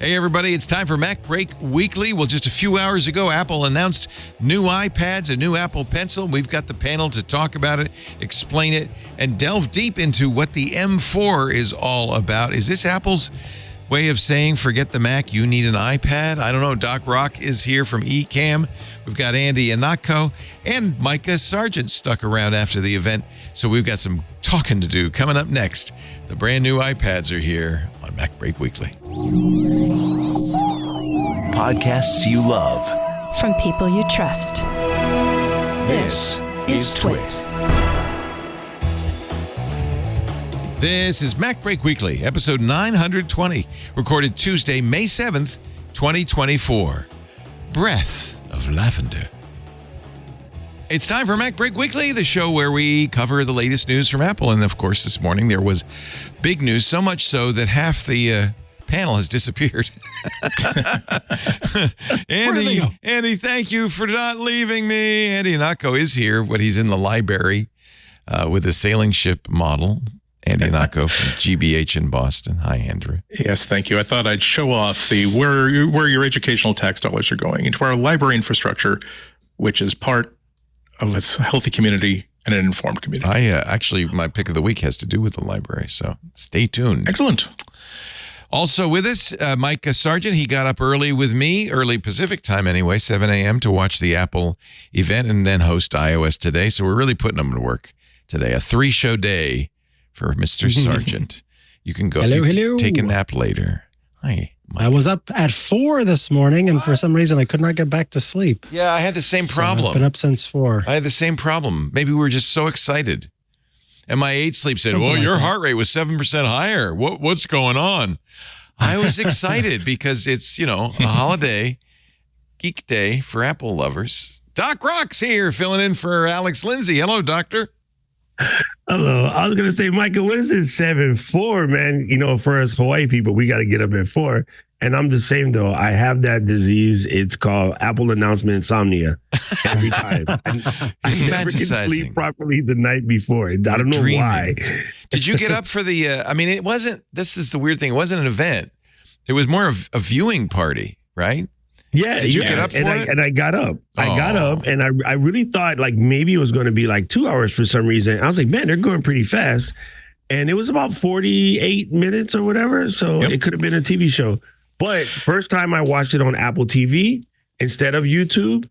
Hey, everybody, it's time for MacBreak Weekly. Well, just a few hours ago, Apple announced new iPads, a new Apple Pencil. We've got the panel to talk about it, explain it, and delve deep into what the M4 is all about. Is this Apple's way of saying, forget the Mac, you need an iPad? I don't know. Doc Rock is here from eCam. We've got Andy Anako and Micah Sargent stuck around after the event. So we've got some talking to do. Coming up next, the brand new iPads are here on MacBreak Weekly. Podcasts you love. From people you trust. This is Twit. This is MacBreak Weekly, episode 920, recorded Tuesday, May 7th, 2024. Breath of Lavender. It's time for MacBreak Weekly, the show where we cover the latest news from Apple. And, of course, this morning there was big news, so much so that half the panel has disappeared. Andy, thank you for not leaving me. Andy Anako is here, but he's in the library with a sailing ship model. Andy Anako from GBH in Boston. Hi, Andrew. Yes, thank you. I thought I'd show off the where your educational tax dollars are going, into our library infrastructure, which is part of a healthy community and an informed community. Actually, my pick of the week has to do with the library, so stay tuned. Excellent. Also with us, Micah Sargent. He got up early with me, early Pacific time anyway, 7 a.m. to watch the Apple event and then host iOS Today. So we're really putting him to work today. A 3-show day for Mr. Sargent. You can go take a nap later. Hi, Micah. I was up at 4 this morning, and for some reason I could not get back to sleep. Yeah, I had the same problem. So I've been up since 4. I had the same problem. Maybe we were just so excited. And my 8 sleep said, Something well, like your that. heart rate was 7% higher. What's going on? I was excited because it's, a holiday, geek day for Apple lovers. Doc Rock's here filling in for Alex Lindsay. Hello, Doctor. Hello. I was going to say, Michael, what is this 7-4, man? For us Hawaii people, we got to get up at 4. And I'm the same, though. I have that disease. It's called Apple announcement insomnia every time. I never can sleep properly the night before. I don't know why. Did you get up for the, it wasn't, this is the weird thing. It wasn't an event. It was more of a viewing party, right? Yeah. Did you get up for it? And I got up. I got up, and I really thought like maybe it was going to be like 2 hours for some reason. I was like, man, they're going pretty fast. And it was about 48 minutes or whatever. So It could have been a TV show. But first time I watched it on Apple TV instead of YouTube,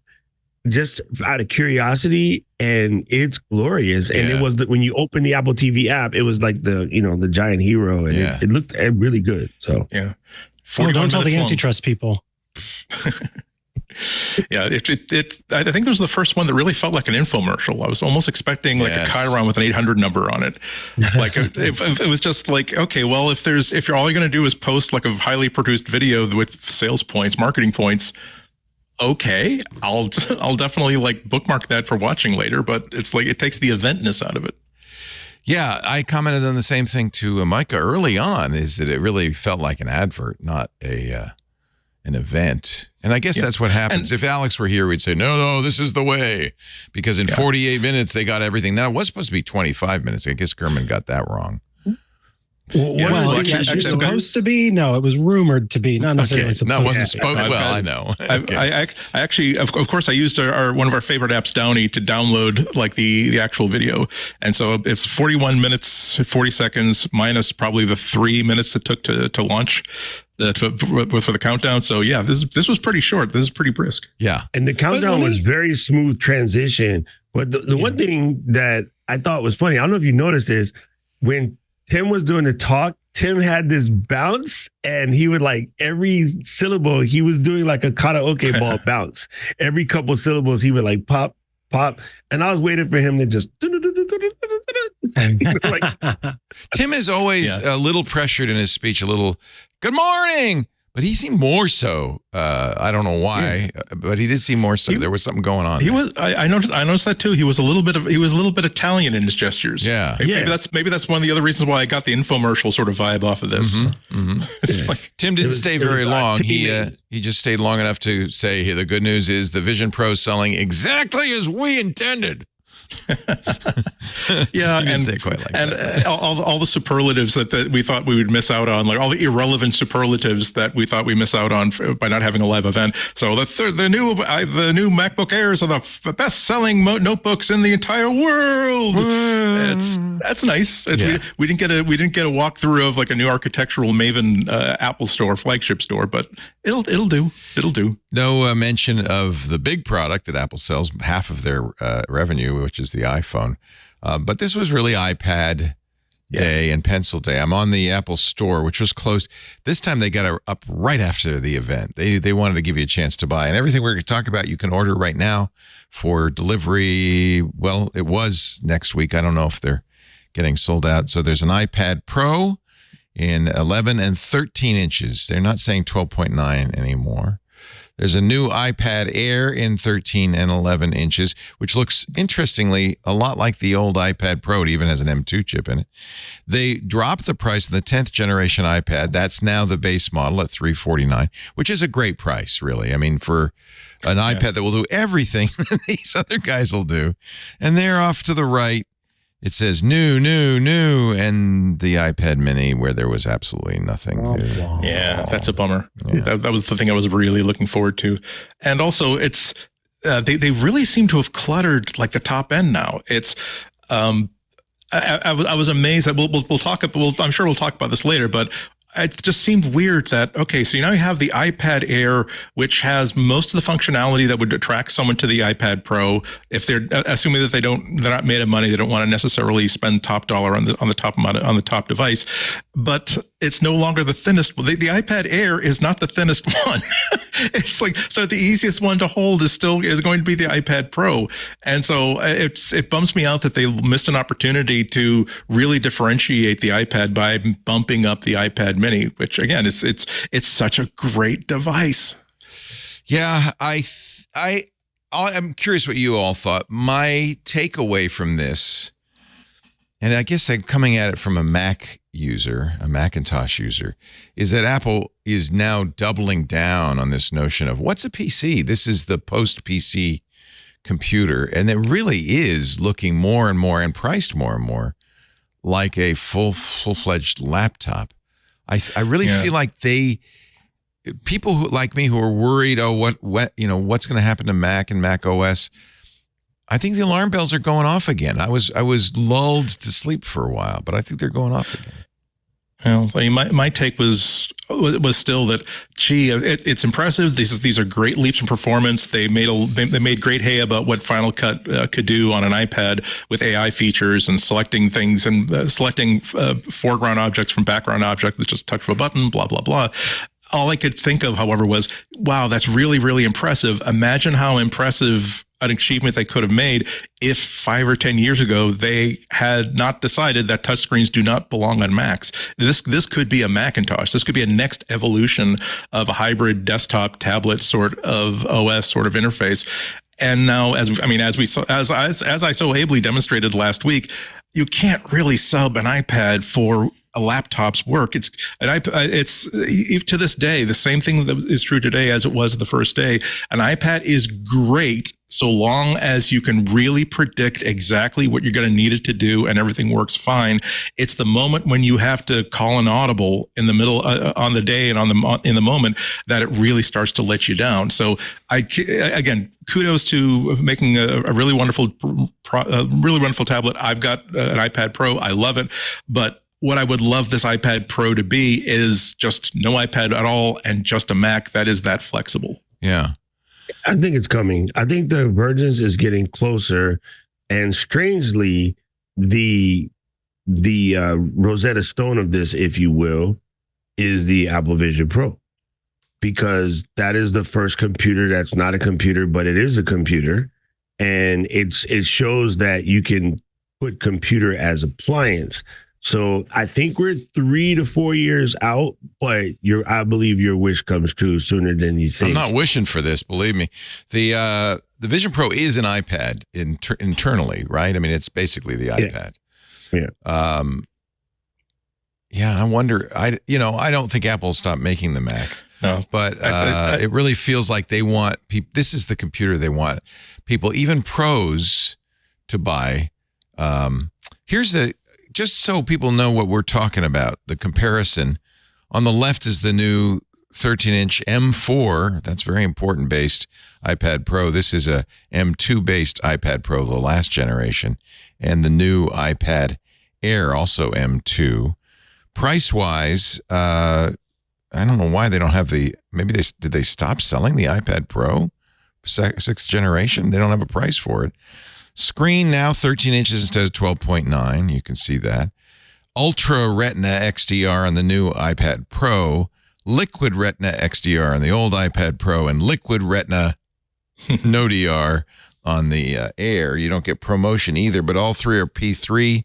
just out of curiosity, and it's glorious. And it was when you open the Apple TV app, it was like the giant hero, and it looked really good. So don't tell the antitrust people. Yeah, I think this was the first one that really felt like an infomercial. I was almost expecting like a Chiron with an 800 number on it. Like it was just like, okay, well, if you're all you're going to do is post like a highly produced video with sales points, marketing points, okay, I'll definitely like bookmark that for watching later. But it's like it takes the eventness out of it. Yeah, I commented on the same thing to Micah early on. Is that it really felt like an advert, not an event. And I guess that's what happens. If Alex were here, we'd say, no, this is the way. Because in 48 minutes, they got everything. Now, it was supposed to be 25 minutes. I guess Gurman got that wrong. It was supposed to be. No, it was rumored to be. Not necessarily supposed to be. No, it wasn't supposed. Well, I know. I actually, of course, I used one of our favorite apps, Downy, to download like the actual video. And so it's 41 minutes, 40 seconds, minus probably the 3 minutes it took to launch. For the countdown. So yeah, this was pretty short. This is pretty brisk. Yeah. And the countdown was very smooth transition. But the one thing that I thought was funny, I don't know if you noticed this, when Tim was doing the talk, Tim had this bounce, and he would like every syllable, he was doing like a karaoke ball bounce. Every couple syllables, he would like pop. And I was waiting for him to just Tim is always a little pressured in his speech, a little good morning, but he seemed more so. I don't know why, but he did seem more so. There was something going on. He was. I noticed that too. He was a little bit Italian in his gestures. Yeah. Maybe that's one of the other reasons why I got the infomercial sort of vibe off of this. Like, Tim didn't stay very long. He just stayed long enough to say, hey, the good news is the Vision Pro is selling exactly as we intended. Yeah, You and say it quite like and that. all the superlatives that we thought we would miss out on, like all the irrelevant superlatives that we thought we miss out on by not having a live event. So the new MacBook Airs are the best-selling notebooks in the entire world. That's nice. We didn't get a walkthrough of like a new architectural Maven Apple Store flagship store, but it'll do. No mention of the big product that Apple sells, half of their revenue, which is the iPhone. But this was really iPad day and Pencil day. I'm on the Apple Store, which was closed. This time they got it up right after the event. They wanted to give you a chance to buy. And everything we're going to talk about, you can order right now for delivery. Well, it was next week. I don't know if they're getting sold out. So there's an iPad Pro in 11 and 13 inches. They're not saying 12.9 anymore. There's a new iPad Air in 13 and 11 inches, which looks interestingly a lot like the old iPad Pro. It even has an M2 chip in it. They dropped the price of the 10th generation iPad. That's now the base model at $349, which is a great price, really. I mean, for an iPad that will do everything that these other guys will do. And they're off to the right. It says new, and the iPad Mini where there was absolutely nothing new. Yeah, that's a bummer. Yeah. That was the thing I was really looking forward to. And also it's they really seem to have cluttered like the top end now. It's I was amazed that we'll talk about, I'm sure we'll talk about this later, but it just seemed weird that, okay, so now you have the iPad Air, which has most of the functionality that would attract someone to the iPad Pro. If they're assuming that they're not made of money, they don't want to necessarily spend top dollar on the top device. But it's no longer the thinnest. The iPad Air is not the thinnest one. It's like, so the easiest one to hold is going to be the iPad Pro. And so it bums me out that they missed an opportunity to really differentiate the iPad by bumping up the iPad Mini, which again, it's such a great device. Yeah, I'm curious what you all thought. My takeaway from this, and I guess I'm coming at it from a Macintosh user, is that Apple is now doubling down on this notion of what's a PC? This is the post-PC computer, and it really is looking more and more and priced more and more like a full-fledged laptop. I really feel like people who like me who are worried, what's going to happen to Mac and Mac OS. I think the alarm bells are going off again. I was lulled to sleep for a while, but I think they're going off again. Well, I mean, my take was still that, gee, it's impressive. These are great leaps in performance. They made great hay about what Final Cut could do on an iPad with AI features and selecting things and selecting foreground objects from background objects with just a touch of a button. Blah blah blah. All I could think of, however, was, wow, that's really, really impressive. Imagine how impressive an achievement they could have made if 5 or 10 years ago they had not decided that touchscreens do not belong on Macs. This could be a Macintosh. This could be a next evolution of a hybrid desktop tablet sort of OS sort of interface. And now, as I so ably demonstrated last week, you can't really sub an iPad for a laptop's work. It's to this day, the same thing that is true today as it was the first day. An iPad is great so long as you can really predict exactly what you're going to need it to do and everything works fine. It's the moment when you have to call an audible in the middle on the day and in the moment that it really starts to let you down. So again, kudos to making a really wonderful tablet. I've got an iPad Pro. I love it, but what I would love this iPad Pro to be is just no iPad at all and just a Mac that is that flexible. Yeah. I think it's coming. I think the emergence is getting closer. And strangely, the Rosetta Stone of this, if you will, is the Apple Vision Pro. Because that is the first computer that's not a computer, but it is a computer. And it shows that you can put computer as appliance. So I think we're 3 to 4 years out, but I believe your wish comes true sooner than you think. I'm not wishing for this, believe me. The Vision Pro is an iPad internally, right? I mean, it's basically the iPad. Yeah. Yeah. I wonder. I don't think Apple will stop making the Mac. No, but it really feels like they want people. This is the computer they want people, even pros, to buy. Here's just so people know what we're talking about, the comparison. On the left is the new 13-inch M4. That's very important based iPad Pro. This is a M2 based iPad Pro, the last generation, and the new iPad Air, also M2. Price wise, I don't know why they don't have maybe did they stop selling the iPad Pro 6th generation? They don't have a price for it. Screen now 13 inches instead of 12.9. You can see that. Ultra Retina XDR on the new iPad Pro. Liquid Retina XDR on the old iPad Pro. And Liquid Retina no DR on the Air. You don't get ProMotion either, but all three are P3.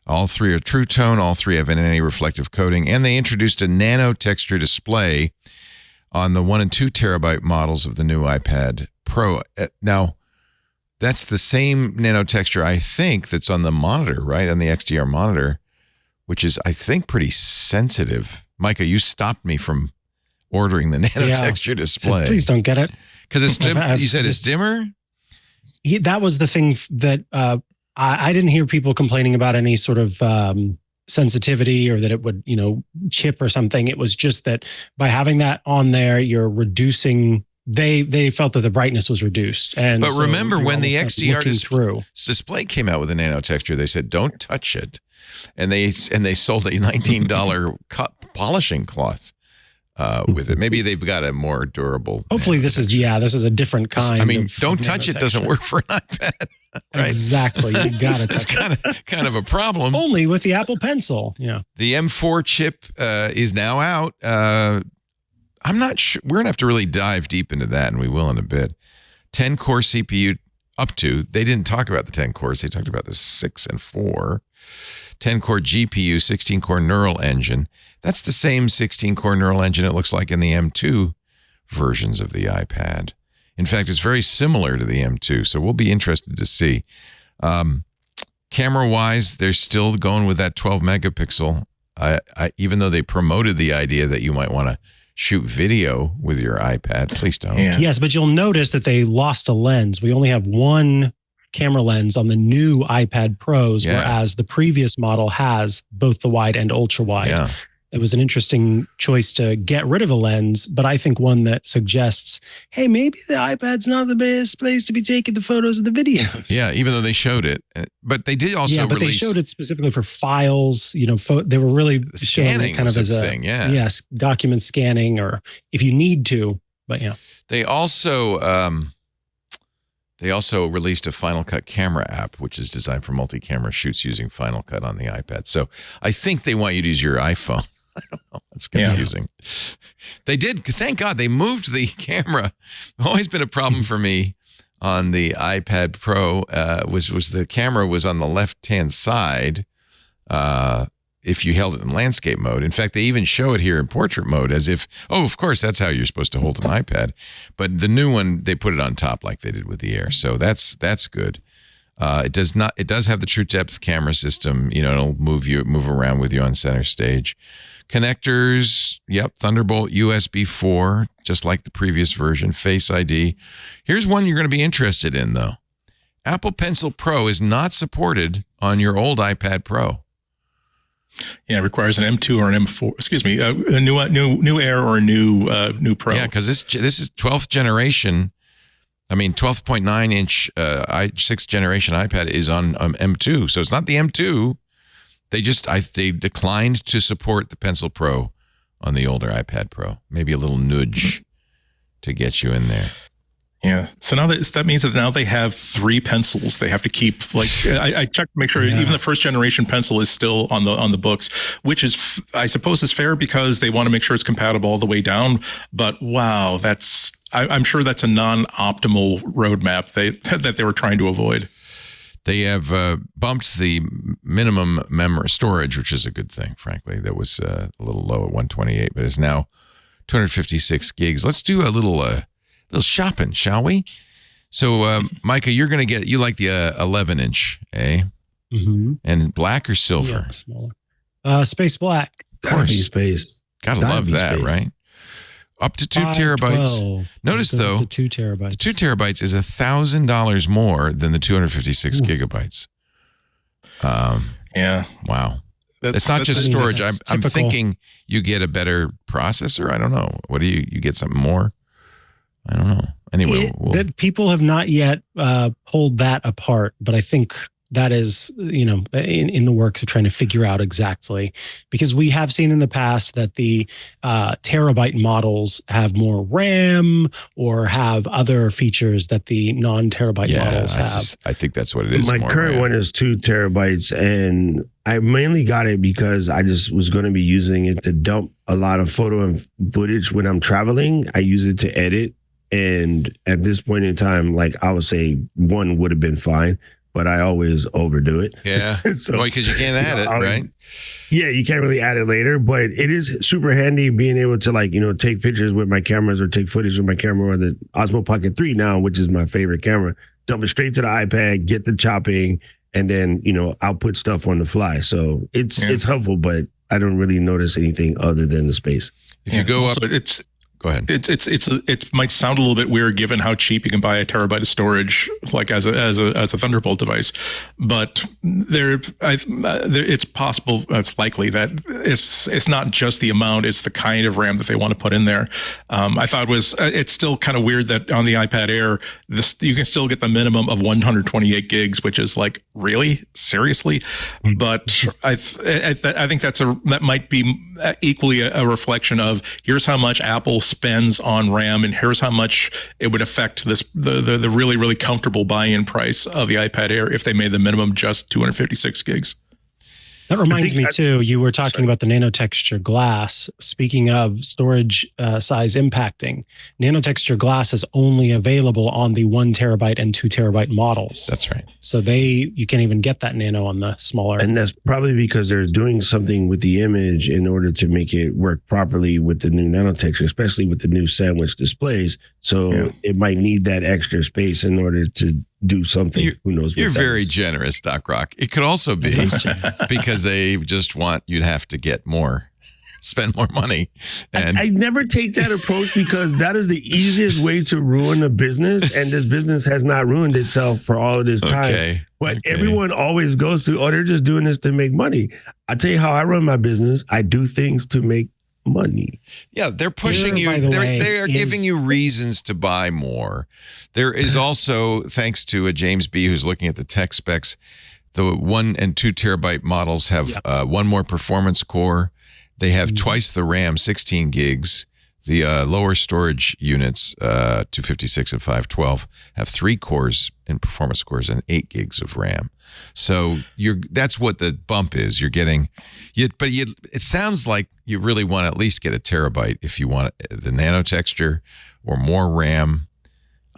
All three are True Tone. All three have an anti-reflective coating. And they introduced a Nano-texture display on the 1 and 2 terabyte models of the new iPad Pro. Now, that's the same Nano-texture, I think, that's on the monitor, right? On the XDR monitor, which is, I think, pretty sensitive. Micah, you stopped me from ordering the Nano-texture display. So please don't get it. Because it's dim. You said it's dimmer? That was the thing that I didn't hear people complaining about any sort of sensitivity or that it would, chip or something. It was just that by having that on there, you're reducing. They felt that the brightness was reduced. But so remember when the XDR display came out with a Nano-texture, they said don't touch it, and they sold a $19 polishing cloth with it. Maybe they've got a more durable. Hopefully, this is a different kind. I mean, don't touch it doesn't work for an iPad. Right? Exactly, you got to touch it. It's kind of a problem. Only with the Apple Pencil. Yeah. The M4 chip is now out. I'm not sure. We're going to have to really dive deep into that, and we will in a bit. 10-core CPU up to. They didn't talk about the 10 cores. They talked about the 6 and 4. 10-core GPU, 16-core neural engine. That's the same 16-core neural engine it looks like in the M2 versions of the iPad. In fact, it's very similar to the M2, so we'll be interested to see. Camera-wise, they're still going with that 12-megapixel, even though they promoted the idea that you might want to shoot video with your iPad. Please don't. Yeah. Yes, but you'll notice that they lost a lens. We only have one camera lens on the new iPad Pros, whereas the previous model has both the wide and ultra wide. Yeah. It was an interesting choice to get rid of a lens, but I think one that suggests, hey, maybe the iPad's not the best place to be taking the photos of the videos. Yeah, even though they showed it. But they did also but they showed it specifically for files. They were really scanning kind of as a thing. Yeah. Yes, document scanning, or if you need to. But yeah. They also released a Final Cut camera app, which is designed for multi-camera shoots using Final Cut on the iPad. So I think they want you to use your iPhone. I don't know. It's confusing. Yeah. They did. Thank God they moved the camera. Always been a problem for me on the iPad Pro. Was the camera was on the left-hand side if you held it in landscape mode. In fact, they even show it here in portrait mode as if, of course, that's how you're supposed to hold an iPad. But the new one, they put it on top like they did with the Air. So that's good. It does have the True Depth camera system. It'll move around with you on center stage. Connectors, Thunderbolt, USB 4, just like the previous version, Face ID. Here's one you're going to be interested in, though. Apple Pencil Pro is not supported on your old iPad Pro. Yeah, it requires an M2 or an M4. Excuse me, a new Air or a new Pro. Yeah, because this is 12th generation. 12.9 inch 6th generation iPad is on M2, so it's not the M2. They declined to support the Pencil Pro on the older iPad Pro. Maybe a little nudge to get you in there. Yeah. So now that means that now they have 3 pencils. They have to keep I checked to make sure even the first generation pencil is still on the books, which is I suppose is fair because they want to make sure it's compatible all the way down. But wow, I'm sure that's a non-optimal roadmap that they were trying to avoid. They have bumped the minimum memory storage, which is a good thing, frankly. That was a little low at 128, but it's now 256 gigs. Let's do a little shopping, shall we? So, Micah, you like the 11-inch, eh? Mm-hmm. And black or silver? Yeah, smaller. Space black. Of course. Space. Gotta love that, space. Right? Up to 2 terabytes. 512. Notice It goes up though, to 2 terabytes. the 2 terabytes is $1,000 more than the 256 gigabytes. Yeah. Wow. It's not just storage. I'm thinking you get a better processor. I don't know. What do you get something more? I don't know. Anyway, that people have not yet pulled that apart, but I think that is, in the works of trying to figure out exactly, because we have seen in the past that the terabyte models have more RAM or have other features that the non-terabyte models have. I think that's what it is. My current one is 2 terabytes, and I mainly got it because I just was going to be using it to dump a lot of photo and footage when I'm traveling. I use it to edit. And at this point in time, like I would say 1 would have been fine, but I always overdo it. Yeah. So, because you can't add it, right? Yeah, you can't really add it later, but it is super handy being able to take pictures with my cameras or take footage with my camera or the Osmo Pocket 3 now, which is my favorite camera. Dump it straight to the iPad, get the chopping, and then, output stuff on the fly. So it's helpful, but I don't really notice anything other than the space. If you go up, go ahead. It might sound a little bit weird given how cheap you can buy a terabyte of storage, like as a Thunderbolt device, but it's possible, it's likely that it's not just the amount, it's the kind of RAM that they want to put in there. I thought it's still kind of weird that on the iPad Air, you can still get the minimum of 128 gigs, which is like, really, seriously. But I think that might be equally a reflection of here's how much Apple spends on RAM, and here's how much it would affect the really, really comfortable buy-in price of the iPad Air if they made the minimum just 256 gigs. That reminds me too, you were talking about the Nano-texture glass. Speaking of storage size impacting, Nano-texture glass is only available on the 1 terabyte and 2 terabyte models. That's right. So you can't even get that Nano on the smaller. And that's probably because they're doing something with the image in order to make it work properly with the new Nano-texture, especially with the new sandwich displays. So it might need that extra space in order to do something. Who knows? You're very generous, Doc Rock. It could also be because they just want you'd have to get more, spend more money. And I never take that approach because that is the easiest way to ruin a business. And this business has not ruined itself for all of this time. But everyone always goes to, they're just doing this to make money. I tell you how I run my business. I do things to make money. Yeah, they're pushing you. They are giving you reasons to buy more. There is also, thanks to a James B, who's looking at the tech specs, the 1 and 2 terabyte models have 1 more performance core. They have twice the RAM, 16 gigs. The lower storage units, 256 and 512, have 3 cores in performance cores and 8 gigs of RAM. So that's what the bump is. You're getting, it sounds like you really want to at least get a terabyte if you want the Nano-texture or more RAM.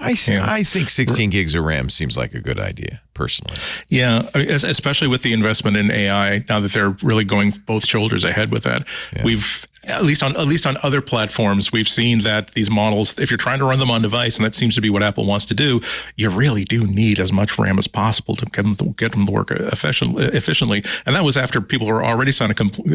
I think 16 gigs of RAM seems like a good idea, personally. Yeah, especially with the investment in AI, now that they're really going both shoulders ahead with that. We've at least on other platforms, we've seen that these models, if you're trying to run them on device, and that seems to be what Apple wants to do, you really do need as much RAM as possible to get them to work efficiently. And that was after people were already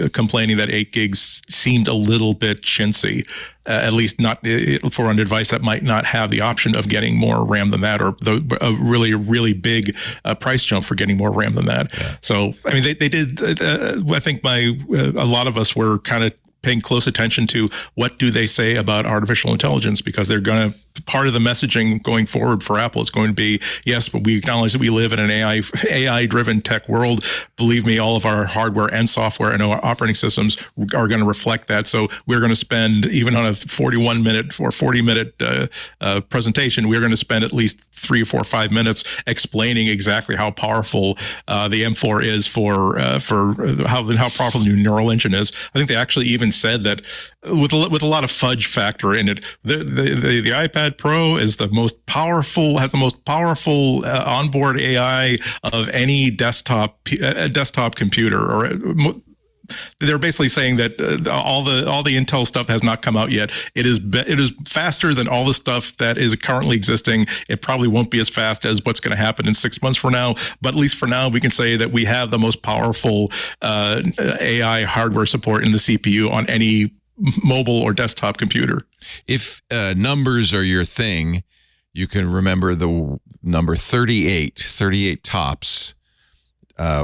complaining that 8 gigs seemed a little bit chintzy, at least not for a device that might not have the option of getting more RAM than that, or a really, really big price jump for getting more RAM than that. Yeah. So, I mean, they did, I think a lot of us were kind of paying close attention to what do they say about artificial intelligence, because they're going to, part of the messaging going forward for Apple is going to be, yes, but we acknowledge that we live in an AI-driven tech world. Believe me, all of our hardware and software and our operating systems are going to reflect that. So we're going to spend, even on a 41-minute or 40-minute presentation, we're going to spend at least 3 or 4 or 5 minutes explaining exactly how powerful the M4 is for how powerful the new neural engine is. I think they actually even said that with a lot of fudge factor in it, the iPad Pro is has the most powerful onboard AI of any desktop computer. Or they're basically saying that all the Intel stuff has not come out yet. It is faster than all the stuff that is currently existing. It probably won't be as fast as what's going to happen in 6 months from now, but at least for now, we can say that we have the most powerful AI hardware support in the CPU on any mobile or desktop computer. If numbers are your thing, you can remember the number 38 tops,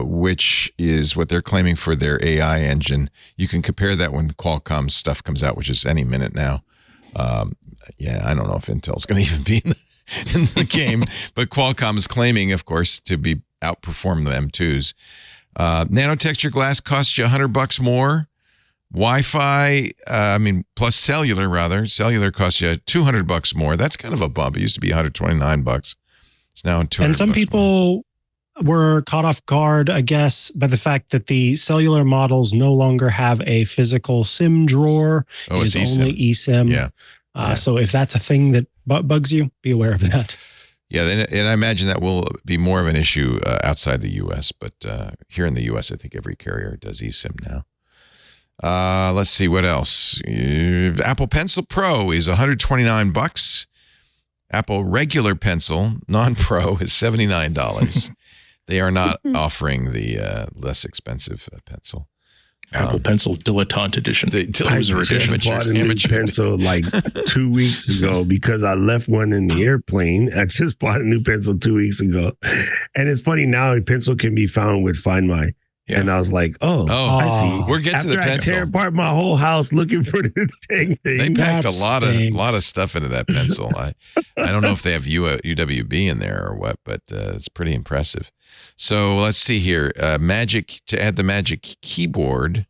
which is what they're claiming for their AI engine. You can compare that when Qualcomm's stuff comes out, which is any minute now. I don't know if Intel's going to even be in the game, but Qualcomm is claiming, of course, to be outperform the M2s. Nano-texture glass costs you $100 more. Wi-Fi, plus cellular costs you $200 more. That's kind of a bump. It used to be $129. It's now $200. And some people were caught off guard, I guess, by the fact that the cellular models no longer have a physical SIM drawer. Oh, it's eSIM. only eSIM. Yeah. So if that's a thing that bugs you, be aware of that. Yeah, and I imagine that will be more of an issue outside the U.S., but here in the U.S., I think every carrier does eSIM now. Let's see what else. Apple Pencil Pro is $129. Apple regular pencil, non-pro, is $79. They are not offering the less expensive pencil. Apple Pencil Dilettante Edition. I just bought a new pencil like 2 weeks ago because I left one in the airplane. I just bought a new pencil 2 weeks ago. And it's funny now, a pencil can be found with Find My. Yeah. And I was like, I see. We're getting to the pencil. After I tear apart my whole house looking for the dang thing. They packed a lot of stuff into that pencil. I don't know if they have UWB in there or what, but it's pretty impressive. So let's see here. To add the Magic Keyboard.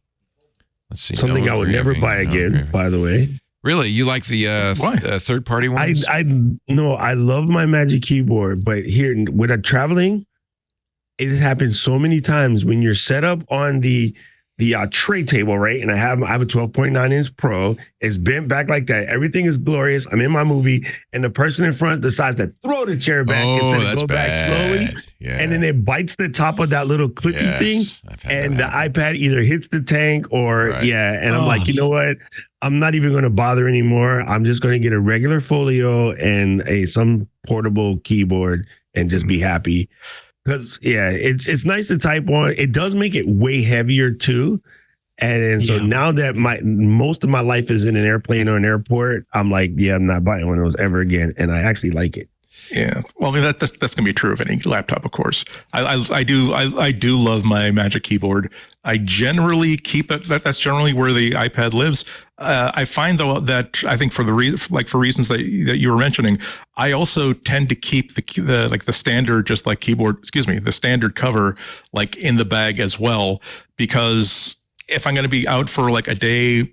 Let's see. Something I would never buy again, by the way. Really? You like the third-party ones? I love my Magic Keyboard, but here, when I'm traveling, it has happened so many times when you're set up on the tray table, right? And I have a 12.9-inch Pro. It's bent back like that. Everything is glorious. I'm in my movie, and the person in front decides to throw the chair back instead of go back slowly. Yeah. And then it bites the top of that little clippy thing, and the iPad either hits the tank or And I'm like, you know what? I'm not even going to bother anymore. I'm just going to get a regular folio and some portable keyboard and just be happy. Because it's nice to type on. It does make it way heavier too, and so now that most of my life is in an airplane or an airport, I'm like, I'm not buying one of those ever again, and I actually like it. Yeah, well, that's going to be true of any laptop, of course. I do love my Magic Keyboard. I generally keep it. That's generally where the iPad lives. I find though that I think for reasons that you were mentioning, I also tend to keep the standard the standard cover like in the bag as well, because if I'm going to be out for like a day,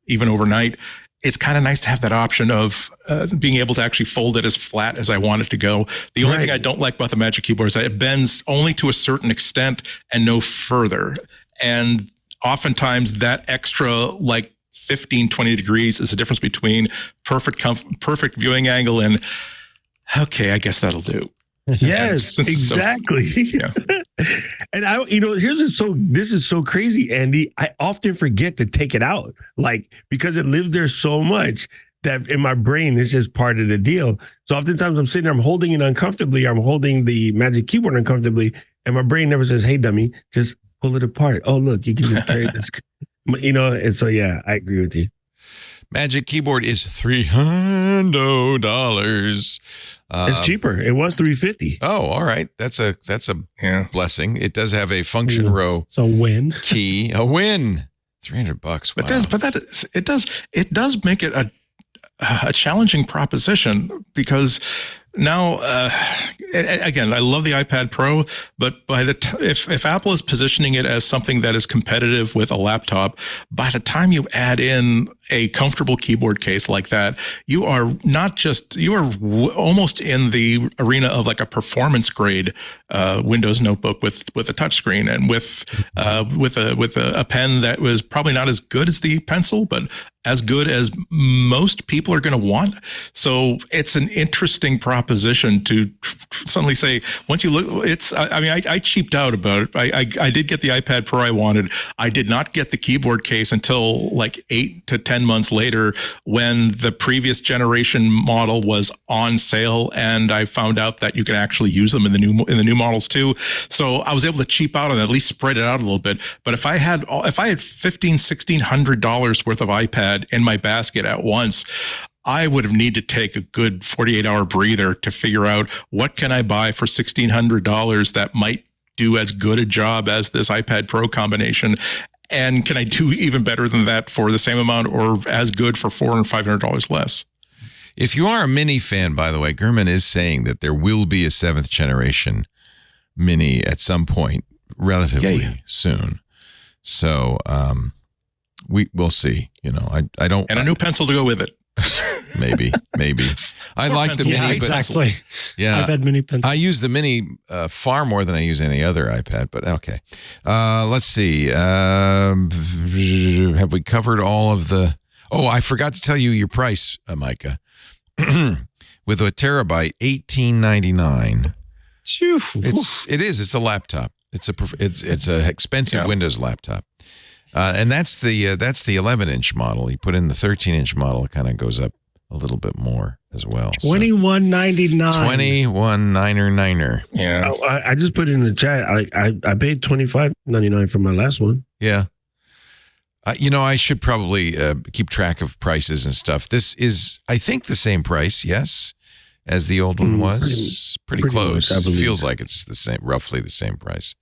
even overnight, it's kind of nice to have that option of being able to actually fold it as flat as I want it to go. The only thing I don't like about the Magic Keyboard is that it bends only to a certain extent and no further. And oftentimes that extra like 15, 20 degrees is the difference between perfect viewing angle and, okay, I guess that'll do. Yes, exactly. And this is so crazy, Andy. I often forget to take it out, like, because it lives there so much that in my brain it's just part of the deal. So oftentimes I'm sitting there, I'm holding it uncomfortably. I'm holding the Magic Keyboard uncomfortably, and my brain never says, "Hey, dummy, just pull it apart." Oh, look, you can just carry this. And so I agree with you. Magic Keyboard is $300. It's cheaper. It was $350. Oh, all right. That's a blessing. It does have a function row. It's a win. Key. A win. $300. Wow. It does make it a challenging proposition, because now, again, I love the iPad Pro, but if Apple is positioning it as something that is competitive with a laptop, by the time you add in a comfortable keyboard case like that, you are almost in the arena of like a performance grade Windows notebook with a touchscreen and with a pen that was probably not as good as the pencil, but as good as most people are going to want. So it's an interesting proposition to suddenly say, once you look, I cheaped out about it. I did get the iPad Pro I wanted. I did not get the keyboard case until like 8 to 10 10 months later when the previous generation model was on sale, and I found out that you can actually use them in the new models too. So I was able to cheap out and at least spread it out a little bit. But if I had $1,600 worth of iPad in my basket at once, I would have needed to take a good 48-hour breather to figure out what can I buy for $1,600 that might do as good a job as this iPad Pro combination. And can I do even better than that for the same amount, or as good for $400 and $500 less? If you are a Mini fan, by the way, Gurman is saying that there will be a 7th generation Mini at some point relatively soon. So we'll see. You know, I don't. And a new pencil to go with it. Maybe. I like the Mini. Yeah, exactly. Yeah, iPad Mini pencil. I use the Mini far more than I use any other iPad, but okay. Let's see. Have we covered all of the... Oh, I forgot to tell you your price, Micah. With a terabyte, $18.99. It's a laptop. It's a expensive Windows laptop. And that's the 11-inch model. You put in the 13-inch model, it kind of goes up a little bit more as well. $21.99. $21.99. Yeah. I just put it in the chat. I paid $25.99 for my last one. Yeah. I should probably keep track of prices and stuff. This is, I think, the same price, yes, as the old one was. Pretty close. Much, it feels like it's the same, roughly the same price.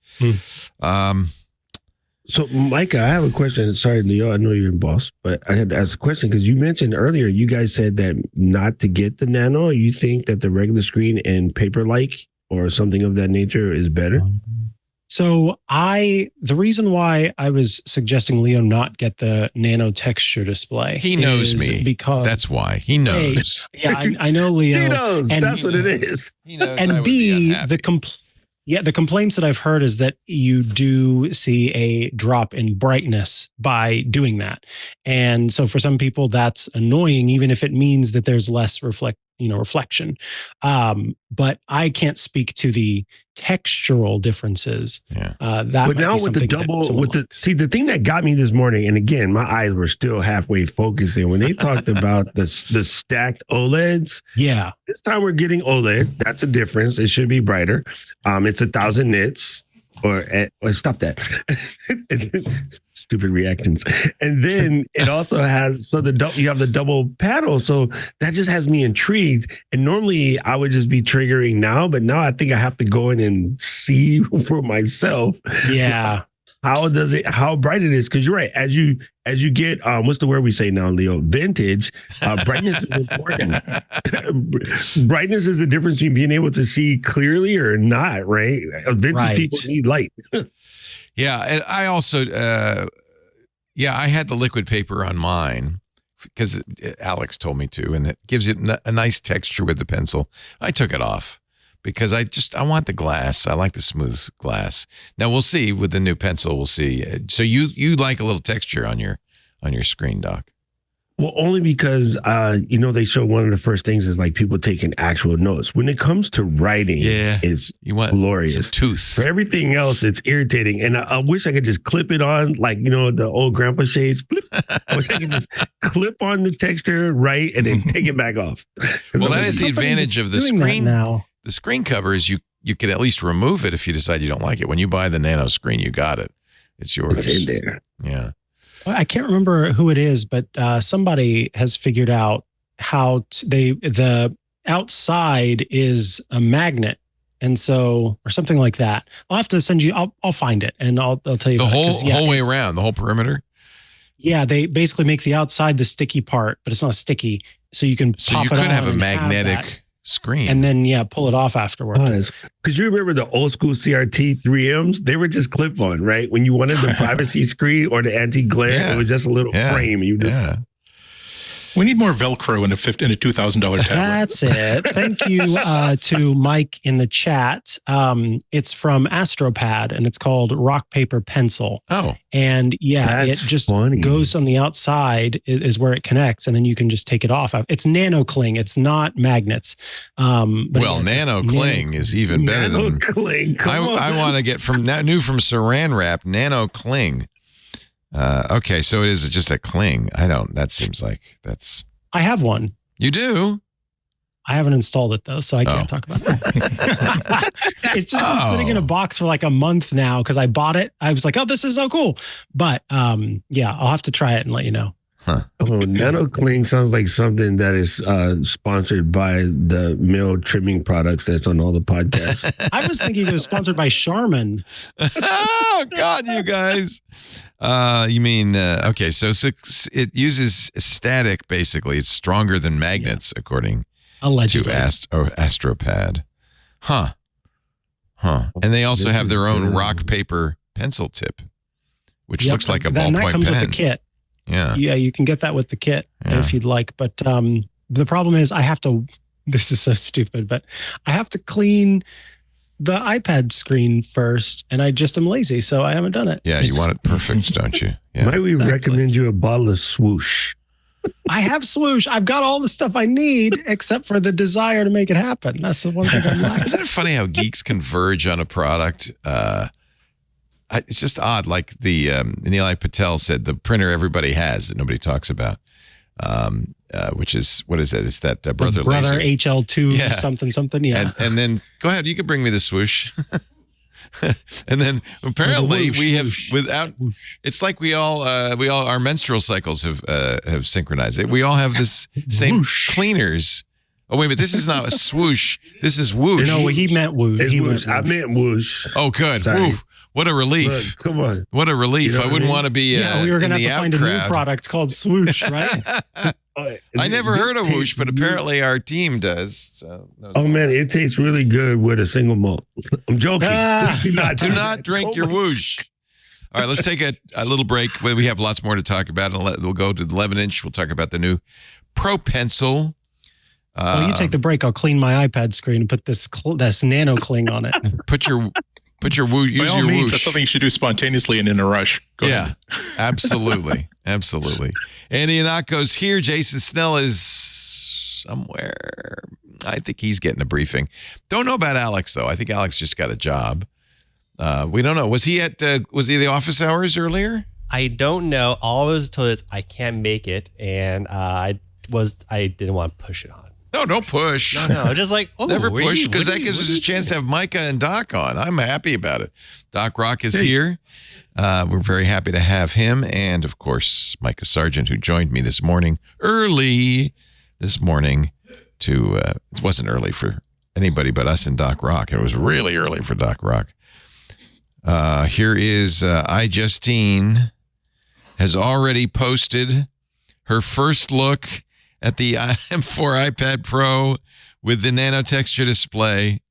So, Micah, I have a question. Sorry, Leo, I know you're in boss, but I had to ask a question because you mentioned earlier, you guys said that not to get the Nano. You think that the regular screen and paper-like or something of that nature is better? So the reason why I was suggesting Leo not get the Nano-texture display. He knows me. Because that's why. He knows. I know Leo. He knows. That's what it is. He knows. And B, the complaints that I've heard is that you do see a drop in brightness by doing that. And so for some people that's annoying, even if it means that there's less reflection. But I can't speak to the textural differences. Yeah. But now with the double, the thing that got me this morning, and again, my eyes were still halfway focusing when they talked about the stacked OLEDs. Yeah. This time we're getting OLED. That's a difference. It should be brighter. It's 1,000 nits. Or stop that. Stupid reactions. And then it also has, you have the double panel. So that just has me intrigued. And normally I would just be triggering now, but now I think I have to go in and see for myself. Yeah. How bright it is. Cause you're right. As you get, what's the word we say now, Leo? Vintage, brightness is important. Brightness is the difference between being able to see clearly or not, right? Vintage people need light. Yeah. And I also, I had the liquid paper on mine because Alex told me to, and it gives it a nice texture with the pencil. I took it off because I want the glass. I like the smooth glass. Now we'll see with the new pencil. We'll see. So you like a little texture on your screen, Doc? Well, only because they show one of the first things is like people taking actual notes. When it comes to writing, is glorious. Some tooth. For everything else, it's irritating. And I wish I could just clip it on, like the old grandpa shades. Flip. I wish I could just clip on the texture, right, and then take it back off. Well, that is the advantage of the screen now. The screen cover is you can at least remove it if you decide you don't like it. When you buy the Nano screen, you got it. It's yours. It's in there. Yeah. I can't remember who it is, but somebody has figured out how the outside is a magnet, and so or something like that. I'll have to send you. I'll find it and I'll tell you the whole way around, the whole perimeter. Yeah, they basically make the outside the sticky part, but it's not sticky, so you can. So you could have a magnetic screen, and then pull it off afterwards. Because you remember the old school CRT 3Ms, they were just clip on, right? When you wanted the privacy screen or the anti-glare, it was just a little frame. We need more Velcro in a $2,000 tablet. That's it. Thank you to Mike in the chat. It's from AstroPad, and it's called Rock Paper Pencil. Oh. And it just goes on the outside is where it connects, and then you can just take it off. It's nano cling. It's not magnets. But nano cling is even better than cling. I want to get from Saran Wrap, nano cling. Okay, so it is just a cling. That seems like that's... I have one. You do? I haven't installed it though, so I can't talk about that. It's just been sitting in a box for like a month now because I bought it. I was like, oh, this is so cool. But yeah, I'll have to try it and let you know. Huh. Oh, Nano Cling sounds like something that is sponsored by the male trimming products that's on all the podcasts. I was thinking it was sponsored by Charmin. Oh, God, you guys. You mean, okay, so it uses static, basically. It's stronger than magnets, according Allegedly. to Astropad. Huh. And they also have their own rock paper pencil tip, which looks like a ballpoint pen. That comes with the kit. Yeah. Yeah, you can get that with the kit if you'd like. But the problem is I have to, this is so stupid, but I have to clean the iPad screen first, and I just am lazy, so I haven't done it. Yeah, you want it perfect, don't you? Yeah. Might we recommend you a bottle of Swoosh? I have Swoosh. I've got all the stuff I need except for the desire to make it happen. That's the one thing I'm lacking. Isn't it funny how geeks converge on a product? It's just odd. Like the Nilay Patel said, the printer everybody has that nobody talks about, which is, what is it? It's that Brother Laser. HL2 something. Yeah. And then go ahead. You can bring me the Swoosh. And then apparently we have it's like we all our menstrual cycles have synchronized. We all have this same cleaners. Oh, wait a minute. This is not a swoosh. This is whoosh. No, he meant whoosh. I meant whoosh. Oh, good. What a relief. Look, come on. What a relief. I wouldn't want to be we were going to have to find a new product called Swoosh, right? I never heard of whoosh, but apparently our team does. So man, it tastes really good with a single malt. I'm joking. Do not drink your whoosh. All right, let's take a little break. We have lots more to talk about. We'll go to the 11-inch. We'll talk about the new Pro Pencil. Well, you take the break. I'll clean my iPad screen and put this Nano Cling on it. Put your whoosh. Use By all your means, whoosh. that's something you should do spontaneously and in a rush. Go ahead. Absolutely. Andy Anako's here. Jason Snell is somewhere. I think he's getting a briefing. Don't know about Alex though. I think Alex just got a job. We don't know. Was he at the office hours earlier? I don't know. All I was told is I can't make it, and I didn't want to push it on. No, don't push. No, just like, never push, because that gives us a chance to have Micah and Doc on. I'm happy about it. Doc Rock is here. We're very happy to have him. And, of course, Micah Sargent, who joined me early this morning it wasn't early for anybody but us and Doc Rock. It was really early for Doc Rock. Here is iJustine has already posted her first look at the M4 iPad Pro with the Nano-texture display.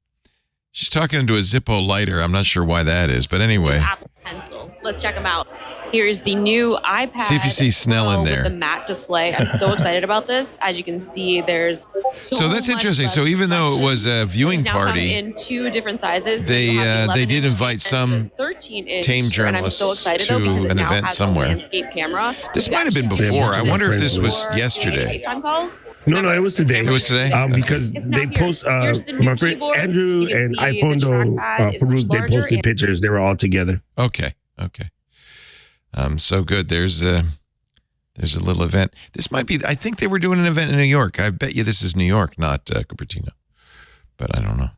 She's talking into a Zippo lighter. I'm not sure why that is, but anyway. Apple Pencil. Let's check them out. Here's the new iPad. See if you see Snell in there. With the matte display. I'm so excited about this. As you can see, there's so that's interesting. So even though it was a viewing party, in two different sizes, they did invite some 13-inch tame journalists to an event somewhere. Landscape camera. This might have been before. I wonder if this was yesterday. FaceTime calls. No, it was today. It was today? Because they post, my friend Andrew and iPhone Farouk, they posted pictures. They were all together. Okay. So good. There's a little event. This might be, I think they were doing an event in New York. I bet you this is New York, not Cupertino. But I don't know.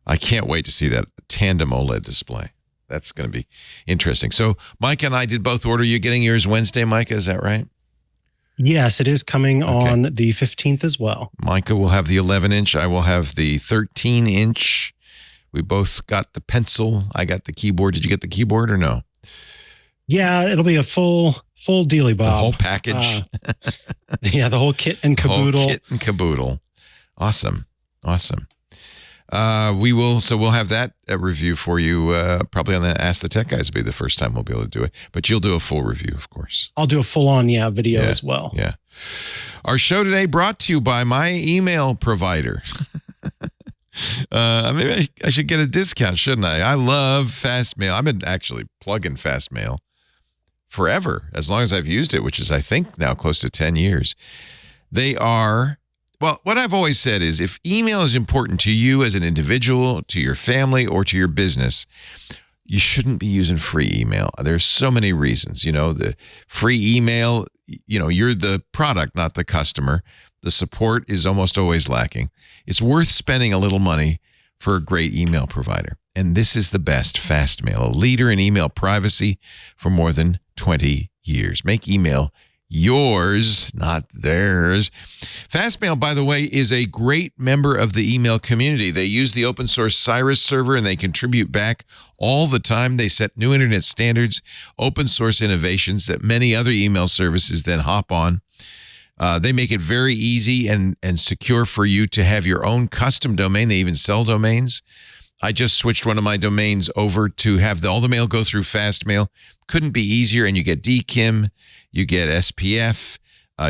I can't wait to see that tandem OLED display. That's going to be interesting. So Micah and I did both order. You're getting yours Wednesday, Micah, is that right? Yes, it is coming on the 15th as well. Micah will have the 11-inch. I will have the 13-inch. We both got the pencil. I got the keyboard. Did you get the keyboard or no? Yeah, it'll be a full dealy bob. The whole package. The whole kit and caboodle. Awesome. We'll have that review for you probably on the Ask the Tech Guys. Will be the first time we'll be able to do it, but you'll do a full review, of course. I'll do a full-on video as well. Yeah. Our show today brought to you by my email provider. Maybe I should get a discount, shouldn't I? I love Fastmail. I've been actually plugging Fastmail forever, as long as I've used it, which is, I think, now close to 10 years. They are, well, what I've always said is if email is important to you as an individual, to your family, or to your business, you shouldn't be using free email. There's so many reasons. The free email, you're the product, not the customer. The support is almost always lacking. It's worth spending a little money for a great email provider. And this is the best, Fastmail, a leader in email privacy for more than 20 years. Make email yours, not theirs. Fastmail, by the way, is a great member of the email community. They use the open source Cyrus server, and they contribute back all the time. They set new internet standards, open source innovations that many other email services then hop on. They make it very easy and secure for you to have your own custom domain. They even sell domains. I just switched one of my domains over to have all the mail go through Fastmail. Couldn't be easier. And you get DKIM, you get SPF,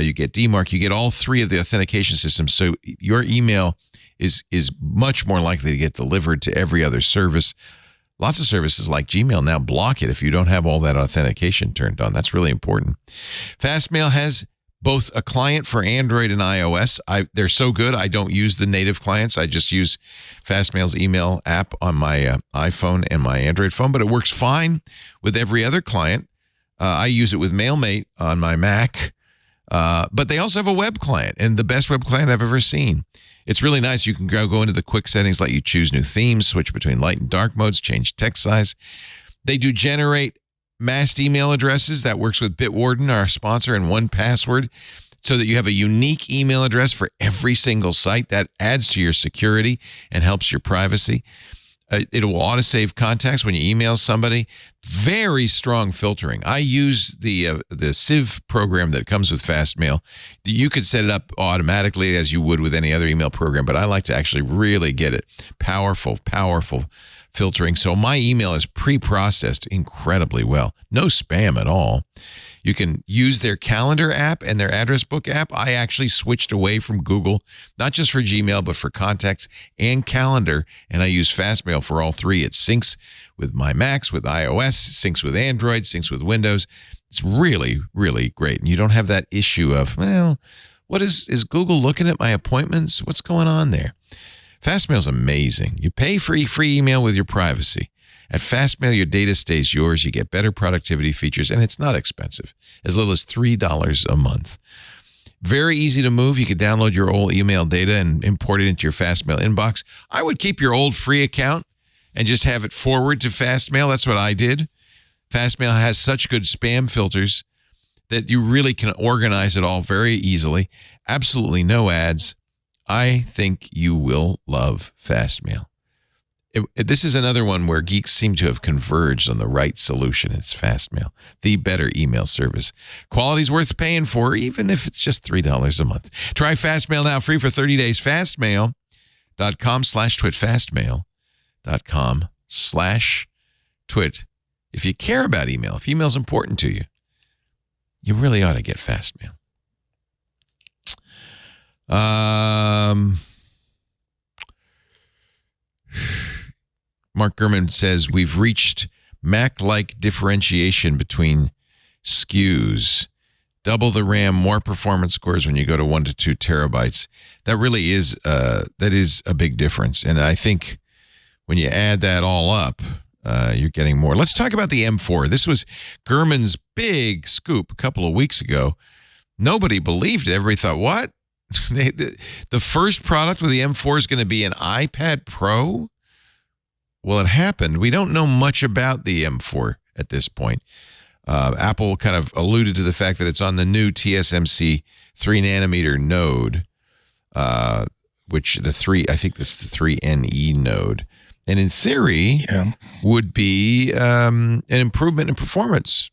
you get DMARC, you get all three of the authentication systems. So your email is much more likely to get delivered to every other service. Lots of services like Gmail now block it if you don't have all that authentication turned on. That's really important. Fastmail has both a client for Android and iOS. They're so good, I don't use the native clients. I just use Fastmail's email app on my iPhone and my Android phone, but it works fine with every other client. I use it with MailMate on my Mac, but they also have a web client, and the best web client I've ever seen. It's really nice. You can go into the quick settings, let you choose new themes, switch between light and dark modes, change text size. They do generate masked email addresses. That works with Bitwarden, our sponsor, and 1Password, so that you have a unique email address for every single site. That adds to your security and helps your privacy. It will autosave contacts when you email somebody. Very strong filtering. I use the Civ program that comes with Fastmail. You could set it up automatically as you would with any other email program, but I like to actually really get it. Powerful filtering. So my email is pre-processed incredibly well. No spam at all. You can use their calendar app and their address book app. I actually switched away from Google, not just for Gmail, but for contacts and calendar. And I use Fastmail for all three. It syncs with my Macs, with iOS, syncs with Android, syncs with Windows. It's really, really great. And you don't have that issue of, well, what is Google looking at my appointments? What's going on there? Fastmail's amazing. You pay for free email with your privacy. At Fastmail, your data stays yours. You get better productivity features, and it's not expensive, as little as $3 a month. Very easy to move. You can download your old email data and import it into your Fastmail inbox. I would keep your old free account and just have it forward to Fastmail. That's what I did. Fastmail has such good spam filters that you really can organize it all very easily. Absolutely no ads. I think you will love Fastmail. This is another one where geeks seem to have converged on the right solution. It's Fastmail, the better email service. Quality's worth paying for, even if it's just $3 a month. Try Fastmail now, free for 30 days. Fastmail.com/twit. Fastmail.com/twit. If you care about email, if email's important to you, you really ought to get Fastmail. Mark Gurman says, we've reached Mac-like differentiation between SKUs. Double the RAM, more performance scores when you go to 1 to 2 terabytes. That really is a big difference. And I think when you add that all up, you're getting more. Let's talk about the M4. This was Gurman's big scoop a couple of weeks ago. Nobody believed it. Everybody thought, what? The first product with the M4 is going to be an iPad Pro? Well, it happened. We don't know much about the M4 at this point. Apple kind of alluded to the fact that it's on the new TSMC 3-nanometer node, which I think that's the 3NE node. And in theory, would be an improvement in performance.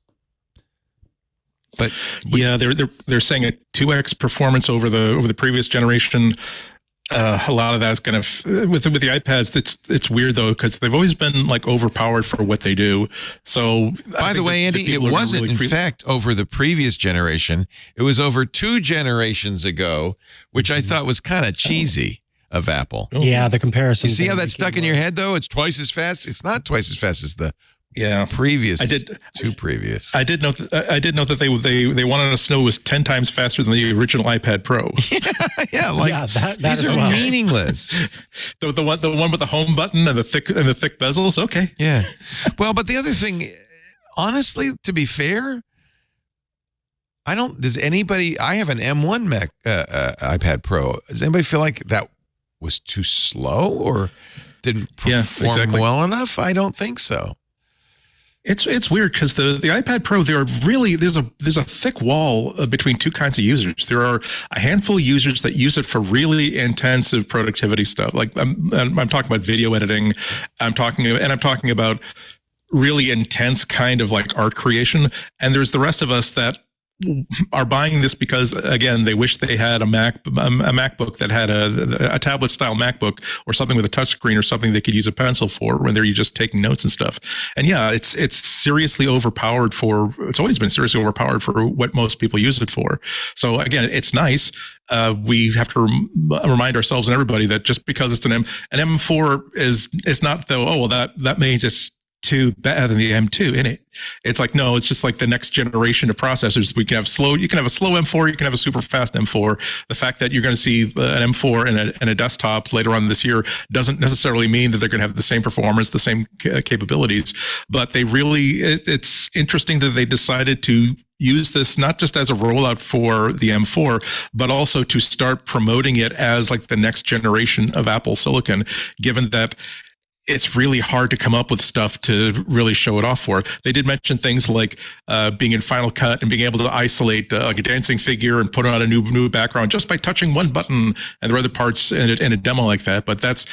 But they're saying a 2x performance over the previous generation. A lot of that's kind of with the iPads. It's weird though, because they've always been like overpowered for what they do. So by the way, Andy, it wasn't really in fact over the previous generation. It was over 2 generations ago, which I thought was kind of cheesy of Apple. Yeah, the comparison. You see how that stuck in your head though? It's twice as fast. It's not twice as fast as the Yeah, previous. Too previous. I did know that they wanted us to know it was 10 times faster than the original iPad Pro. These are meaningless. the one with the home button and the thick bezels. Okay. Yeah. Well, but the other thing, honestly, to be fair, I have an M1 Mac iPad Pro. Does anybody feel like that was too slow or didn't perform well enough? I don't think so. It's weird because the iPad Pro, there's a thick wall between two kinds of users. There are a handful of users that use it for really intensive productivity stuff. Like I'm talking about video editing. I'm talking about really intense kind of like art creation. And there's the rest of us that are buying this because, again, they wish they had a MacBook that had a tablet style MacBook or something with a touchscreen or something they could use a pencil for when they're just taking notes and stuff. And yeah, it's seriously overpowered it's always been seriously overpowered for what most people use it for. So again, it's nice. We have to remind ourselves and everybody that just because it's an M4 is not that means it's too bad than the M2 in it. It's like, no, it's just like the next generation of processors. You can have a slow M4, you can have a super fast M4. The fact that you're going to see an M4 and a desktop later on this year doesn't necessarily mean that they're going to have the same performance, the same capabilities. But it's interesting that they decided to use this not just as a rollout for the M4, but also to start promoting it as like the next generation of Apple Silicon, given that it's really hard to come up with stuff to really show it off for. They did mention things like being in Final Cut and being able to isolate like a dancing figure and put on a new background just by touching one button, and there are other parts in a demo like that. But that's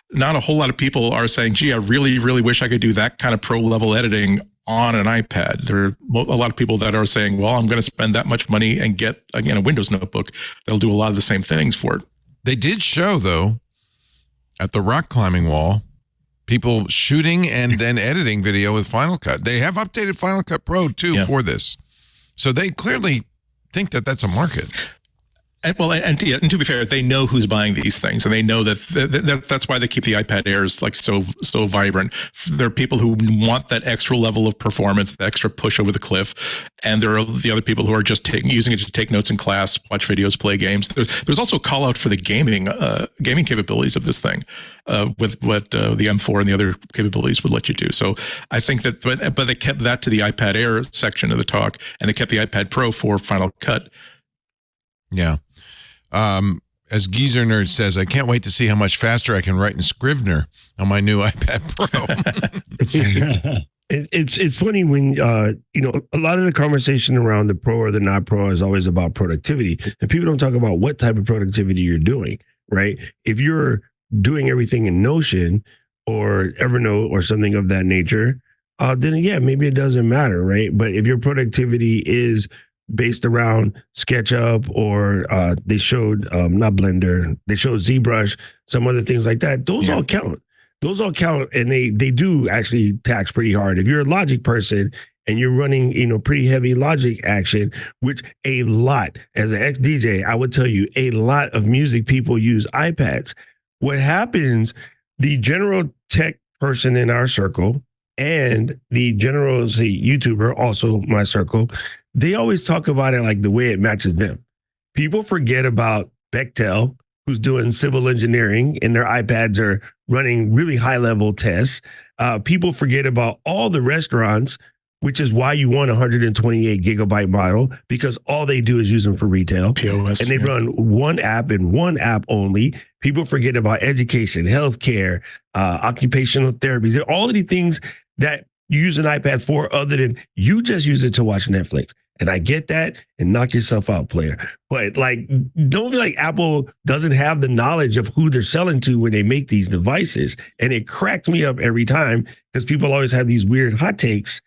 not a whole lot of people are saying, gee, I really, really wish I could do that kind of pro level editing on an iPad. There are a lot of people that are saying, well, I'm going to spend that much money and get, again, a Windows notebook that'll do a lot of the same things for it. They did show, though, at the rock climbing wall, people shooting and then editing video with Final Cut. They have updated Final Cut Pro, too, for this. So they clearly think that that's a market. And to be fair, they know who's buying these things, and they know that's why they keep the iPad Airs like so vibrant. There are people who want that extra level of performance, the extra push over the cliff, and there are the other people who are just using it to take notes in class, watch videos, play games. There's also a call out for the gaming capabilities of this thing, with what the M4 and the other capabilities would let you do. So I think that, but they kept that to the iPad Air section of the talk, and they kept the iPad Pro for Final Cut. Yeah. As Geezer Nerd says, I can't wait to see how much faster I can write in Scrivener on my new iPad Pro. It's funny when, a lot of the conversation around the Pro or the not Pro is always about productivity. And people don't talk about what type of productivity you're doing, right? If you're doing everything in Notion or Evernote or something of that nature, then yeah, maybe it doesn't matter, right? But if your productivity is based around SketchUp or they showed not Blender, they showed ZBrush, some other things like that. Those all count. Those all count, and they do actually tax pretty hard. If you're a Logic person and you're running, pretty heavy Logic action, which a lot, as an ex-DJ, I would tell you, a lot of music people use iPads. What happens, the general tech person in our circle and the general YouTuber, also my circle, they always talk about it like the way it matches them. People forget about Bechtel, who's doing civil engineering, and their iPads are running really high-level tests. People forget about all the restaurants, which is why you want a 128 gigabyte model, because all they do is use them for retail. POS, and they run one app and one app only. People forget about education, healthcare, occupational therapies, all of the things that you use an iPad for other than you just use it to watch Netflix. And I get that, and knock yourself out, player. But don't be like Apple doesn't have the knowledge of who they're selling to when they make these devices. And it cracked me up every time because people always have these weird hot takes.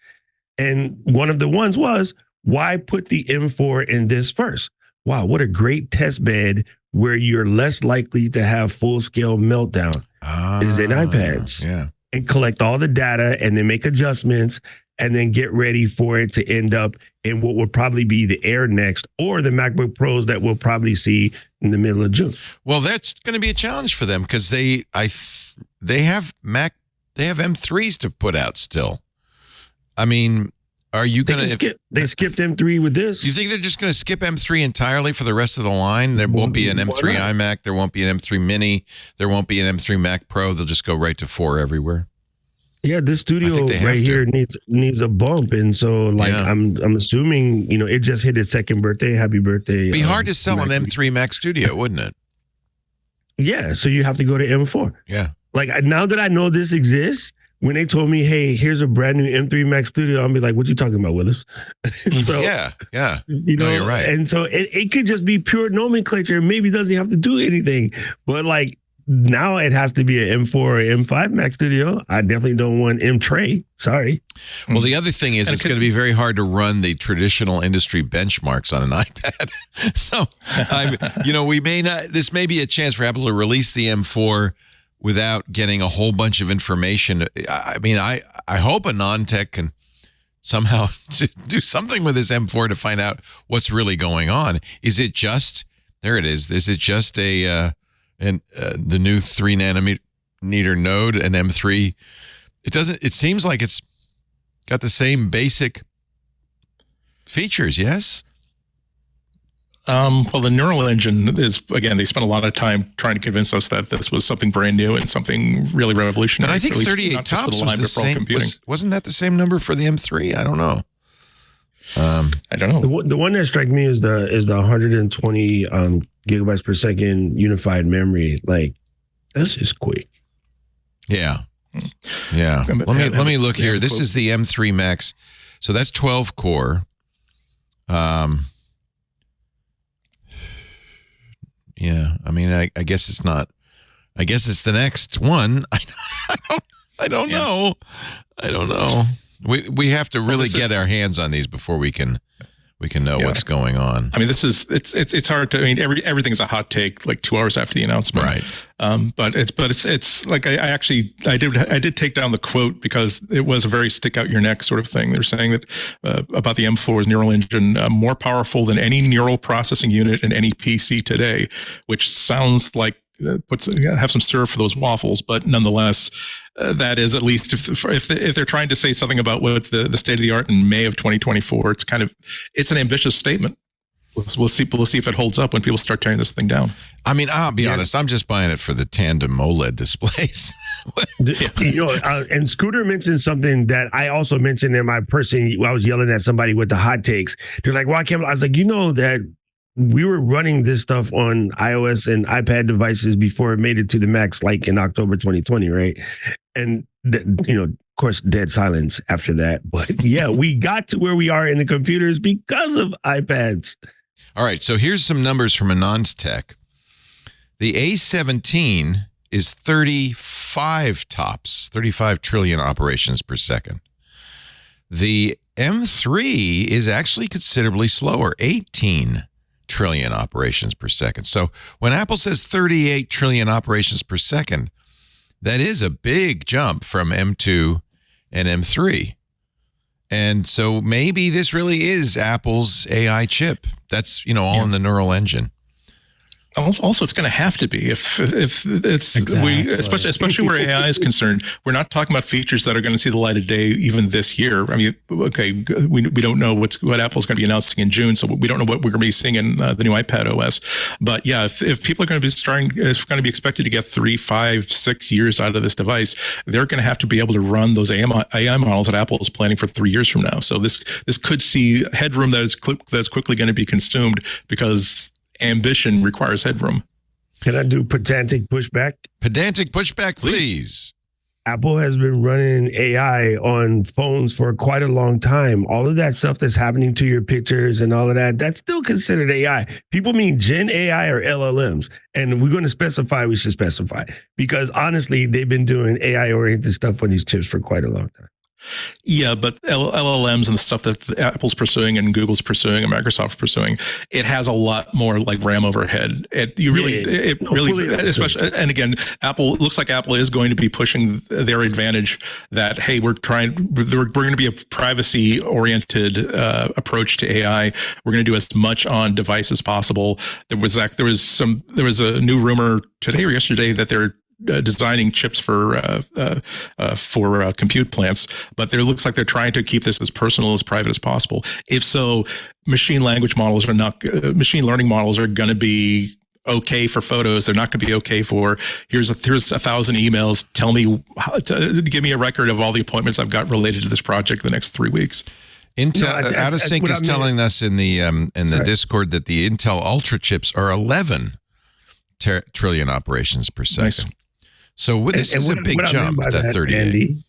And one of the ones was, why put the M4 in this first? Wow, what a great test bed where you're less likely to have full-scale meltdown is in iPads. Yeah. And collect all the data and then make adjustments and then get ready for it to end up in what would probably be the Air next, or the MacBook Pros that we'll probably see in the middle of June. Well, that's going to be a challenge for them because they have M3s to put out still. I mean, are you going to... They skipped M3 with this. Do you think they're just going to skip M3 entirely for the rest of the line? There won't be an M3 iMac. There won't be an M3 Mini. There won't be an M3 Mac Pro. They'll just go right to 4 everywhere. Yeah, this studio right here needs a bump, and so I'm assuming it just hit its second birthday. Happy birthday! It'd be hard to sell an M3 Mac Studio, wouldn't it? Yeah, so you have to go to M4. Yeah, like now that I know this exists, when they told me, "Hey, here's a brand new M3 Mac Studio," I'll be like, "What you talking about, Willis?" So yeah, you're right. And so it could just be pure nomenclature. Maybe it doesn't have to do anything, but like. Now it has to be an M4 or M5 Mac Studio. I definitely don't want M Tray. Sorry. Well, the other thing is it's going to be very hard to run the traditional industry benchmarks on an iPad. So, we may not. This may be a chance for Apple to release the M4 without getting a whole bunch of information. I mean, I hope a non-tech can somehow do something with this M4 to find out what's really going on. Is it just there? It is. Is it just the new 3 nanometer node, an M3? It seems like it's got the same basic features. Yes. Well, the neural engine is, again, they spent a lot of time trying to convince us that this was something brand new and something really revolutionary. And I think 38 TOPS was the same. Wasn't that the same number for the M3? I don't know. I don't know. The one that struck me is the 120 gigabytes per second unified memory. Like, that's just quick. Yeah. Let me look here. This is the M3 Max. So that's 12 core. Yeah. I mean, I guess it's not. I guess it's the next one. I don't know. I don't know. We have to really get our hands on these before we can know what's going on. I mean, it's hard to. I mean, everything's a hot take like 2 hours after the announcement, right? But it's like I did take down the quote because it was a very stick out your neck sort of thing. They're saying that about the M4's neural engine, more powerful than any neural processing unit in any PC today, which sounds like have some syrup for those waffles, but nonetheless, that is, at least if they're trying to say something about what the state of the art in May of 2024, it's an ambitious statement. We'll see if it holds up when people start tearing this thing down. I mean, I'll be honest, I'm just buying it for the tandem OLED displays. And Scooter mentioned something that I also mentioned in my person. I was yelling at somebody with the hot takes. They're like, "Why can't?" I was like, that we were running this stuff on iOS and iPad devices before it made it to the Macs, like in October 2020, right? And of course, dead silence after that. But yeah, we got to where we are in the computers because of iPads. All right, so here's some numbers from a non-tech. The A17 is 35 TOPS, 35 trillion operations per second. The M3 is actually considerably slower, 18 trillion operations per second. So when Apple says 38 trillion operations per second, that is a big jump from M2 and M3. And so maybe this really is Apple's AI chip. That's, all in the neural engine. Also, it's going to have to be if it's exactly. especially where AI is concerned. We're not talking about features that are going to see the light of day even this year. I mean, okay, we don't know what Apple's going to be announcing in June, so we don't know what we're going to be seeing in the new iPad OS. But yeah, if people are going to be expected to get 3, 5, 6 years out of this device, they're going to have to be able to run those AI models that Apple is planning for 3 years from now. So this could see headroom that's quickly going to be consumed because ambition requires headroom. Can I do pedantic pushback? Pedantic pushback, please. Apple has been running AI on phones for quite a long time. All of that stuff that's happening to your pictures and all of that, that's still considered AI. People mean Gen AI or LLMs. And we're going to specify, we should specify. Because honestly, they've been doing AI-oriented stuff on these chips for quite a long time. Yeah, but LLMs and the stuff that Apple's pursuing and Google's pursuing and Microsoft's pursuing, it has a lot more like RAM overhead. Especially, and again, looks like Apple is going to be pushing their advantage that, hey, we're going to be a privacy oriented approach to AI. We're going to do as much on device as possible. There was a new rumor today or yesterday that they're designing chips for compute plants, but there looks like they're trying to keep this as personal, as private as possible. If so, machine learning models are going to be okay for photos. They're not going to be okay for here's 1,000 emails. Tell me, give me a record of all the appointments I've got related to this project the next 3 weeks. Intel Out of Sync is telling us in the Discord that the Intel Ultra chips are 11 trillion operations per second. Nice. So this is a big jump. That 38. Andy,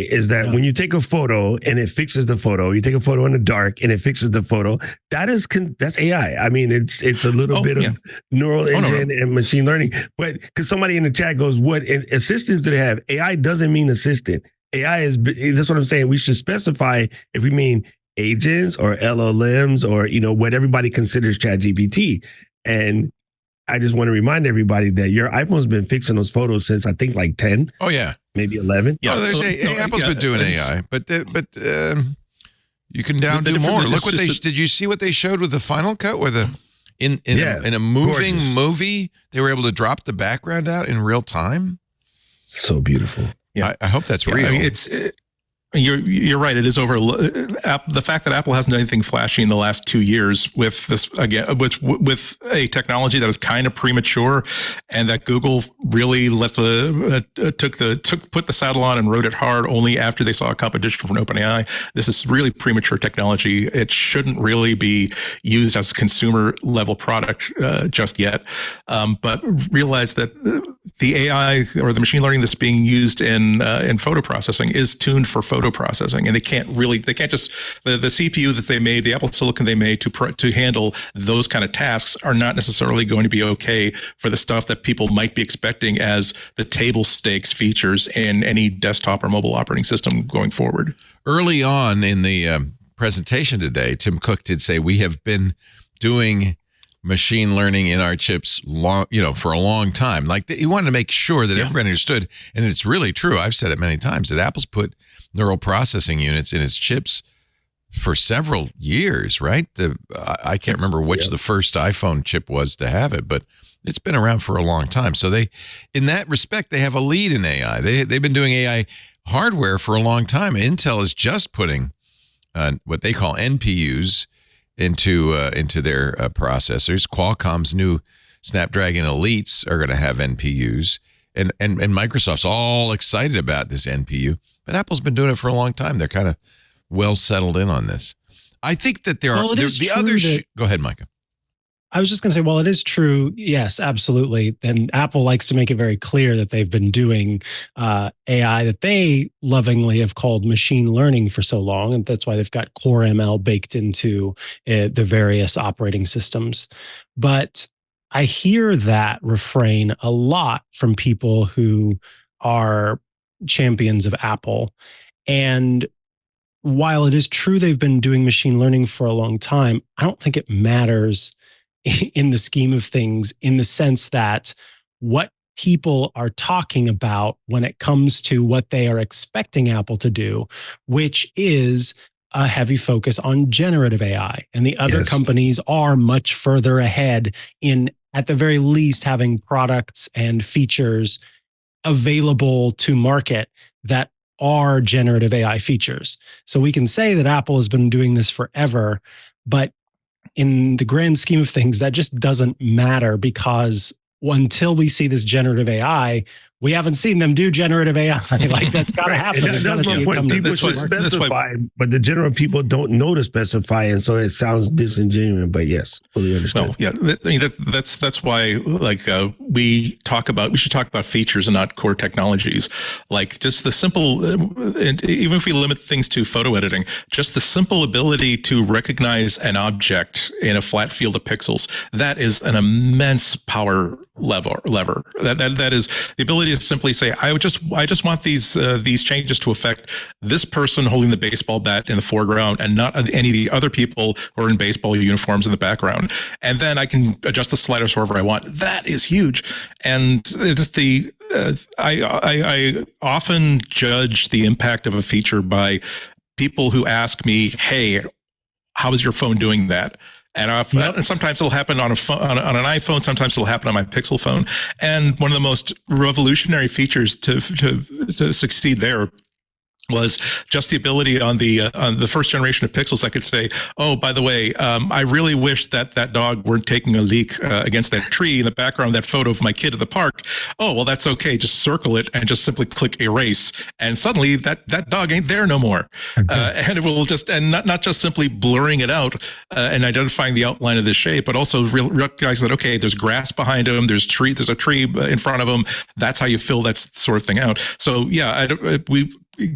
is that when you take a photo and it fixes the photo, you take a photo in the dark and it fixes the photo. That's AI. I mean, it's a little bit of neural engine and machine learning. But because somebody in the chat goes, "What assistants do they have?" AI doesn't mean assistant. AI is, that's what I'm saying. We should specify if we mean agents or LLMs or, what everybody considers ChatGPT. And I just want to remind everybody that your iPhone's been fixing those photos since I think like 10. Oh yeah, maybe 11. Yeah, Apple's been doing AI, but you can do more. Look what did you see what they showed with the Final Cut, where in a moving movie they were able to drop the background out in real time. So beautiful. Yeah, I hope that's real. I mean, you're right. It is over the fact that Apple hasn't done anything flashy in the last 2 years with this with a technology that is kind of premature, and that Google really put the saddle on and rode it hard only after they saw a competition from OpenAI. This is really premature technology. It shouldn't really be used as a consumer level product just yet. But realize that the AI or the machine learning that's being used in photo processing is tuned for photo processing, and they can't just the CPU that they made, the Apple Silicon they made to handle those kind of tasks are not necessarily going to be okay for the stuff that people might be expecting as the table stakes features in any desktop or mobile operating system going forward. Early on in the presentation today, Tim Cook did say we have been doing machine learning in our chips for a long time. Like he wanted to make sure that everybody understood, and it's really true. I've said it many times that Apple's put neural processing units in its chips for several years, right? I can't remember which the first iPhone chip was to have it, but it's been around for a long time. So in that respect, they have a lead in AI. They've been doing AI hardware for a long time. Intel is just putting what they call NPUs into their processors. Qualcomm's new Snapdragon Elites are going to have NPUs, and Microsoft's all excited about this NPU. But Apple's been doing it for a long time. They're kind of well settled in on this. I think that there are the other. Go ahead, Micah. I was just going to say, well, it is true. Yes, absolutely. And Apple likes to make it very clear that they've been doing AI that they lovingly have called machine learning for so long. And that's why they've got Core ML baked into the various operating systems. But I hear that refrain a lot from people who are champions of Apple. And while it is true they've been doing machine learning for a long time, I don't think it matters in the scheme of things, in the sense that what people are talking about when it comes to what they are expecting Apple to do, which is a heavy focus on generative AI. And the other companies are much further ahead in, at the very least, having products and features available to market that are generative AI features. So we can say that Apple has been doing this forever, but in the grand scheme of things, that just doesn't matter, because until we see this generative AI, we haven't seen them do generative AI. Like, that's got to happen. That's my point. People should specify, but the general people don't know to specify, and so it sounds disingenuous. But yes, fully understand. Well, that's why we should talk about features and not core technologies. Like just the simple, and even if we limit things to photo editing, just the simple ability to recognize an object in a flat field of pixels, that is an immense power lever. That is the ability to simply say, I just want these changes to affect this person holding the baseball bat in the foreground and not any of the other people who are in baseball uniforms in the background. And then I can adjust the sliders wherever I want. That is huge. And it's I often judge the impact of a feature by people who ask me, hey, how is your phone doing that? And sometimes it'll happen on a phone, on an iPhone. Sometimes it'll happen on my Pixel phone. And one of the most revolutionary features to succeed there was just the ability on the first generation of Pixels. I could say, oh, by the way, I really wish that dog weren't taking a leak against that tree in the background of that photo of my kid at the park. Oh, well, that's okay. Just circle it and just simply click erase. And suddenly that dog ain't there no more. And it will just, and not just simply blurring it out and identifying the outline of the shape, but also recognize that, okay, there's grass behind him. There's a tree in front of him. That's how you fill that sort of thing out. So yeah,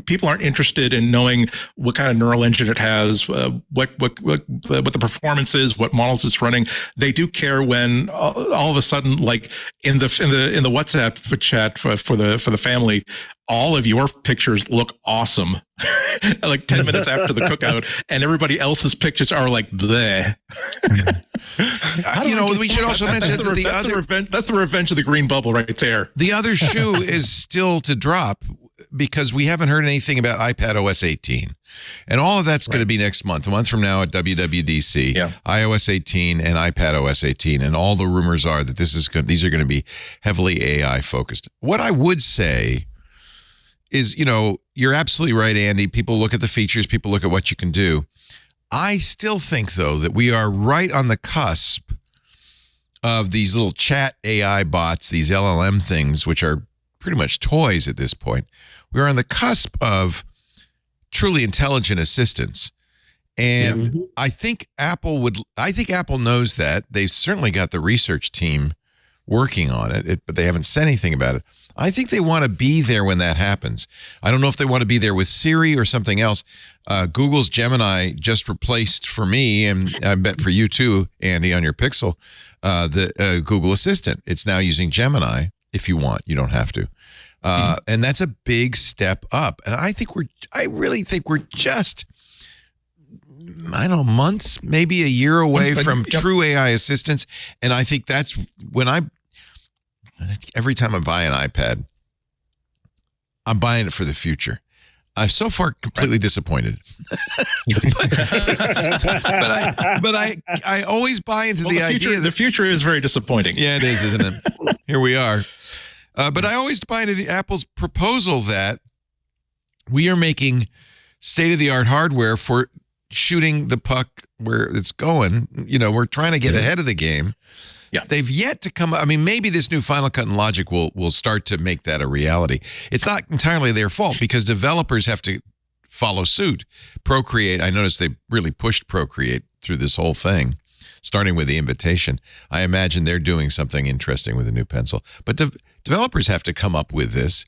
people aren't interested in knowing what kind of neural engine it has, what the performance is, what models it's running. They do care when all of a sudden, like in the WhatsApp chat for the family, all of your pictures look awesome. Like 10 minutes after the cookout, and everybody else's pictures are like bleh. We should also mention that that's the revenge of the green bubble right there. The other shoe is still to drop, because we haven't heard anything about iPad OS 18. And all of that's going to be next month, a month from now at WWDC, iOS 18 and iPad OS 18. And all the rumors are that these are going to be heavily AI focused. What I would say is, you're absolutely right, Andy. People look at the features, people look at what you can do. I still think, though, that we are right on the cusp of these little chat AI bots, these LLM things, which are pretty much toys at this point. We're on the cusp of truly intelligent assistants. And I think Apple knows that. They've certainly got the research team working on it, but they haven't said anything about it. I think they want to be there when that happens. I don't know if they want to be there with Siri or something else. Google's Gemini just replaced, for me, and I bet for you too, Andy, on your Pixel, the Google Assistant. It's now using Gemini. If you want, you don't have to. And that's a big step up. And I really think we're just, months, maybe a year away from true AI assistants. And I think that's when every time I buy an iPad, I'm buying it for the future. I'm so far completely disappointed. but I always buy into the idea that the future is very disappointing. Yeah, it is, isn't it? Here we are. But I always buy into Apple's proposal that we are making state-of-the-art hardware for shooting the puck where it's going. We're trying to get ahead of the game. Yeah. They've yet to come. Maybe this new Final Cut and Logic will start to make that a reality. It's not entirely their fault, because developers have to follow suit. Procreate, I noticed they really pushed Procreate through this whole thing, starting with the invitation. I imagine they're doing something interesting with the new pencil. But developers have to come up with this.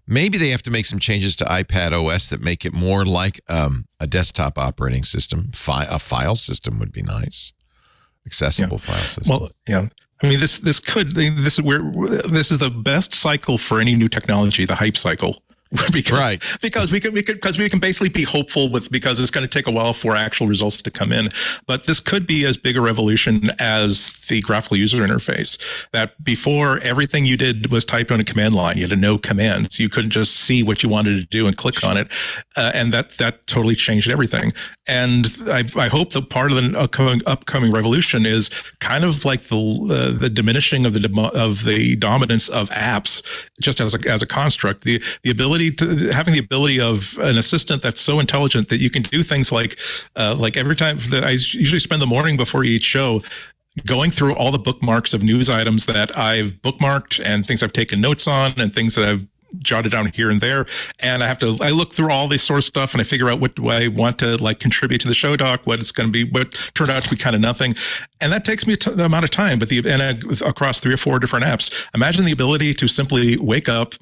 Maybe they have to make some changes to iPad OS that make it more like a desktop operating system. A file system would be nice. Accessible file system. Well, yeah. This is the best cycle for any new technology, the hype cycle. Because we can basically be hopeful because it's going to take a while for actual results to come in. But this could be as big a revolution as the graphical user interface. That before, everything you did was typed on a command line. You had to know commands. You couldn't just see what you wanted to do and click on it. And that totally changed everything. And I hope that part of the upcoming revolution is kind of like the diminishing of the dominance of apps just as a construct. The ability having the ability of an assistant that's so intelligent that you can do things like every time I usually spend the morning before each show going through all the bookmarks of news items that I've bookmarked and things I've taken notes on and things that I've jotted down here and there, and I look through all this sort of stuff and I figure out what do I want to contribute to the show doc, what it's going to be, what turned out to be kind of nothing, and that takes me the amount of time. But across 3 or 4 different apps, imagine the ability to simply wake up,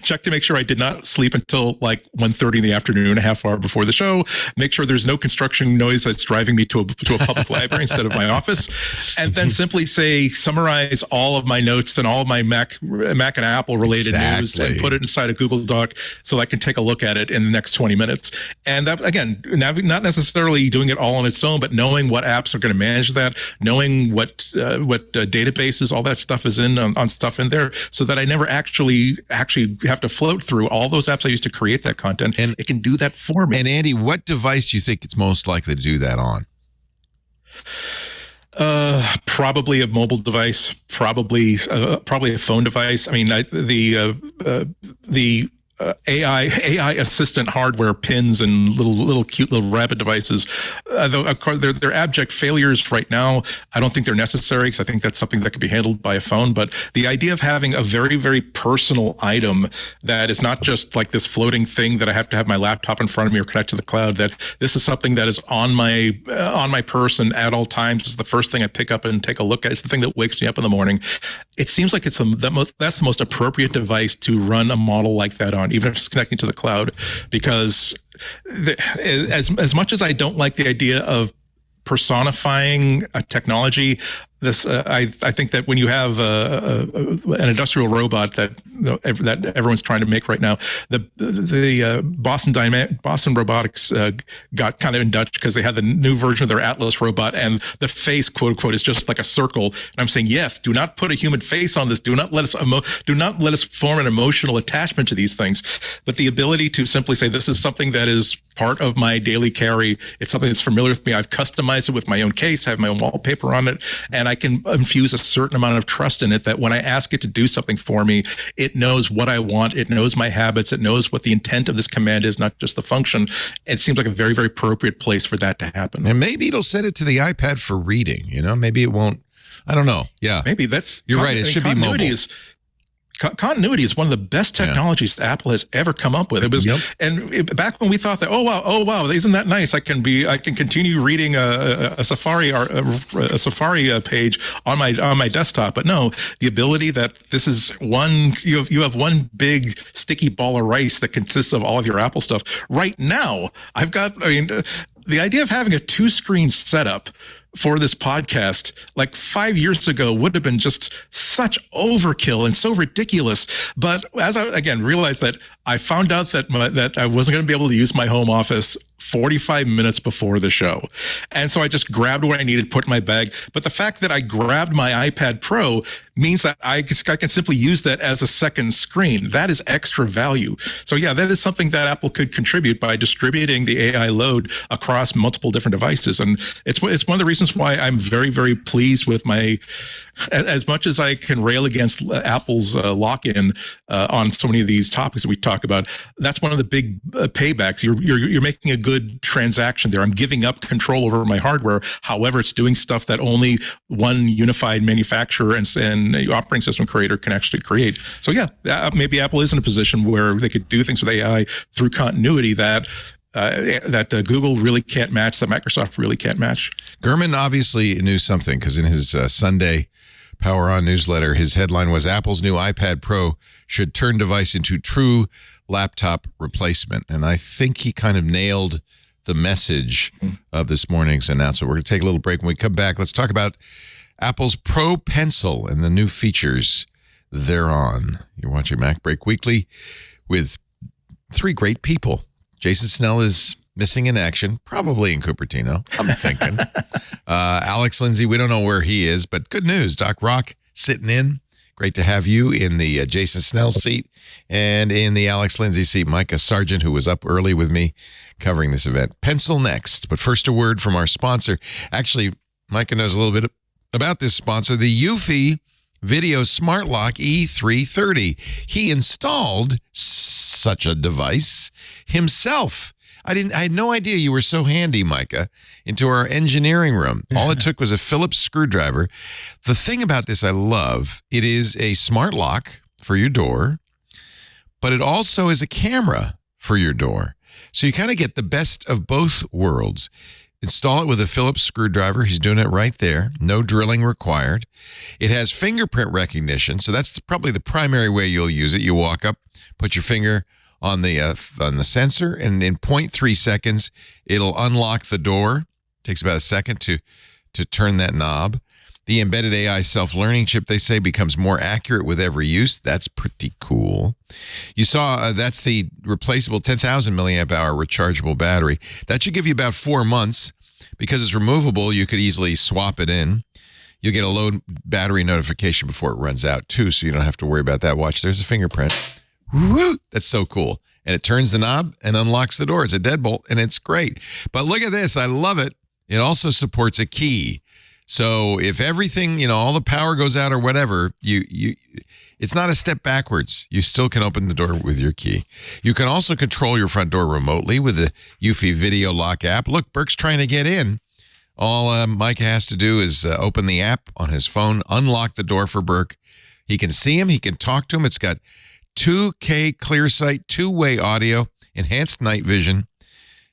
check to make sure I did not sleep until 1:30 in the afternoon, a half hour before the show, make sure there's no construction noise that's driving me to a public library instead of my office, and then simply summarize all of my notes and all of my Mac and Apple related news and put it inside a Google Doc so I can take a look at it in the next 20 minutes. And that, again, not necessarily doing it all on its own, but knowing what apps are going to manage that, knowing what databases, all that stuff is on stuff in there, so that I never actually have to float through all those apps I used to create that content, and it can do that for me. And Andy, what device do you think it's most likely to do that on? Probably a mobile device, probably a phone device. I mean, the AI assistant hardware pins and little cute little rabbit devices. Though of course they're abject failures right now. I don't think they're necessary because I think that's something that could be handled by a phone. But the idea of having a very, very personal item that is not just like this floating thing that I have to have my laptop in front of me or connect to the cloud, that this is something that is on my person at all times. It's the first thing I pick up and take a look at. It's the thing that wakes me up in the morning. It seems like that's the most appropriate device to run a model like that on, even if it's connecting to the cloud, because as much as I don't like the idea of personifying a technology, I think that when you have an industrial robot that everyone's trying to make right now, the Boston Robotics got kind of in Dutch because they had the new version of their Atlas robot, and the face, quote unquote, is just like a circle. And I'm saying, yes, do not put a human face on this. Do not let us form an emotional attachment to these things. But the ability to simply say, this is something that is part of my daily carry. It's something that's familiar with me. I've customized it with my own case. I have my own wallpaper on it, and I can infuse a certain amount of trust in it that when I ask it to do something for me, it knows what I want. It knows my habits. It knows what the intent of this command is, not just the function. It seems like a very, very appropriate place for that to happen. And maybe it'll set it to the iPad for reading. Maybe it won't. I don't know. Yeah. Maybe that's... You're right. It should be mobile. Continuity is one of the best technologies Apple has ever come up with. It was, back when we thought that, oh wow, isn't that nice? I can continue reading a Safari page on my desktop. But no, the ability that this is you have one big sticky ball of rice that consists of all of your Apple stuff. Right now, the idea of having a 2-screen setup for this podcast, like 5 years ago, would have been just such overkill and so ridiculous. But as I again realized that I found out that I wasn't going to be able to use my home office 45 minutes before the show. And so I just grabbed what I needed, put in my bag. But the fact that I grabbed my iPad Pro means that I can simply use that as a second screen. That is extra value. So yeah, that is something that Apple could contribute by distributing the AI load across multiple different devices. And it's one of the reasons why I'm very, very pleased with as much as I can rail against Apple's lock-in on so many of these topics that we talk about. That's one of the big paybacks. You're making a good transaction there. I'm giving up control over my hardware. However, it's doing stuff that only one unified manufacturer and operating system creator can actually create. So yeah, maybe Apple is in a position where they could do things with AI through continuity that Google really can't match, that Microsoft really can't match. Gurman obviously knew something, because in his Sunday Power On newsletter, his headline was Apple's new iPad Pro should turn device into true laptop replacement. And I think he kind of nailed the message of this morning's announcement. We're going to take a little break. When we come back, let's talk about Apple's Pro Pencil and the new features thereon. You're watching MacBreak Weekly with 3 great people. Jason Snell is missing in action, probably in Cupertino, I'm thinking. Alex Lindsay, we don't know where he is, but good news. Doc Rock sitting in. Great to have you in the Jason Snell seat, and in the Alex Lindsay seat, Micah Sargent, who was up early with me covering this event. Pencil next, but first a word from our sponsor. Actually, Micah knows a little bit about this sponsor, the Eufy Video Smart Lock E330. He installed such a device himself. I had no idea you were so handy, Micah, into our engineering room. All it took was a Phillips screwdriver. The thing about this I love, it is a smart lock for your door, but it also is a camera for your door. So you kind of get the best of both worlds. Install it with a Phillips screwdriver. He's doing it right there. No drilling required. It has fingerprint recognition, so that's probably the primary way you'll use it. You walk up, put your finger on the sensor, and in 0.3 seconds, it'll unlock the door. Takes about a second to turn that knob. The embedded AI self-learning chip, they say, becomes more accurate with every use. That's pretty cool. You saw that's the replaceable 10,000 milliamp hour rechargeable battery. That should give you about 4 months. Because it's removable, you could easily swap it in. You'll get a low battery notification before it runs out, too, so you don't have to worry about that. Watch, there's a fingerprint. Woo! That's so cool. And it turns the knob and unlocks the door. It's a deadbolt, and it's great. But look at this. I love it. It also supports a key. So if everything, all the power goes out or whatever, it's not a step backwards. You still can open the door with your key. You can also control your front door remotely with the Eufy Video Lock app. Look, Burke's trying to get in. All Mike has to do is open the app on his phone, unlock the door for Burke. He can see him. He can talk to him. It's got 2K clear sight, two-way audio, enhanced night vision.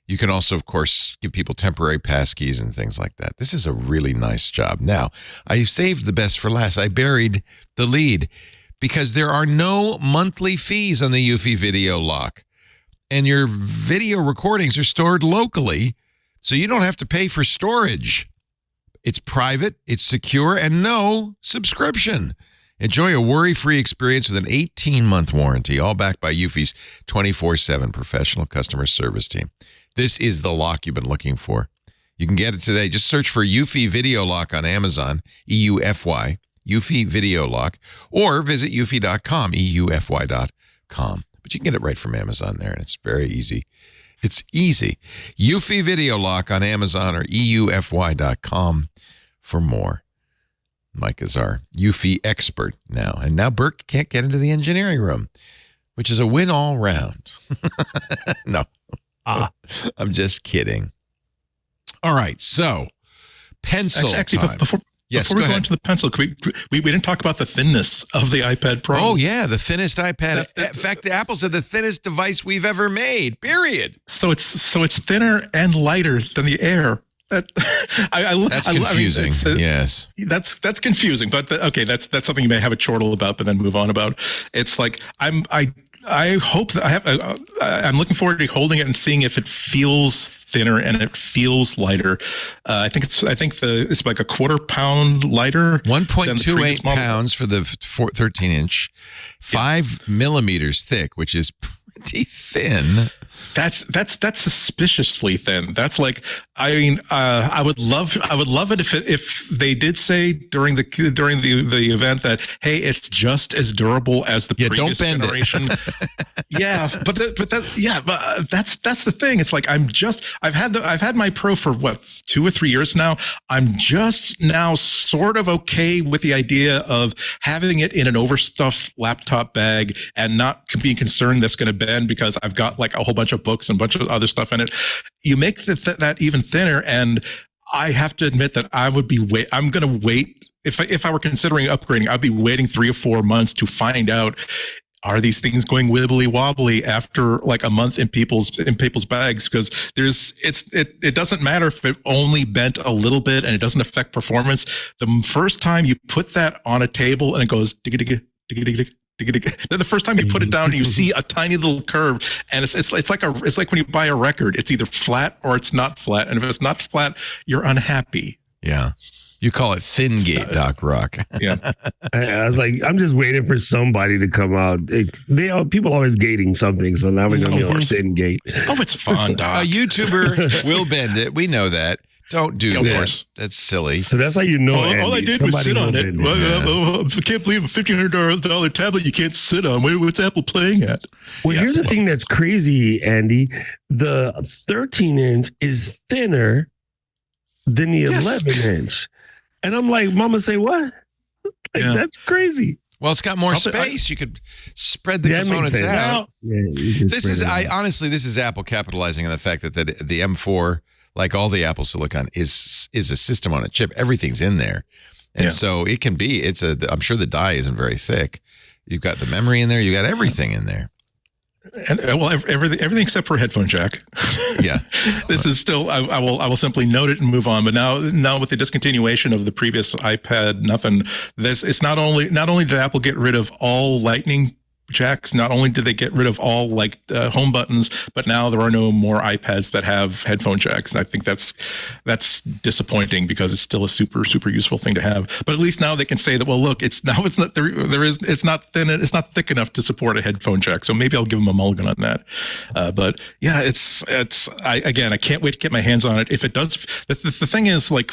You can also, of course, give people temporary passkeys and things like that. This is a really nice job. Now, I saved the best for last. I buried the lead because there are no monthly fees on the Eufy Video Lock. And your video recordings are stored locally, so you don't have to pay for storage. It's private, it's secure, and no subscription. Enjoy a worry-free experience with an 18-month warranty, all backed by Eufy's 24/7 professional customer service team. This is the lock you've been looking for. You can get it today. Just search for Eufy Video Lock on Amazon, EUFY, Eufy Video Lock, or visit eufy.com, EUFY.com. But you can get it right from Amazon there, and it's very easy. It's easy. Eufy Video Lock on Amazon or EUFY.com for more. Mike is our Eufy expert now. And now Burke can't get into the engineering room, which is a win all round. No. I'm just kidding. All right, so pencil actually, time. Before we go into the pencil, we didn't talk about the thinness of the iPad Pro. Oh, yeah, the thinnest iPad. In fact, the Apple said the thinnest device we've ever made, period. So it's thinner and lighter than the Air. That's confusing. Yes, that's confusing. But okay, that's something you may have a chortle about, but then move on about. It's like I hope that I'm looking forward to holding it and seeing if it feels thinner and it feels lighter. I think it's like a 1/4 pound lighter. 1.28 pounds for the 13-inch, 5 millimeters thick, which is pretty thin. That's suspiciously thin. That's like, I would love it if they did say during the event that, hey, it's just as durable as the previous generation. Yeah, but that's the thing. It's like I've had my Pro for 2 or 3 years now. I'm just now sort of okay with the idea of having it in an overstuffed laptop bag and not being concerned that's going to bend because I've got like a whole bunch of books and a bunch of other stuff in it. You make that even thinner, and I have to admit that I'm going to wait. If I were considering upgrading, I'd be waiting 3 or 4 months to find out, are these things going wibbly wobbly after like a month in people's bags? Because it doesn't matter if it only bent a little bit and it doesn't affect performance. The first time you put that on a table and it goes digga digga digga digga. Then the first time you put it down and you see a tiny little curve, and it's like when you buy a record, it's either flat or it's not flat, and if it's not flat, you're unhappy. Yeah, you call it thin gate, Doc Rock. Yeah, I was like, I'm just waiting for somebody to come out. People always gating something, so now we're gonna be on thin gate. Oh, it's fun, Doc. A YouTuber will bend it. We know that. Don't do that. That's silly. So that's how you know. All I did was sit on it. I can't believe a $1,500 tablet you can't sit on. What's Apple playing at? Well, here's the thing that's crazy, Andy. The 13-inch is thinner than the 11-inch. And I'm like, Mama, say what? That's crazy. Well, it's got more space. You could spread the components out. This is Apple capitalizing on the fact that the M4, like all the Apple Silicon, is a system on a chip. Everything's in there. And so it can be, I'm sure the die isn't very thick. You've got the memory in there. You got everything in there. And everything except for a headphone jack. Yeah. This is still, I will simply note it and move on. But now with the discontinuation of the previous iPad, it's not only did Apple get rid of all Lightning jacks, not only did they get rid of all home buttons, but now there are no more iPads that have headphone jacks. And I think that's disappointing because it's still a super, super useful thing to have. But at least now they can say that, well, look, it's not thin, it's not thick enough to support a headphone jack. So maybe I'll give them a mulligan on that. But yeah, I can't wait to get my hands on it. If it does, the thing is, like,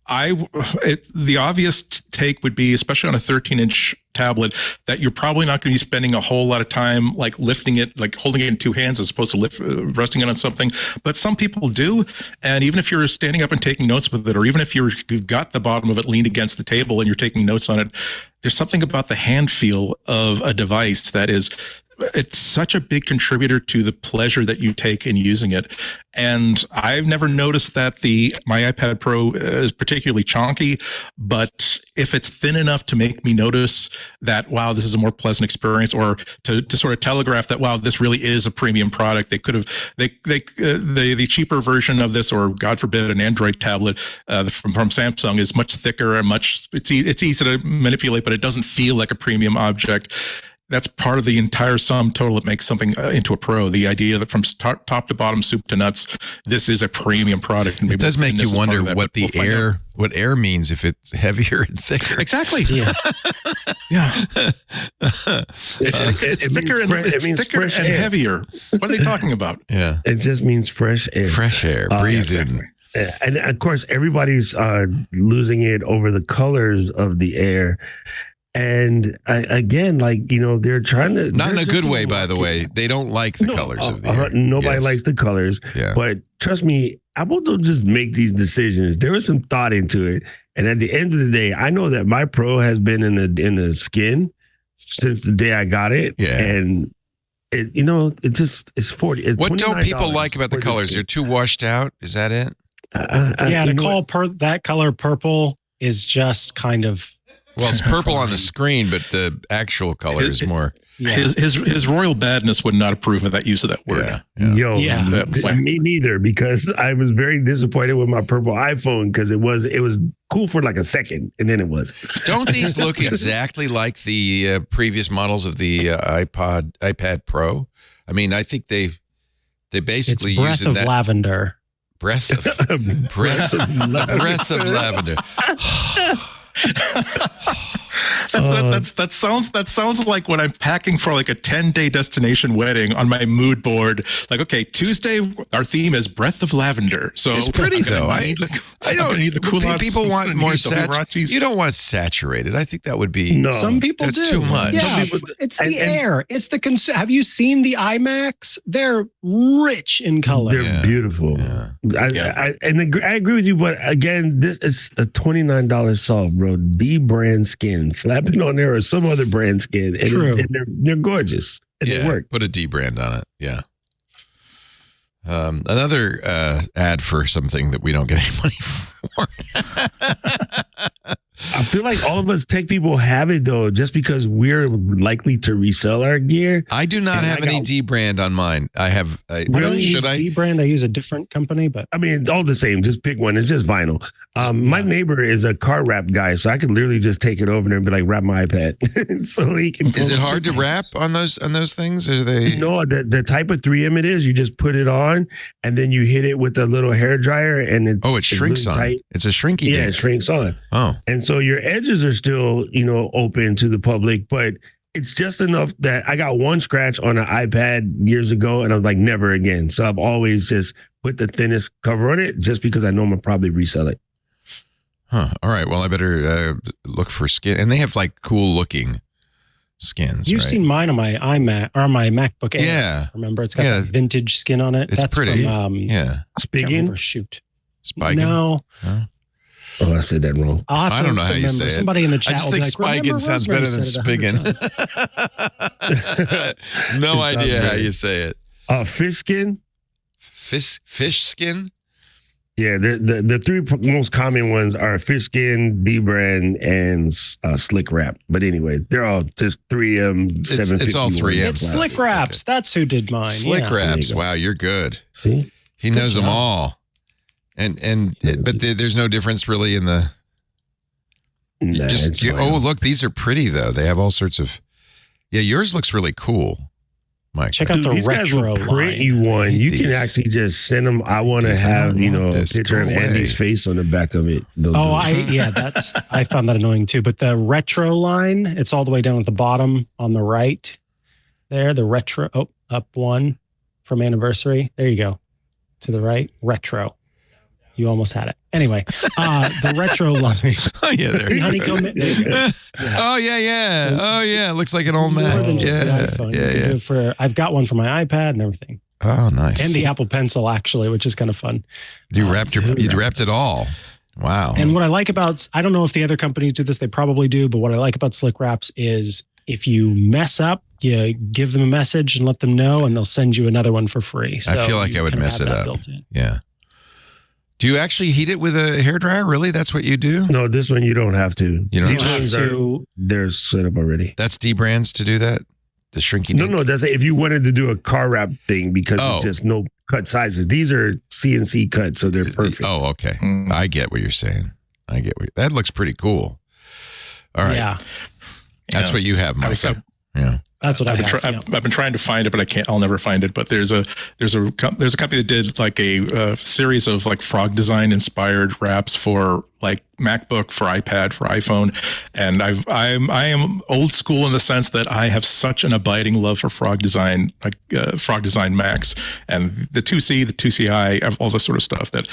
The obvious take would be, especially on a 13-inch tablet, that you're probably not going to be spending a whole lot of time like lifting it, like holding it in two hands as opposed to resting it on something. But some people do, and even if you're standing up and taking notes with it, or even if you've got the bottom of it leaned against the table and you're taking notes on it, there's something about the hand feel of a device that it's such a big contributor to the pleasure that you take in using it. And I've never noticed that my iPad Pro is particularly chonky, but if it's thin enough to make me notice that, wow, this is a more pleasant experience, or to sort of telegraph that, wow, this really is a premium product. They could have, the cheaper version of this, or God forbid, an Android tablet from Samsung is much thicker and it's easy to manipulate, but it doesn't feel like a premium object. That's part of the entire sum total that makes something into a pro. The idea that from top to bottom, soup to nuts, this is a premium product. And it does make you wonder what air means if it's heavier and thicker. Exactly. Yeah. It's thicker and heavier. What are they talking about? Yeah. It just means fresh air. Fresh air. Breathe in. Yeah. And of course, everybody's losing it over the colors of the air. And again, they're trying to... Not in a good way, by the way. They don't like the colors of the air. Nobody likes the colors. Yeah. But trust me, Apple don't just make these decisions. There was some thought into it. And at the end of the day, I know that my Pro has been in the skin since the day I got it. Yeah. And it's 40. What don't people like about the colors? They're too washed out? Is that it? That color purple is just kind of... Well, it's purple on the screen, but the actual color is more. Yeah. His royal badness would not approve of that use of that word. Me neither, because I was very disappointed with my purple iPhone, because it was cool for like a second, and then it was. Don't these look exactly like the previous models of the iPad Pro? I mean, I think they basically it's breath of lavender. Breath of lavender. That sounds like when I'm packing for like a 10-day destination wedding on my mood board. Like, okay, Tuesday our theme is breath of lavender. So it's pretty though. I don't need the cool. People want more saturated. You don't want saturated. I think that would be. No, some people that's do. Too much. Yeah, it's the air. It's the have you seen the iMacs? They're rich in color. They're beautiful. Yeah. I agree with you, but again, this is a $29 solve, bro. The brand skin, slap it on there or some other brand skin, and they're gorgeous and they work. Put a D brand on it. Yeah. Another ad for something that we don't get any money for. I feel like all of us tech people have it though, just because we're likely to resell our gear. I do not have any D brand on mine. I have. I don't use D brand. I use a different company, but I mean, all the same. Just pick one. It's just vinyl. My neighbor is a car wrap guy, so I could literally just take it over there and be like, wrap my iPad. So he can. Is it hard to wrap on those things? Or are they? No, the type of 3M it is. You just put it on, and then you hit it with a little hair dryer, and it shrinks on. Tight. It's a shrinky. Yeah, it shrinks on. Oh, and so your edges are still, open to the public, but it's just enough that I got one scratch on an iPad years ago, and I was like, never again. So I've always just put the thinnest cover on it, just because I know I'm gonna probably resell it. Huh. All right. Well, I better look for skin, and they have like cool looking skins. You've seen mine on my iMac or my MacBook Air. Yeah. Remember, it's got that vintage skin on it. It's pretty. From, Spigen? Shoot. Spigen? No. Oh, I said that wrong. I don't know how you say it. Somebody in the chat. I just think Spigen sounds better than Spigen. No idea how you say it. Fish skin. Fish skin. Yeah, the three most common ones are fish skin, D brand, and slick wrap. But anyway, they're all just 3M. It's all 3M. It's slick wraps. That's who did mine. Slick wraps. Wow, you're good. See, he knows them all. But there's no difference really in the. Look, these are pretty though. They have all sorts of. Yeah, yours looks really cool, Mike. Check out the retro print you one. You can actually just send them. I want to have a picture of Andy's face on the back of it. I found that annoying too. But the retro line, it's all the way down at the bottom on the right. There, the retro. Oh, up one from anniversary. There you go. To the right, retro. You almost had it. Anyway, the retro line. Oh, yeah, there. The honeycomb. There you go. Yeah. Oh, yeah. Oh, yeah. It looks like an old Mac. More than just the iPhone. You can do it for, I've got one for my iPad and everything. Oh, nice. And the Apple Pencil, actually, which is kind of fun. You wrapped it all. Wow. And what I like about, I don't know if the other companies do this, they probably do, but what I like about Slick Wraps is if you mess up, you give them a message and let them know, and they'll send you another one for free. So I feel like I would mess it up. Yeah. Do you actually heat it with a hairdryer? Really? That's what you do? No, this one you don't have to. You don't have to. They're set up already. That's D-Brands to do that? The shrinky No, that's if you wanted to do a car wrap thing because it's just no cut sizes. These are CNC cut, so they're perfect. Oh, okay. I get what you're saying. That looks pretty cool. All right. Yeah. That's what you have, Mike. Yeah. That's what I've been trying to find it, but I'll never find it. But there's a company that did like a series of like Frog Design inspired wraps for like MacBook, for iPad, for iPhone, and I am old school in the sense that I have such an abiding love for Frog Design, like Frog Design Max and the 2C, the 2CI, all this sort of stuff that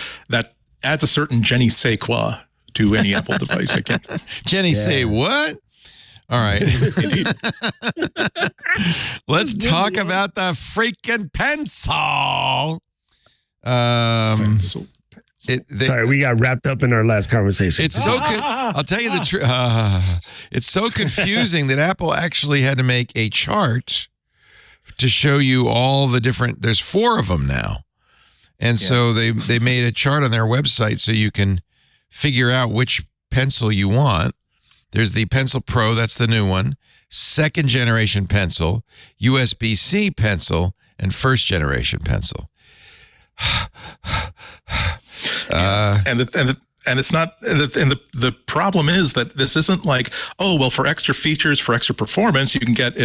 adds a certain je ne sais quoi to any Apple device. I can't. Je ne sais what? All right. Let's talk about the freaking pencil. Sorry, we got wrapped up in our last conversation. It's so I'll tell you the truth. It's so confusing that Apple actually had to make a chart to show you all the different. There's 4 of them now, and so they made a chart on their website so you can figure out which pencil you want. There's the Pencil Pro, that's the new one, 2nd generation pencil, USB-C pencil, and 1st generation pencil. And it's not, and the problem is that this isn't like, oh, well, for extra features, for extra performance, you can get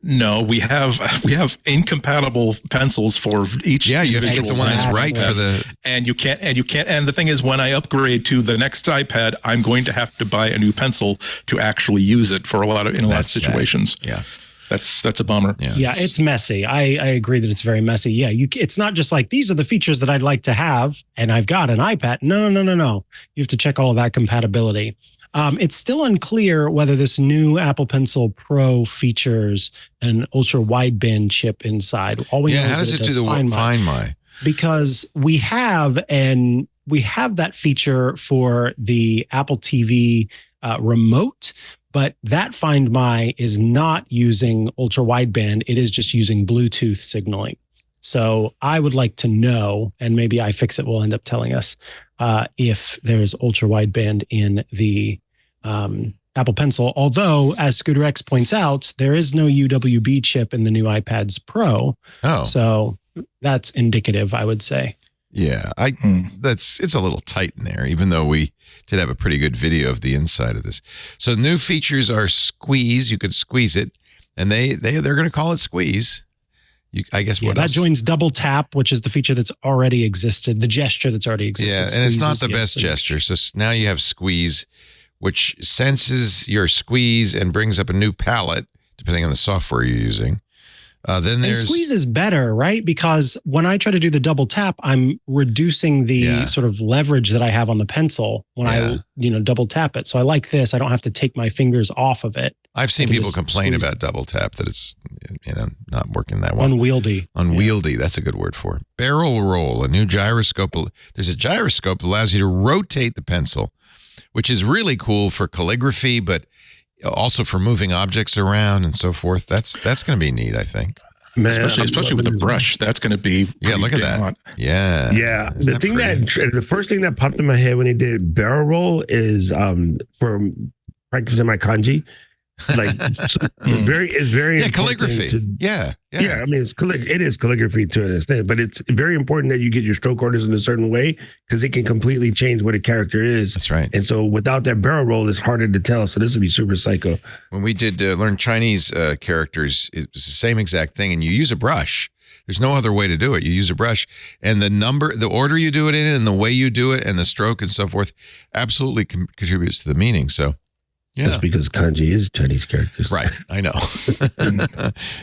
we have incompatible pencils for each. Yeah, you have to get the one that's right for the. And you can't, and the thing is, when I upgrade to the next iPad, I'm going to have to buy a new pencil to actually use it for a lot of situations. Sad. Yeah. That's a bummer. Yeah, it's messy. I agree that it's very messy. Yeah, it's not just like these are the features that I'd like to have, and I've got an iPad. No. You have to check all of that compatibility. It's still unclear whether this new Apple Pencil Pro features an ultra wideband chip inside. All we know is that it does Find My. Because we have that feature for the Apple TV remote. But that Find My is not using ultra wideband. It is just using Bluetooth signaling. So I would like to know, and maybe iFixit will end up telling us if there's ultra wideband in the Apple Pencil. Although, as Scooter X points out, there is no UWB chip in the new iPads Pro. Oh, so that's indicative, I would say. Yeah, it's a little tight in there, even though we did have a pretty good video of the inside of this. So new features are squeeze. You could squeeze it, and they're going to call it squeeze. I guess what that joins double tap, which is the feature that's already existed, the gesture that's already existed. Yeah, and it's not the best gesture. So now you have squeeze, which senses your squeeze and brings up a new palette, depending on the software you're using. Then there's squeeze is better, right? Because when I try to do the double tap, I'm reducing the sort of leverage that I have on the pencil when I double tap it. So I like this. I don't have to take my fingers off of it. I've seen people complain about double tap, that it's not working that well. Unwieldy. Unwieldy. That's a good word for it. Barrel roll, a new gyroscope. There's a gyroscope that allows you to rotate the pencil, which is really cool for calligraphy, but also for moving objects around and so forth. That's going to be neat, I think. Man, especially with a brush, that's going to be look at that. Hot. Yeah. The first thing that popped in my head when he did barrel roll is for practicing my kanji. Like it's very calligraphy. I mean, it is calligraphy to an extent, but it's very important that you get your stroke orders in a certain way because it can completely change what a character is. That's right. And so without that barrel roll, it's harder to tell. So this would be super psycho. When we did learn Chinese characters, it's the same exact thing, and you use a brush. There's no other way to do it. You use a brush, and the order you do it in, and the way you do it, and the stroke and so forth, absolutely contributes to the meaning. So. Yeah. That's because kanji is Chinese characters. Right. I know.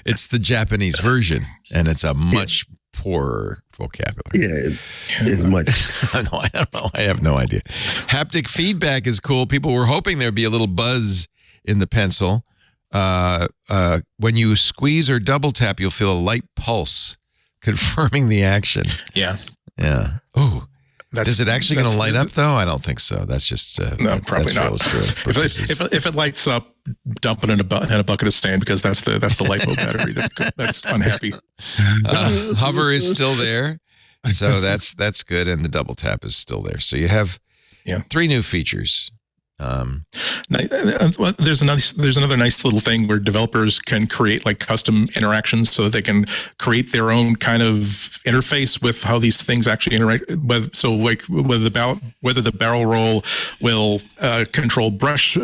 It's the Japanese version, and it's a much poor vocabulary. Yeah, it's much. I don't know. I have no idea. Haptic feedback is cool. People were hoping there'd be a little buzz in the pencil. When you squeeze or double tap, you'll feel a light pulse, confirming the action. Yeah. Oh, is it actually going to light up though? I don't think so. That's just no, probably not. If it lights up, dump it in a bucket of sand, because that's the LiPo battery. That's unhappy. Hover is still there, so that's good, and the double tap is still there. So you have 3 new features. There's another nice little thing where developers can create like custom interactions, so that they can create their own kind of interface with how these things actually interact. So like whether the barrel roll will control brush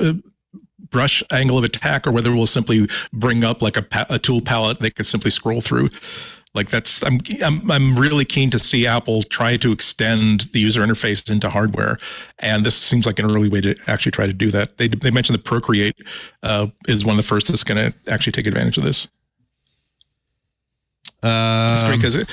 angle of attack, or whether it will simply bring up like a tool palette they could simply scroll through. Like I'm really keen to see Apple try to extend the user interface into hardware, and this seems like an early way to actually try to do that. They mentioned that Procreate is one of the first that's going to actually take advantage of this. It's great because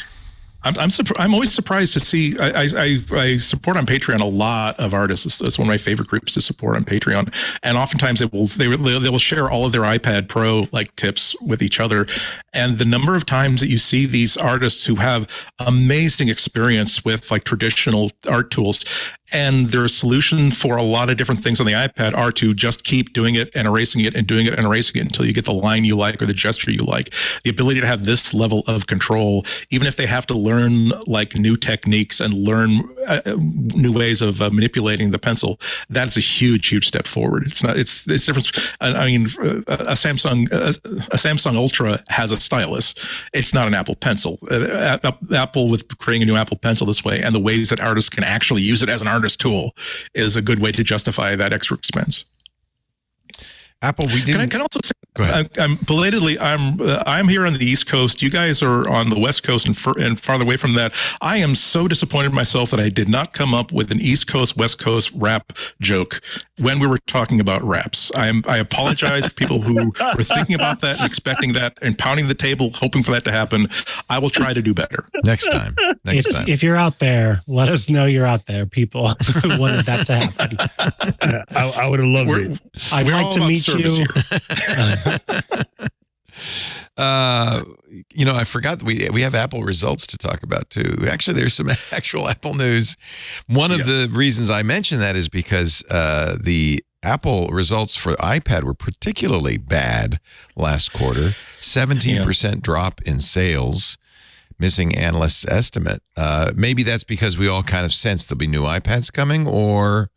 I'm always surprised to see. I support on Patreon a lot of artists. It's one of my favorite groups to support on Patreon, and oftentimes they will share all of their iPad Pro like tips with each other. And the number of times that you see these artists who have amazing experience with like traditional art tools, and their solution for a lot of different things on the iPad are to just keep doing it and erasing it and doing it and erasing it until you get the line you like or the gesture you like. The ability to have this level of control, even if they have to learn like new techniques and learn new ways of manipulating the pencil, that's a huge step forward. It's different. I mean, a Samsung Ultra has a stylus. It's not an Apple Pencil. Apple, with creating a new Apple Pencil this way, and the ways that artists can actually use it as an artist tool, is a good way to justify that extra expense. Apple, we didn't. Can I also say, I'm here on the East Coast. You guys are on the West Coast and farther away from that. I am so disappointed in myself that I did not come up with an East Coast, West Coast rap joke when we were talking about raps. I apologize for people who were thinking about that and expecting that and pounding the table, hoping for that to happen. I will try to do better. Next time. If you're out there, let us know you're out there, people who wanted that to happen. I would have loved it. I'd like to meet you. I forgot that we have Apple results to talk about too. Actually, there's some actual Apple news. One of the reasons I mention that is because the Apple results for iPad were particularly bad last quarter. 17% drop in sales, missing analysts' estimate. Maybe that's because we all kind of sense there'll be new iPads coming, or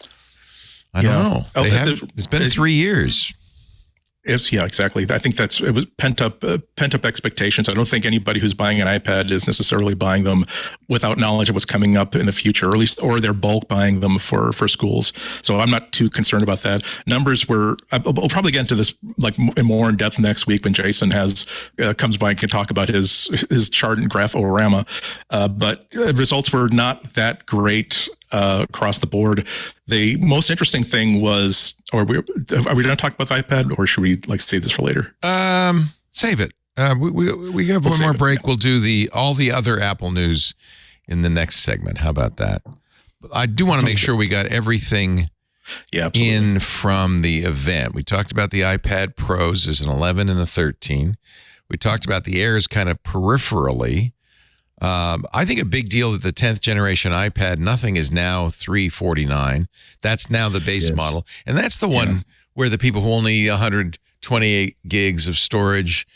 I don't know. It's been 3 years. Exactly. I think it was pent up expectations. I don't think anybody who's buying an iPad is necessarily buying them without knowledge of what's coming up in the future, or they're bulk buying them for schools. So I'm not too concerned about that. Numbers were. We'll probably get into this like more in depth next week when Jason comes by and can talk about his chart and graph-orama. But results were not that great across the board. The most interesting thing was, are we going to talk about the iPad, or should we save this for later? Save it. We have one more break. We'll do all the other Apple news in the next segment. How about that? I do want to make sure we got everything in from the event. We talked about the iPad Pros as an 11 and a 13. We talked about the Airs kind of peripherally. I think a big deal that the 10th generation iPad, nothing is now $349. That's now the base model. And that's the one where the people who only 128 gigs of storage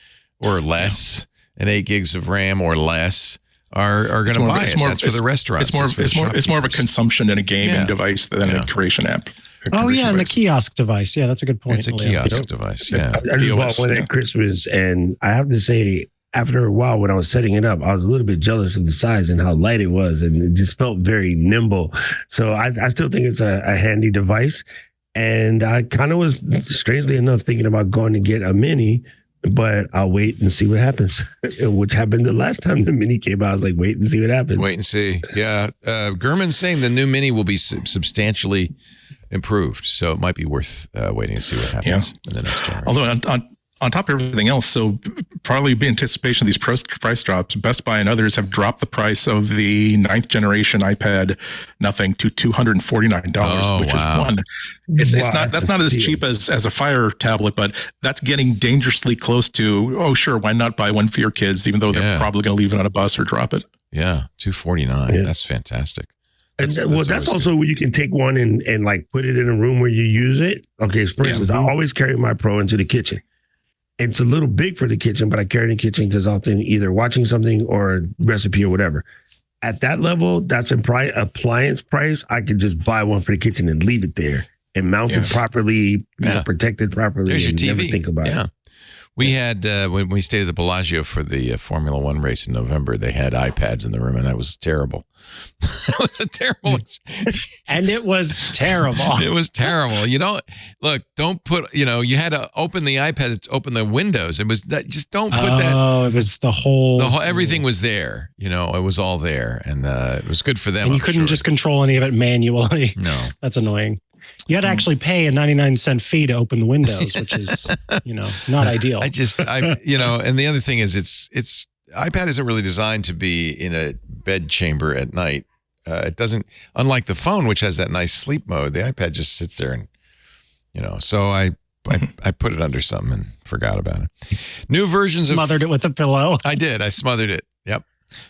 or less and 8 gigs of RAM or less are going to buy it. That's for the restaurants. It's more of a consumption and a gaming device than a creation app. And a kiosk device. Yeah, that's a good point. It's a kiosk device, yeah. I just bought one at Christmas, and I have to say, after a while, when I was setting it up, I was a little bit jealous of the size and how light it was, and it just felt very nimble. So I still think it's a handy device. And I kind of was, strangely enough, thinking about going to get a mini, but I'll wait and see what happens, which happened the last time the mini came out. I was like, wait and see what happens. Wait and see. Yeah. Gurman's saying the new mini will be substantially improved. So it might be worth waiting to see what happens in the next generation. Although on top of everything else, so probably in anticipation of these price drops, Best Buy and others have dropped the price of the 9th generation iPad nothing to $249, which is one. That's not as cheap as a Fire tablet, but that's getting dangerously close to, oh sure, why not buy one for your kids, even though they're probably going to leave it on a bus or drop it. Yeah, $249. Yeah. That's fantastic. That's also where you can take one and like put it in a room where you use it. Okay, for instance, I always carry my Pro into the kitchen. It's a little big for the kitchen, but I carry it in the kitchen because often either watching something or a recipe or whatever. At that level, that's appliance price. I could just buy one for the kitchen and leave it there and mount it properly, protect it properly. There's your TV. Never think about it. We had, when we stayed at the Bellagio for the Formula One race in November, they had iPads in the room, and that was terrible. It was a terrible. And it was terrible. It was terrible. Don't put, you had to open the iPad to open the windows. It was that, just don't put that. Oh, it was the whole, everything was there. It was all there. And it was not them. And you couldn't just control any of it manually. No. That's annoying. You had to actually pay a 99-cent fee to open the windows, which is, not ideal. and the other thing is it's iPad isn't really designed to be in a bed chamber at night. It doesn't, unlike the phone, which has that nice sleep mode, the iPad just sits there and, so I put it under something and forgot about it. New versions of... Smothered it with a pillow. I did. I smothered it. Yep.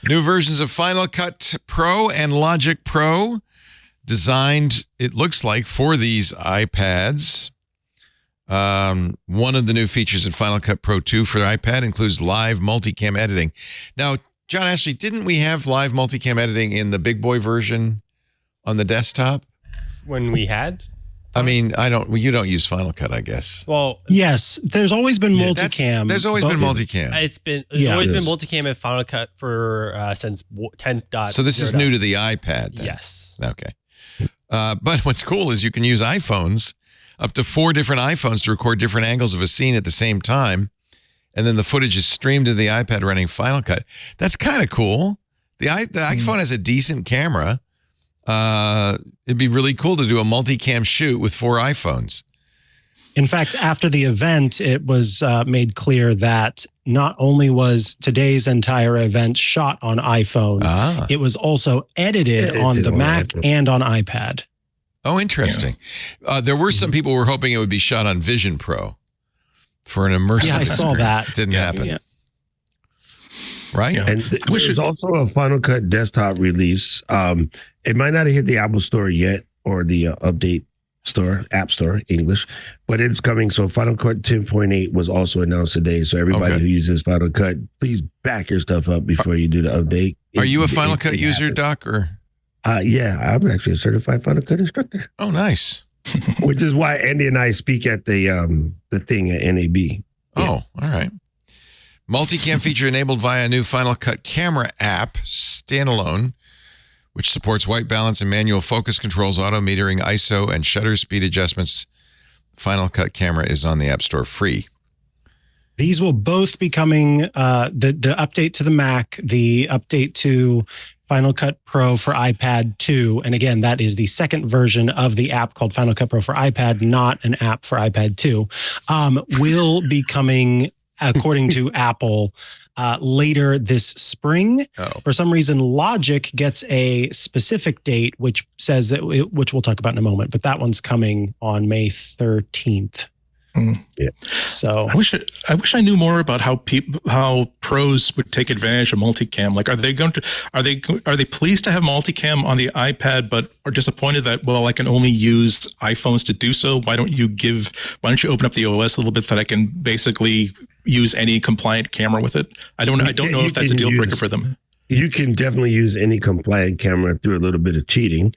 New versions of Final Cut Pro and Logic Pro designed, it looks like, for these iPads. One of the new features in Final Cut Pro 2 for the iPad includes live multicam editing. Now, John Ashley, didn't we have live multicam editing in the big boy version on the desktop? When we had? I mean, you don't use Final Cut, I guess. Well, yes, there's always been multicam. There's always been multicam. There's always been multicam in Final Cut for since 10.0. So this is new to the iPad then? Yes. Okay. But what's cool is you can use iPhones, up to 4 different iPhones, to record different angles of a scene at the same time. And then the footage is streamed to the iPad running Final Cut. That's kind of cool. The iPhone has a decent camera. It'd be really cool to do a multicam shoot with 4 iPhones. In fact, after the event, it was made clear that not only was today's entire event shot on iPhone, it was also edited on the Mac and on iPad. Oh, interesting. Yeah. There were some people who were hoping it would be shot on Vision Pro for an immersive experience. I saw that. It didn't happen. Yeah. Right? Yeah. And there's also a Final Cut desktop release. It might not have hit the Apple Store yet or the Update Store, App Store, English, but it's coming. So Final Cut 10.8 was also announced today. So everybody who uses Final Cut, please back your stuff up before you do the update. Are you a Final Cut user, Doc? Or? Yeah, I'm actually a certified Final Cut instructor. Oh, nice. Which is why Andy and I speak at the thing at NAB. Yeah. Oh, all right. Multicam feature enabled via a new Final Cut camera app, standalone, which supports white balance and manual focus controls, auto metering, ISO, and shutter speed adjustments. Final Cut camera is on the App Store free. These will both be coming, the update to the Mac, the update to Final Cut Pro for iPad 2. And again, that is the second version of the app called Final Cut Pro for iPad, not an app for iPad 2, will be coming, according to Apple, later this spring. For some reason, Logic gets a specific date, which says that which we'll talk about in a moment, but that one's coming on May 13th. Yeah. So I wish I knew more about how pros would take advantage of multicam. Like, are they pleased to have multicam on the iPad, but are disappointed that, well, I can only use iPhones to do so? Why don't you open up the OS a little bit that I can basically use any compliant camera with it? I don't know if that's a deal breaker for them. You can definitely use any compliant camera through a little bit of cheating.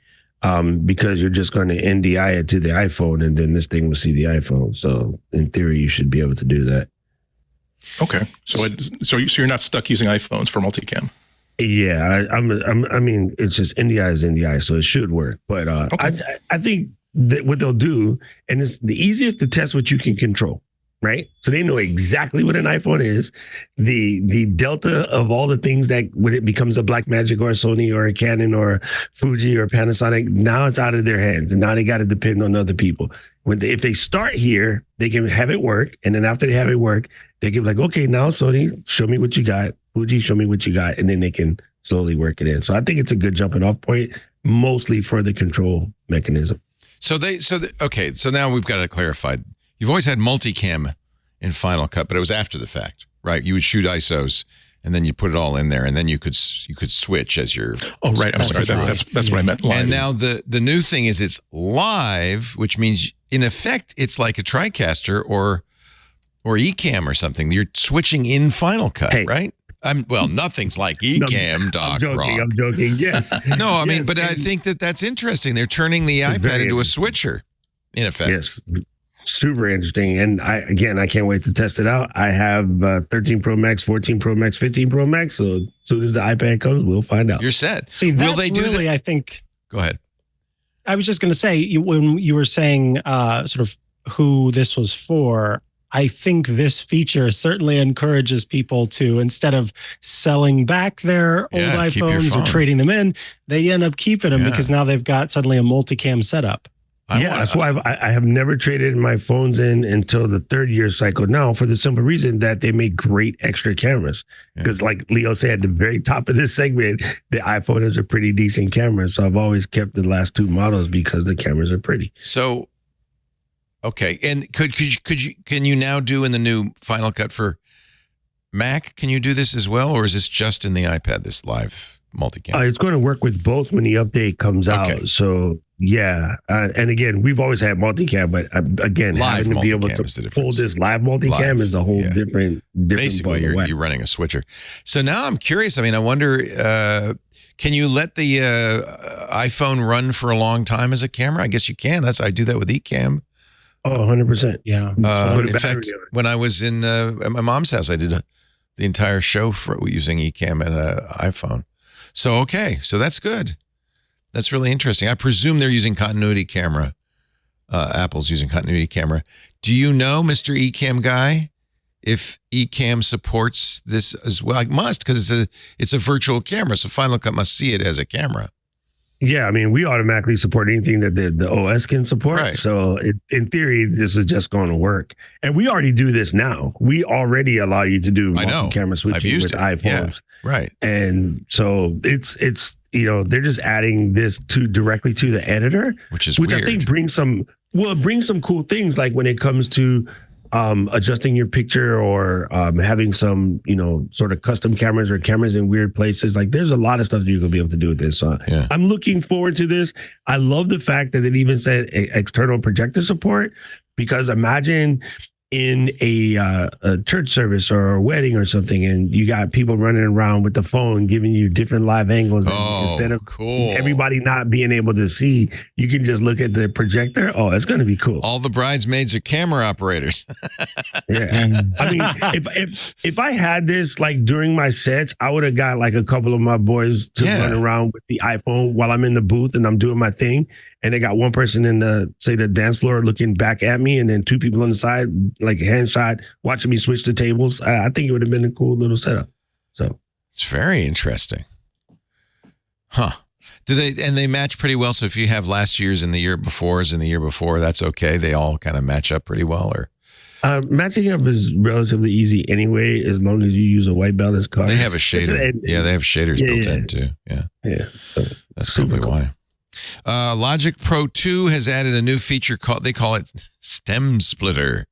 Because you're just going to NDI it to the iPhone, and then this thing will see the iPhone. So in theory, you should be able to do that. Okay, so you're not stuck using iPhones for multicam. Yeah, I mean, it's just NDI is NDI, so it should work. But I think that what they'll do, and it's the easiest to test what you can control. right? So they know exactly what an iPhone is. The delta of all the things that when it becomes a Blackmagic or a Sony or a Canon or Fuji or Panasonic, now it's out of their hands, and now they got to depend on other people. If they start here, they can have it work, and then after they have it work, they can be like, okay, now Sony, show me what you got. Fuji, show me what you got, and then they can slowly work it in. So I think it's a good jumping off point, mostly for the control mechanism. So now we've got it clarified. You've always had multicam in Final Cut, but it was after the fact, right? You would shoot ISOs, and then you put it all in there, and then you could switch as your. Oh, right. I'm sorry. That's what I meant. Live. And now the new thing is it's live, which means in effect it's like a TriCaster or eCam or something. You're switching in Final Cut, right? Nothing's like eCam, Doc. I'm joking. Yes. No, I mean, but I think that's interesting. They're turning the iPad into a switcher, in effect. Yes. Super interesting. And I can't wait to test it out. I have 13 Pro Max, 14 Pro Max, 15 Pro Max. So as soon as the iPad comes, we'll find out. You're set. See, that's really, I think. Go ahead. I was just going to say, when you were saying sort of who this was for, I think this feature certainly encourages people to, instead of selling back their old iPhones or trading them in, they end up keeping them because now they've got suddenly a multicam setup. That's why I have never traded my phones in until the third year cycle now, for the simple reason that they make great extra cameras. Because like Leo said, at the very top of this segment, the iPhone is a pretty decent camera. So I've always kept the last two models because the cameras are pretty. So, okay. And can you now do in the new Final Cut for Mac? Can you do this as well? Or is this just in the iPad, this live multicam? It's going to work with both when the update comes out. So yeah. And again, we've always had multicam, but again, live having to be able to pull this live multicam is a whole different basically you're running a switcher. So now I'm curious. I mean, I wonder, can you let the iPhone run for a long time as a camera? I guess you can. I do that with eCam. Oh, 100%. Yeah. In fact, when I was at my mom's house, I did the entire show using eCam and an iPhone. So that's good. That's really interesting. I presume they're using continuity camera. Apple's using continuity camera. Do you know, Mr. eCam guy, if eCam supports this as well? It must, because it's a virtual camera, so Final Cut must see it as a camera. Yeah, I mean, we automatically support anything that the OS can support. Right. So in theory, this is just going to work. And we already do this now. We already allow you to do multi-camera switching with iPhones. Yeah, right. And so it's they're just adding this directly to the editor, which weird. I think brings some cool things, like when it comes to adjusting your picture or having some, sort of custom cameras or cameras in weird places. Like there's a lot of stuff that you're going to be able to do with this. So I'm looking forward to this. I love the fact that it even said external projector support, because imagine in a church service or a wedding or something, and you got people running around with the phone giving you different live angles. Instead of everybody not being able to see, you can just look at the projector. Oh, it's going to be cool. All the bridesmaids are camera operators. Yeah. I mean, if I had this like during my sets, I would have got like a couple of my boys to run around with the iPhone while I'm in the booth and I'm doing my thing. And they got one person in the dance floor looking back at me, and then two people on the side, like a hand shot, watching me switch the tables. I think it would have been a cool little setup. So it's very interesting. Huh. They match pretty well. So if you have last year's and the year before's and the year before, that's okay. They all kind of match up pretty well, or matching up is relatively easy anyway, as long as you use a white balance card. They have a shader. They have shaders built in too. Yeah. So that's probably why. Logic Pro 2 has added a new feature they call it Stem Splitter,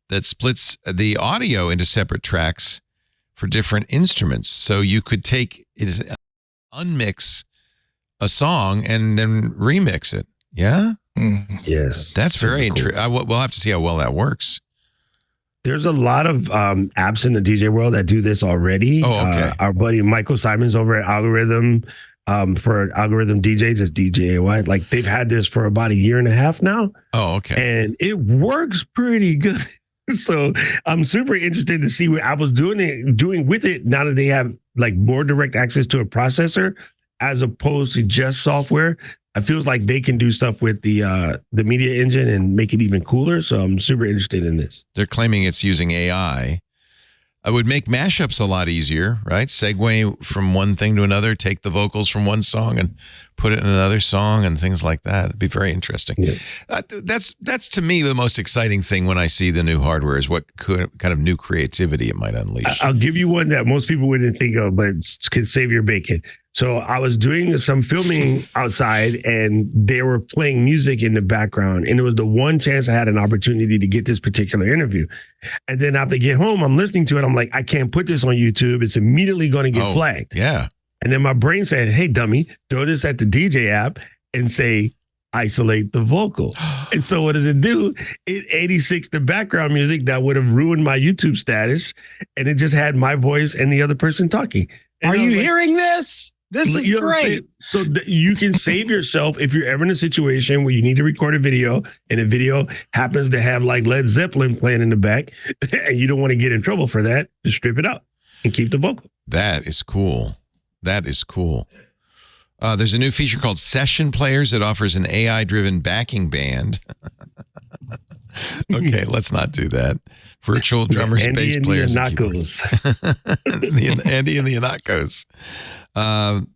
that splits the audio into separate tracks for different instruments. So you could unmix a song and then remix it. Yeah? Yes. That's very interesting. We'll have to see how well that works. There's a lot of apps in the DJ world that do this already. Oh, okay. Our buddy Michael Simons over at Algorithm, for Algorithm DJ, just DJAY. Like they've had this for about a year and a half now. Oh, okay. And it works pretty good. So I'm super interested to see what Apple's doing with it now that they have like more direct access to a processor as opposed to just software. It feels like they can do stuff with the media engine and make it even cooler. So I'm super interested in this. They're claiming it's using AI. I would make mashups a lot easier, right? Segue from one thing to another, take the vocals from one song and put it in another song and things like that. It'd be very interesting. Yeah. That's to me the most exciting thing when I see the new hardware is what kind of new creativity it might unleash. I'll give you one that most people wouldn't think of, but could save your bacon. So I was doing some filming outside and they were playing music in the background. And it was the one chance I had an opportunity to get this particular interview. And then after I get home, I'm listening to it. I'm like, I can't put this on YouTube. It's immediately going to get flagged. Yeah. And then my brain said, hey, dummy, throw this at the DJ app and say, isolate the vocal. And so what does it do? It 86 the background music that would have ruined my YouTube status. And it just had my voice and the other person talking. And are you hearing this? This is great. So you can save yourself if you're ever in a situation where you need to record a video and a video happens to have like Led Zeppelin playing in the back and you don't want to get in trouble for that, just strip it out and keep the vocal. That is cool. That is cool. There's a new feature called Session Players that offers an AI-driven backing band. Okay, let's not do that. Virtual drummers, bass players, and keyboards. Andy and the Anakos.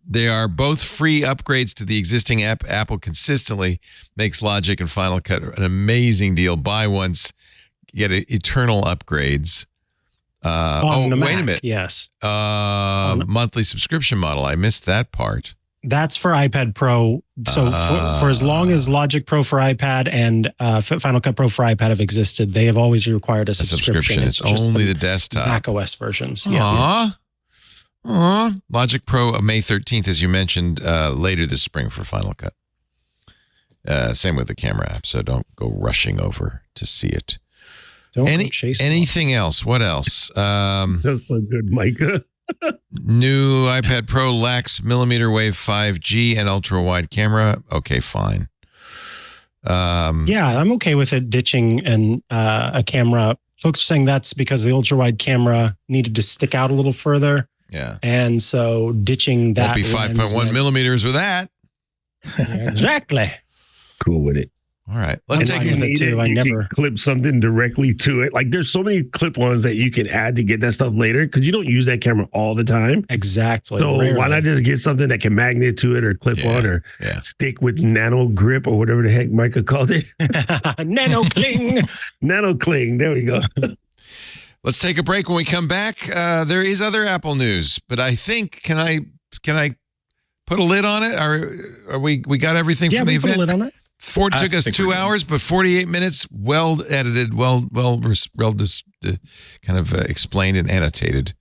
They are both free upgrades to the existing app. Apple consistently makes Logic and Final Cut an amazing deal. Buy once, get eternal upgrades. On the Mac, wait a minute. Yes. Monthly subscription model. I missed that part. That's for iPad Pro. So for as long as Logic Pro for iPad and Final Cut Pro for iPad have existed, they have always required a subscription. It's only the desktop. Mac OS versions. Aww. Logic Pro May 13th, as you mentioned, later this spring for Final Cut. Same with the camera app, so don't go rushing over to see it. Anything else? What else? That's so good, Micah. New iPad Pro lacks millimeter wave 5G and ultra wide camera. Okay, fine. Yeah, I'm okay with it ditching a camera. Folks are saying that's because the ultra wide camera needed to stick out a little further. Yeah. And so ditching that. Won't be 5.1 millimeters with that. Exactly. Cool with it. All right. Let's take it too. I never clip something directly to it. Like there's so many clip-ons that you can add to get that stuff later because you don't use that camera all the time. Exactly. So why not just get something that can magnet to it or clip on or stick with nano grip or whatever the heck Micah called it? Nano cling. Nano cling. There we go. Let's take a break. When we come back, there is other Apple news, but I think can I put a lid on it? Are we got everything from the event? Put a lid on it. Ford took us 2 hours, but 48 minutes, well edited, well kind of explained and annotated.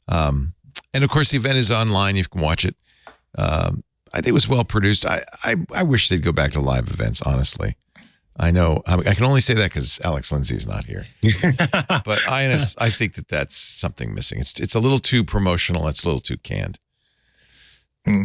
And of course, the event is online. You can watch it. I think it was well produced. I wish they'd go back to live events, honestly. I know I can only say that because Alex Lindsay is not here. But I think that's something missing. It's a little too promotional. It's a little too canned.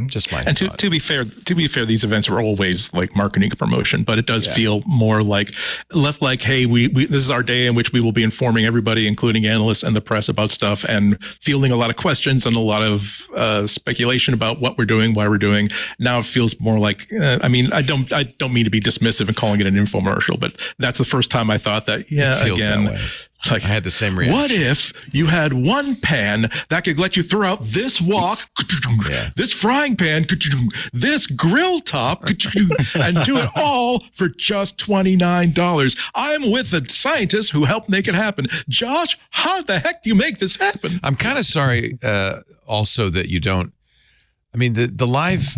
Just my and thought. to be fair, these events are always like marketing promotion, but it does feel more like less like, hey, we this is our day in which we will be informing everybody, including analysts and the press, about stuff and fielding a lot of questions and a lot of speculation about what we're doing, why we're doing. Now it feels more like, I mean, I don't mean to be dismissive and calling it an infomercial, but that's the first time I thought that. Yeah, it feels again, that way. It's like, I had the same reaction. What if you had one pan that could let you throw out this wok, this frying pan, this grill top, and do it all for just $29? I'm with the scientists who helped make it happen. Josh, how the heck do you make this happen? I'm kind of sorry also that you don't, I mean, the live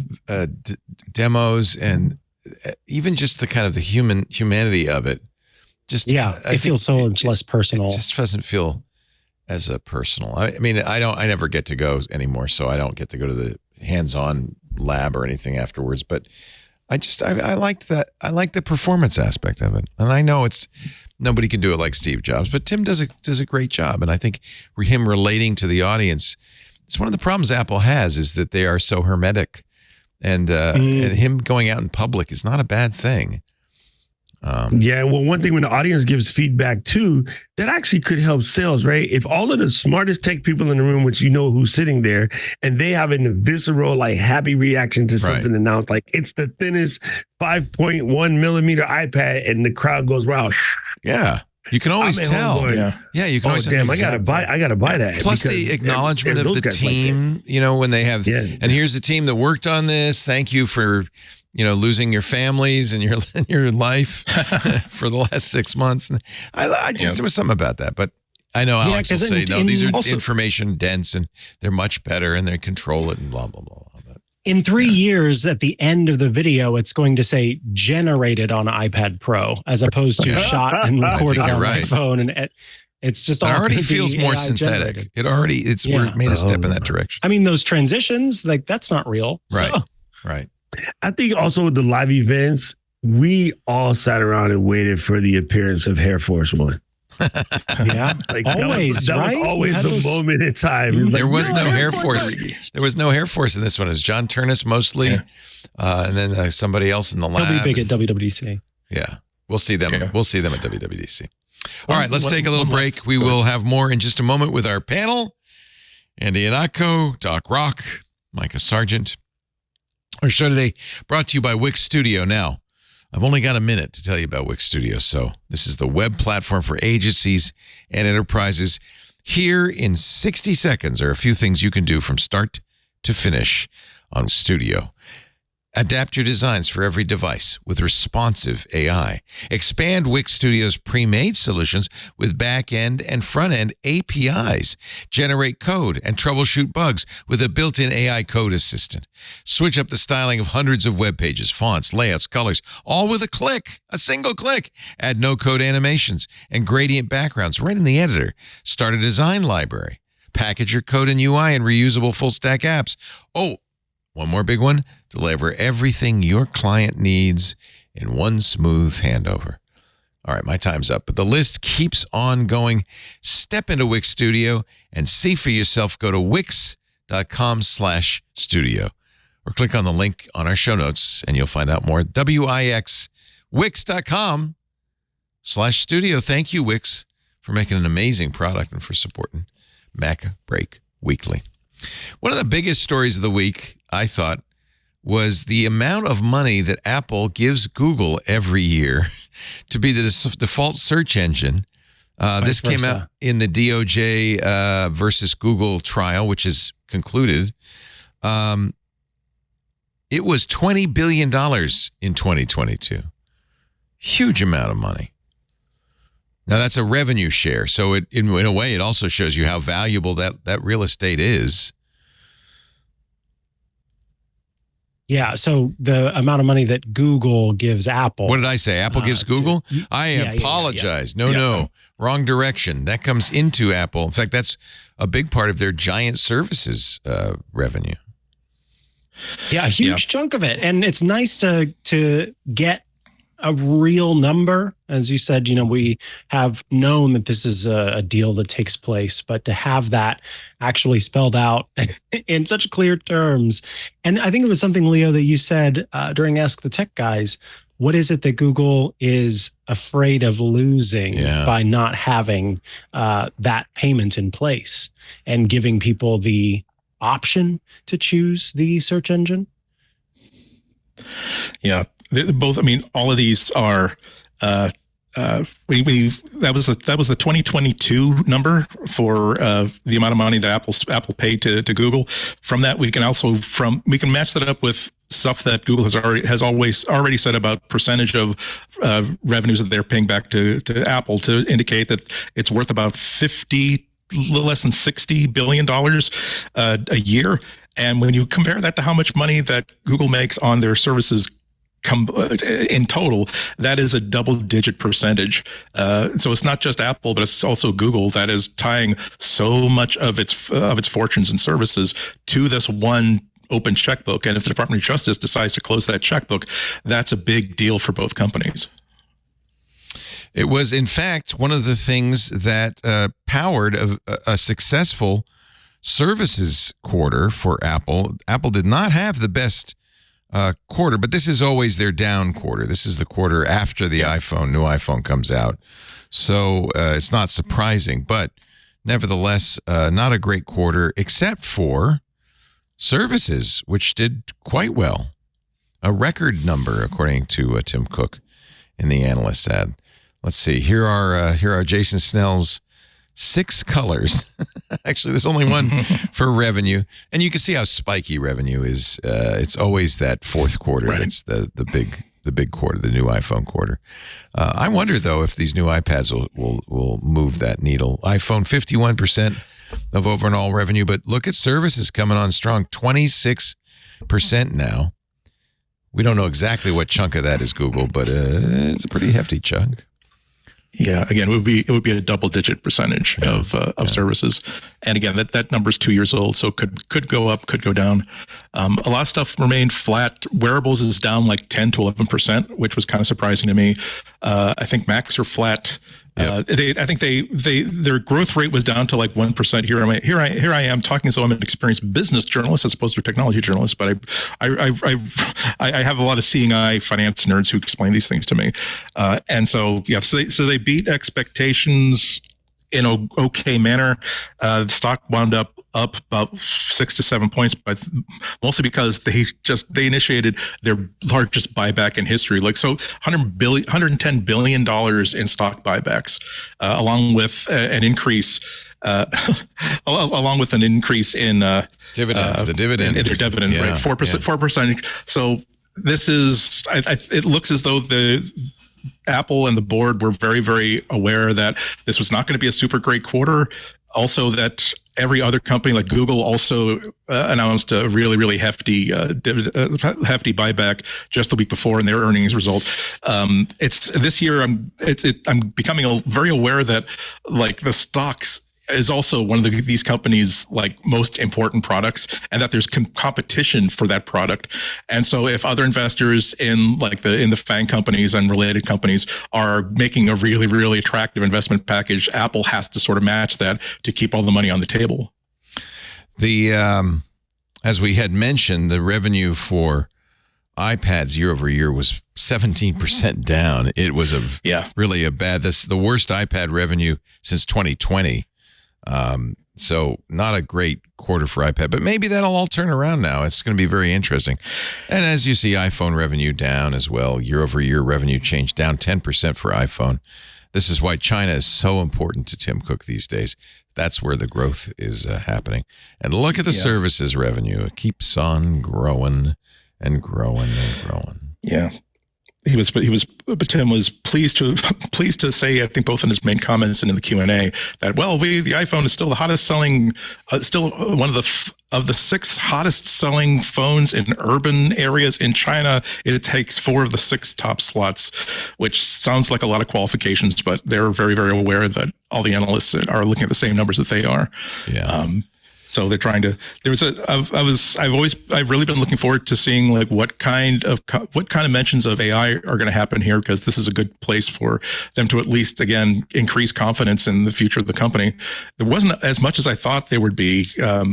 demos and even just the kind of the humanity of it, just it feels so much less personal. It just doesn't feel as a personal. I mean, I never get to go anymore, so I don't get to go to the hands-on lab or anything afterwards. But I liked that. I like the performance aspect of it, and I know nobody can do it like Steve Jobs, but Tim does a great job, and I think him relating to the audience. It's one of the problems Apple has is that they are so hermetic, and him going out in public is not a bad thing. Yeah, well, one thing when the audience gives feedback too, that actually could help sales, right? If all of the smartest tech people in the room, which you know who's sitting there, and they have a visceral, like happy reaction to something announced, like it's the thinnest 5.1 millimeter iPad, and the crowd goes, wow. Yeah. You can always tell. Yeah, you can always tell. Damn, I gotta buy that. Plus the acknowledgement of the team, when they have, and here's the team that worked on this. Thank you for, losing your families and your life for the last 6 months. And I just there was something about that, but I know Alex will say, no, these are also information dense and they're much better and they control it and blah, blah, blah. In 3 years, at the end of the video, it's going to say generated on iPad Pro as opposed to shot and recorded on my phone. And it's just all it already feels more AI synthetic. Generated. We're made a step in that direction. I mean, those transitions, like that's not real. Right. So. Right. I think also with the live events, we all sat around and waited for the appearance of Air Force One. Yeah, like always, that was always the moment in time. There was no Air Force. There was no Air Force in this one. It was John Turnus mostly, and then somebody else in the lab. He'll be big at WWDC. Yeah, we'll see them. Yeah. We'll see them at WWDC. All right, let's take a little break. We will have more in just a moment with our panel. Andy Iannacco, Doc Rock, Micah Sargent. Our show today brought to you by Wix Studio. Now, I've only got a minute to tell you about Wix Studio. So this is the web platform for agencies and enterprises. Here in 60 seconds are a few things you can do from start to finish on Studio. Adapt your designs for every device with responsive AI. Expand Wix Studio's pre-made solutions with back-end and front-end APIs. Generate code and troubleshoot bugs with a built-in AI code assistant. Switch up the styling of hundreds of web pages, fonts, layouts, colors, all with a single click. Add no-code animations and gradient backgrounds right in the editor. Start a design library. Package your code and UI in reusable full-stack apps. Oh, one more big one, deliver everything your client needs in one smooth handover. All right, my time's up, but the list keeps on going. Step into Wix Studio and see for yourself. Go to wix.com/studio or click on the link on our show notes and you'll find out more. Wix.com/studio. Thank you, Wix, for making an amazing product and for supporting MacBreak Weekly. One of the biggest stories of the week, I thought, was the amount of money that Apple gives Google every year to be the default search engine. This came out in the DOJ versus Google trial, which is concluded. It was $20 billion in 2022. Huge amount of money. Now, that's a revenue share. So in a way, it also shows you how valuable that real estate is. Yeah. So the amount of money that Google gives Apple. What did I say? Apple gives Google? I apologize. Yeah. No. Wrong direction. That comes into Apple. In fact, that's a big part of their giant services revenue. Yeah, a huge chunk of it. And it's nice to get a real number. As you said, we have known that this is a deal that takes place, but to have that actually spelled out in such clear terms. And I think it was something, Leo, that you said during Ask the Tech Guys. What is it that Google is afraid of losing by not having that payment in place and giving people the option to choose the search engine? Yeah. Both. I mean, all of these are. That was the 2022 number for the amount of money that Apple paid to Google. From that, we can match that up with stuff that Google has already said about percentage of revenues that they're paying back to Apple to indicate that it's worth about less than $60 billion a year. And when you compare that to how much money that Google makes on their services in total, that is a double-digit percentage. So it's not just Apple, but it's also Google that is tying so much of its fortunes and services to this one open checkbook. And if the Department of Justice decides to close that checkbook, that's a big deal for both companies. It was, in fact, one of the things that powered a successful services quarter for Apple. Apple did not have the best quarter, but this is always their down quarter. This is the quarter after the new iPhone comes out. So it's not surprising, but nevertheless, not a great quarter, except for services, which did quite well. A record number, according to Tim Cook in the analyst ad. Let's see. Here are Jason Snell's 6 colors. Actually, there's only one for revenue, and you can see how spiky revenue is. It's always that fourth quarter. Right. That's the big quarter, the new iPhone quarter. I wonder though if these new iPads will move that needle. iPhone 51% of overall revenue, but look at services coming on strong, 26% now. We don't know exactly what chunk of that is Google, but it's a pretty hefty chunk. Yeah, again, it would be a double-digit percentage of services, and again, that number is 2 years old, so could go up, could go down. A lot of stuff remained flat. Wearables is down like 10 to 11%, which was kind of surprising to me. I think Macs are flat. I think their growth rate was down to like 1%. Here I am talking, so I'm an experienced business journalist as opposed to a technology journalist, but I have a lot of seeing eye finance nerds who explain these things to me, and so so they beat expectations in an okay manner. The stock wound up about 6 to 7 points, but mostly because they initiated their largest buyback in history. Like, so $110 billion in stock buybacks, along with an increase in dividends, the dividend, in their dividend rate, 4%. So this is, it looks as though Apple and the board were very, very aware that this was not going to be a super great quarter. Also, that every other company like Google also announced a really, really hefty buyback just the week before in their earnings result. It's this year. I'm becoming very aware that like the stocks is also one of these companies' like most important products, and that there's competition for that product. And so if other investors in the FANG companies and related companies are making a really, really attractive investment package, Apple has to sort of match that to keep all the money on the table. As we had mentioned, the revenue for iPads year over year was 17% down. It was really the worst iPad revenue since 2020. So not a great quarter for iPad, but maybe that'll all turn around now. It's going to be very interesting. And as you see, iPhone revenue down as well. Year over year revenue change down 10% for iPhone. This is why China is so important to Tim Cook these days. That's where the growth is happening. And look at the services revenue. It keeps on growing and growing and growing. Yeah. Tim was pleased to say, I think both in his main comments and in the Q&A, that the iPhone is still the hottest selling, still one of the 6 hottest selling phones in urban areas in China. It takes 4 of the 6 top slots, which sounds like a lot of qualifications, but they're very, very aware that all the analysts are looking at the same numbers that they are. Yeah. So they're trying to. I've really been looking forward to seeing like what kind of mentions of AI are going to happen here, because this is a good place for them to at least again increase confidence in the future of the company. There wasn't as much as I thought there would be,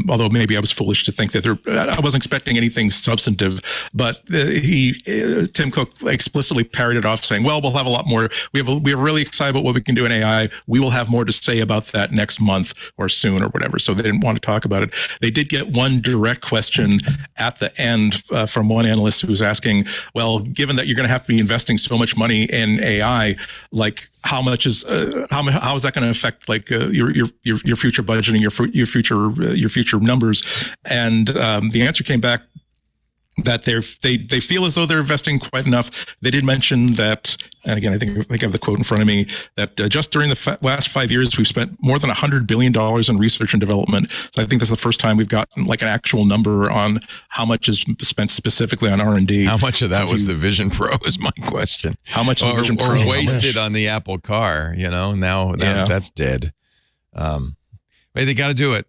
although maybe I was foolish to think that I wasn't expecting anything substantive. But Tim Cook explicitly parried it off, saying, "Well, we'll have a lot more. We're really excited about what we can do in AI. We will have more to say about that next month or soon or whatever." So they didn't want to talk about it. They did get one direct question at the end from one analyst who was asking, well, given that you're going to have to be investing so much money in AI, like how much is how is that going to affect like your future budgeting, your future numbers? And the answer came back that they feel as though they're investing quite enough. They did mention that, and again, I think I have the quote in front of me, that just during the last 5 years, we've spent more than $100 billion in research and development. So I think that's the first time we've gotten like an actual number on how much is spent specifically on R&D. How much of that was the Vision Pro is my question. How much of the Vision Pro? Or wasted on the Apple car, now that's dead. But they got to do it.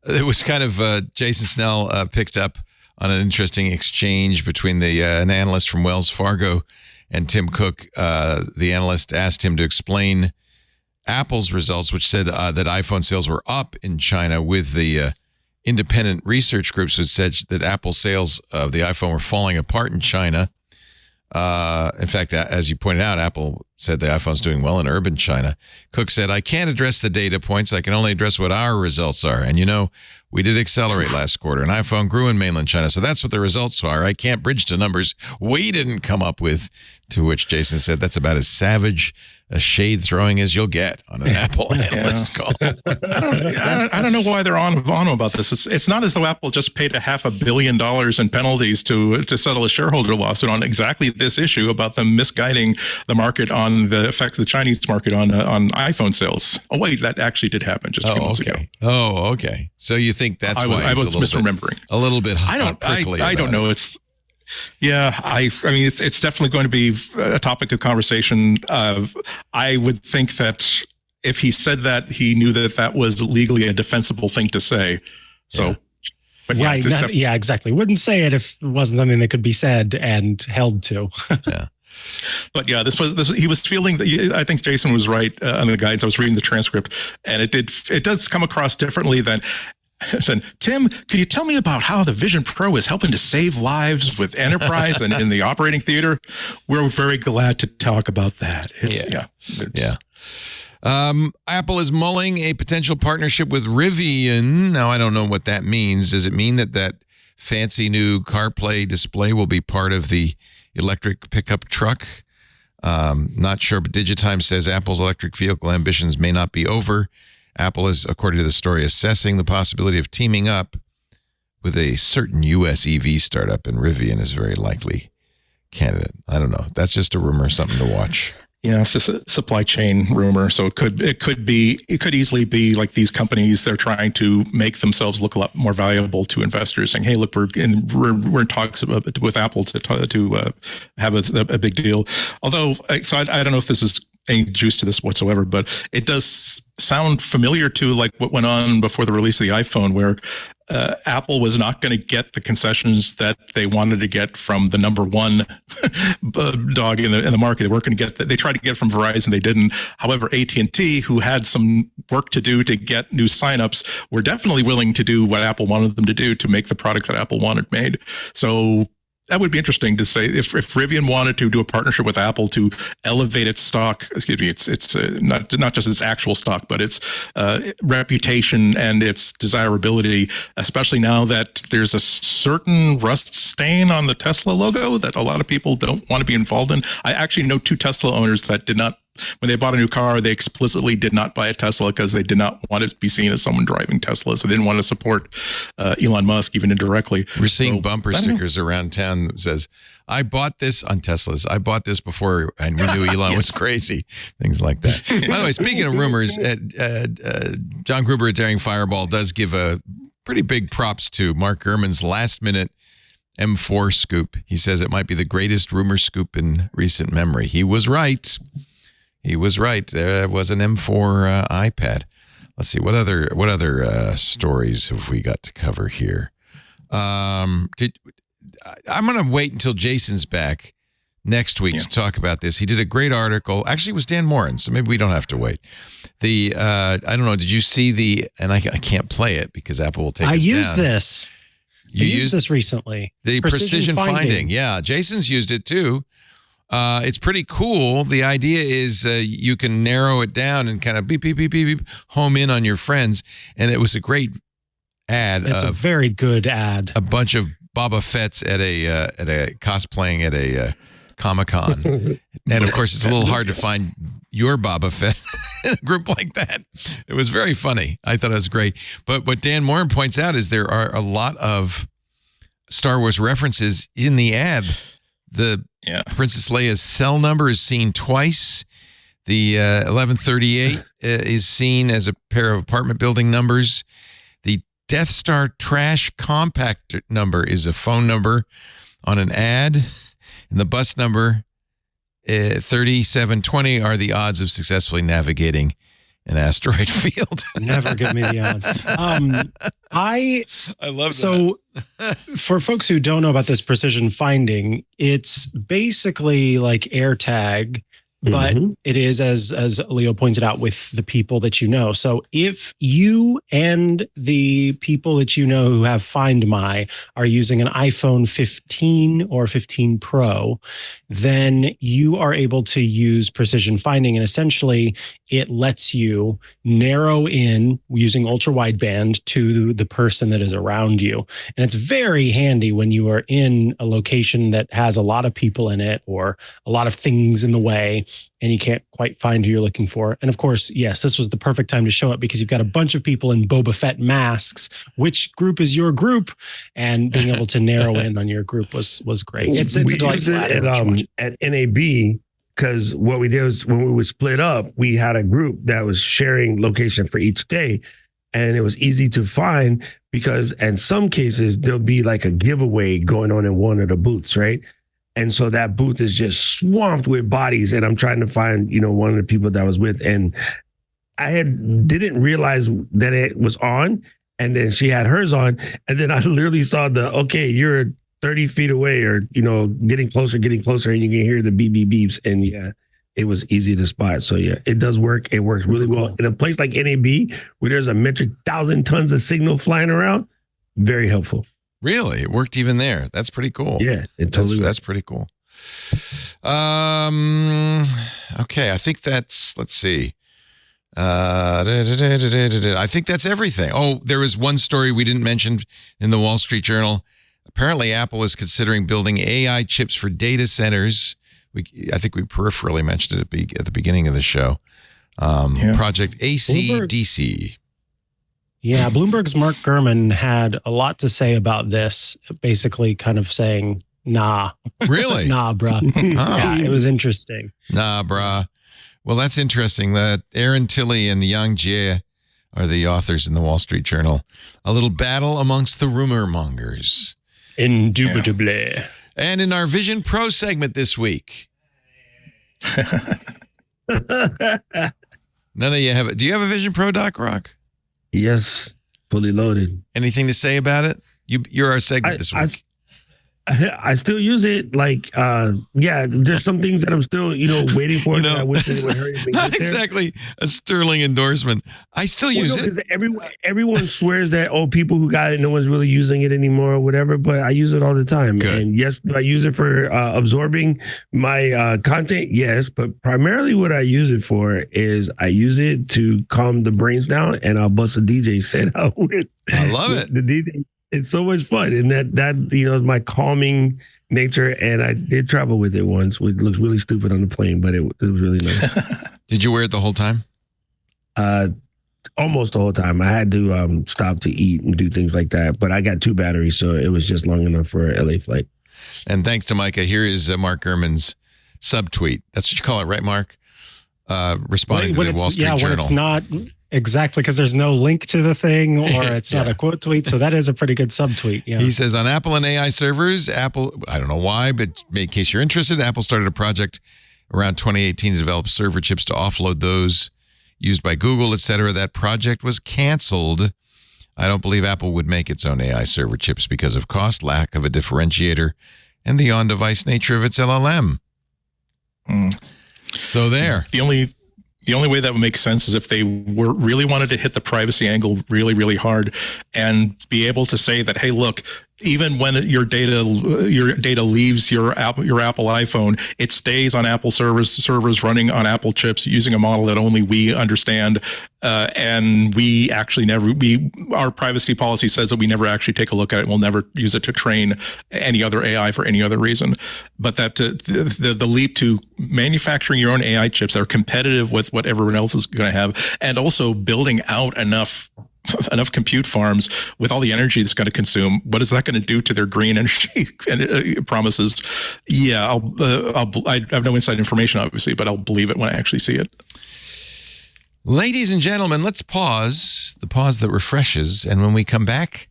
It was kind of Jason Snell picked up on an interesting exchange between an analyst from Wells Fargo and Tim Cook. The analyst asked him to explain Apple's results, which said that iPhone sales were up in China with the independent research groups had said that Apple sales of the iPhone were falling apart in China. In fact, as you pointed out, Apple said the iPhone's doing well in urban China. Cook said, I can't address the data points. I can only address what our results are. And, we did accelerate last quarter. An iPhone grew in mainland China. So that's what the results are. I can't bridge to numbers we didn't come up with. To which Jason said, that's about as savage a shade throwing as you'll get on an Apple analyst call. I don't know why they're on about this. It's not as though Apple just paid $500 million in penalties to settle a shareholder lawsuit on exactly this issue about them misguiding the market on the effects of the Chinese market on iPhone sales. Oh wait, that actually did happen just a few months ago. Oh, okay. So you think that's why I was misremembering a little bit? I don't know. I mean, it's definitely going to be a topic of conversation. I would think that if he said that, he knew that was legally a defensible thing to say. So, yeah. But yeah, exactly. Wouldn't say it if it wasn't something that could be said and held to. Yeah. But yeah, he was feeling that. I think Jason was right on the guidance. I was reading the transcript, and it does come across differently than Tim. Could you tell me about how the Vision Pro is helping to save lives with enterprise and in the operating theater? We're very glad to talk about that. Apple is mulling a potential partnership with Rivian. Now, I don't know what that means. Does it mean that fancy new CarPlay display will be part of the electric pickup truck? Not sure, but Digitimes says Apple's electric vehicle ambitions may not be over. Apple is, according to the story, assessing the possibility of teaming up with a certain U.S. EV startup, and Rivian is a very likely candidate. I don't know. That's just a rumor, something to watch. Yeah, it's just a supply chain rumor. So it could easily be like these companies, they're trying to make themselves look a lot more valuable to investors, saying, "Hey, look, we're in talks with Apple to have a big deal." Although, so I don't know if this is any juice to this whatsoever, but it does sound familiar to like what went on before the release of the iPhone, where Apple was not going to get the concessions that they wanted to get from the number one dog in the market. They weren't going to get that. They tried to get it from Verizon. They didn't. However, AT&T, who had some work to do to get new signups, were definitely willing to do what Apple wanted them to do to make the product that Apple wanted made. So that would be interesting to say if Rivian wanted to do a partnership with Apple to elevate its stock. Excuse me, it's not just its actual stock, but its reputation and its desirability. Especially now that there's a certain rust stain on the Tesla logo that a lot of people don't want to be involved in. I actually know 2 Tesla owners that did not. When they bought a new car, they explicitly did not buy a Tesla because they did not want to be seen as someone driving Tesla. So they didn't want to support Elon Musk even indirectly. We're seeing bumper stickers around town that says, "I bought this on Teslas. I bought this before and we knew Elon was crazy." Things like that. By the way, speaking of rumors, John Gruber at Daring Fireball does give a pretty big props to Mark Gurman's last-minute M4 scoop. He says it might be the greatest rumor scoop in recent memory. He was right. He was right. There was an M4 iPad. Let's see, what other stories have we got to cover here? I'm going to wait until Jason's back next week to talk about this. He did a great article. Actually, it was Dan Morin, so maybe we don't have to wait. I don't know. Did you see and I can't play it because Apple will take us down. I used this. You used this recently. The precision finding. Yeah, Jason's used it too. It's pretty cool. The idea is you can narrow it down and kind of beep, beep, beep, beep, beep, home in on your friends. And it was a great ad. It's a very good ad. A bunch of Boba Fett's at a cosplaying at a Comic-Con. And of course, it's a little hard to find your Boba Fett in a group like that. It was very funny. I thought it was great. But what Dan Morin points out is there are a lot of Star Wars references in the ad. The Princess Leia's cell number is seen twice. The 1138 is seen as a pair of apartment building numbers. The Death Star trash compact number is a phone number on an ad. And the bus number 3720 are the odds of successfully navigating an asteroid field. Never give me the odds. I love that. So for folks who don't know about this precision finding, it's basically like AirTag, but it is, as Leo pointed out, with the people that you know. So if you and the people that you know who have Find My are using an iPhone 15 or 15 Pro, then you are able to use precision finding. And essentially, it lets you narrow in using ultra wideband to the person that is around you. And it's very handy when you are in a location that has a lot of people in it or a lot of things in the way, and you can't quite find who you're looking for. And of course, yes, this was the perfect time to show it because you've got a bunch of people in Boba Fett masks. Which group is your group? And being able to narrow in on your group was great. It's a delightful at NAB, because what we did was when we would split up, we had a group that was sharing location for each day. And it was easy to find because in some cases, there'll be like a giveaway going on in one of the booths, right? And so that booth is just swamped with bodies. And I'm trying to find, one of the people that I was with. And I didn't realize that it was on. And then she had hers on. And then I literally saw you're 30 feet away or, getting closer. And you can hear the beep, beep, beeps. And yeah, it was easy to spot. So yeah, it does work. It works really well. In a place like NAB, where there's a metric 1,000 tons of signal flying around, very helpful. Really? It worked even there. That's pretty cool. Yeah, it totally that's pretty cool. Okay, I think that's, let's see. I think that's everything. Oh, there was one story we didn't mention in the Wall Street Journal. Apparently, Apple is considering building AI chips for data centers. I think we peripherally mentioned it at the beginning of the show. Project AC-DC. Yeah, Bloomberg's Mark Gurman had a lot to say about this, basically kind of saying, nah. Really? Nah, bruh. Yeah, it was interesting. Nah, bruh. Well, that's interesting. That Aaron Tilley and Yang Jie are the authors in the Wall Street Journal. A little battle amongst the rumor mongers. Indubitably. Yeah. And in our Vision Pro segment this week. None of you have it. Do you have a Vision Pro, Doc Rock? Yes, fully loaded. Anything to say about it? You're our segment this week. I still use it. There's some things that I'm still, waiting for. That I wish they would hurry up and not get exactly there. A sterling endorsement. I still use it. Everyone swears that, people who got it, no one's really using it anymore or whatever, but I use it all the time. Good. And yes, do I use it for absorbing my content? Yes, but primarily what I use it for is I use it to calm the brains down, and I'll bust a DJ set out with. I love it. The DJ. It's so much fun, and that is my calming nature. And I did travel with it once. It looks really stupid on the plane, but it was really nice. Did you wear it the whole time? Almost the whole time. I had to stop to eat and do things like that, but I got 2 batteries, so it was just long enough for an LA flight. And thanks to Micah, here is Mark Gurman's subtweet. That's what you call it, right, Mark? Responding to the Wall Street Journal. Yeah, when it's not exactly, because there's no link to the thing, or it's not a quote tweet. So that is a pretty good subtweet. Yeah. He says, on Apple and AI servers, Apple, I don't know why, but in case you're interested, Apple started a project around 2018 to develop server chips to offload those used by Google, etc. That project was canceled. I don't believe Apple would make its own AI server chips because of cost, lack of a differentiator, and the on-device nature of its LLM. So there. The only way that would make sense is if they really wanted to hit the privacy angle really, really hard and be able to say that, hey, look, even when your data leaves your Apple iPhone, it stays on Apple servers running on Apple chips using a model that only we understand. And we actually our privacy policy says that we never actually take a look at it. And we'll never use it to train any other AI for any other reason. But that the leap to manufacturing your own AI chips that are competitive with what everyone else is going to have, and also building out enough compute farms with all the energy it's going to consume. What is that going to do to their green energy promises? Yeah, I have no inside information, obviously, but I'll believe it when I actually see it. Ladies and gentlemen, let's pause, the pause that refreshes. And when we come back,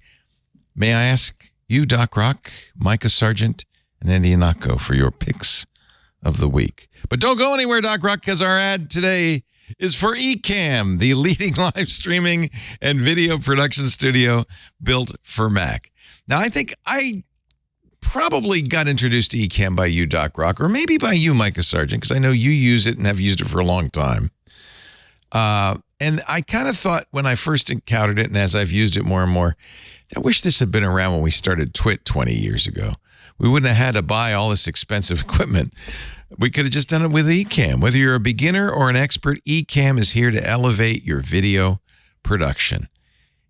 may I ask you, Doc Rock, Micah Sargent, and Andy Anako for your picks of the week. But don't go anywhere, Doc Rock, because our ad today is for Ecamm, the leading live streaming and video production studio built for Mac. Now, I think I probably got introduced to Ecamm by you, Doc Rock, or maybe by you, Micah Sargent, because I know you use it and have used it for a long time. And I kind of thought when I first encountered it, and as I've used it more and more, I wish this had been around when we started Twit 20 years ago. We wouldn't have had to buy all this expensive equipment. We could have just done it with Ecamm. Whether you're a beginner or an expert, Ecamm is here to elevate your video production.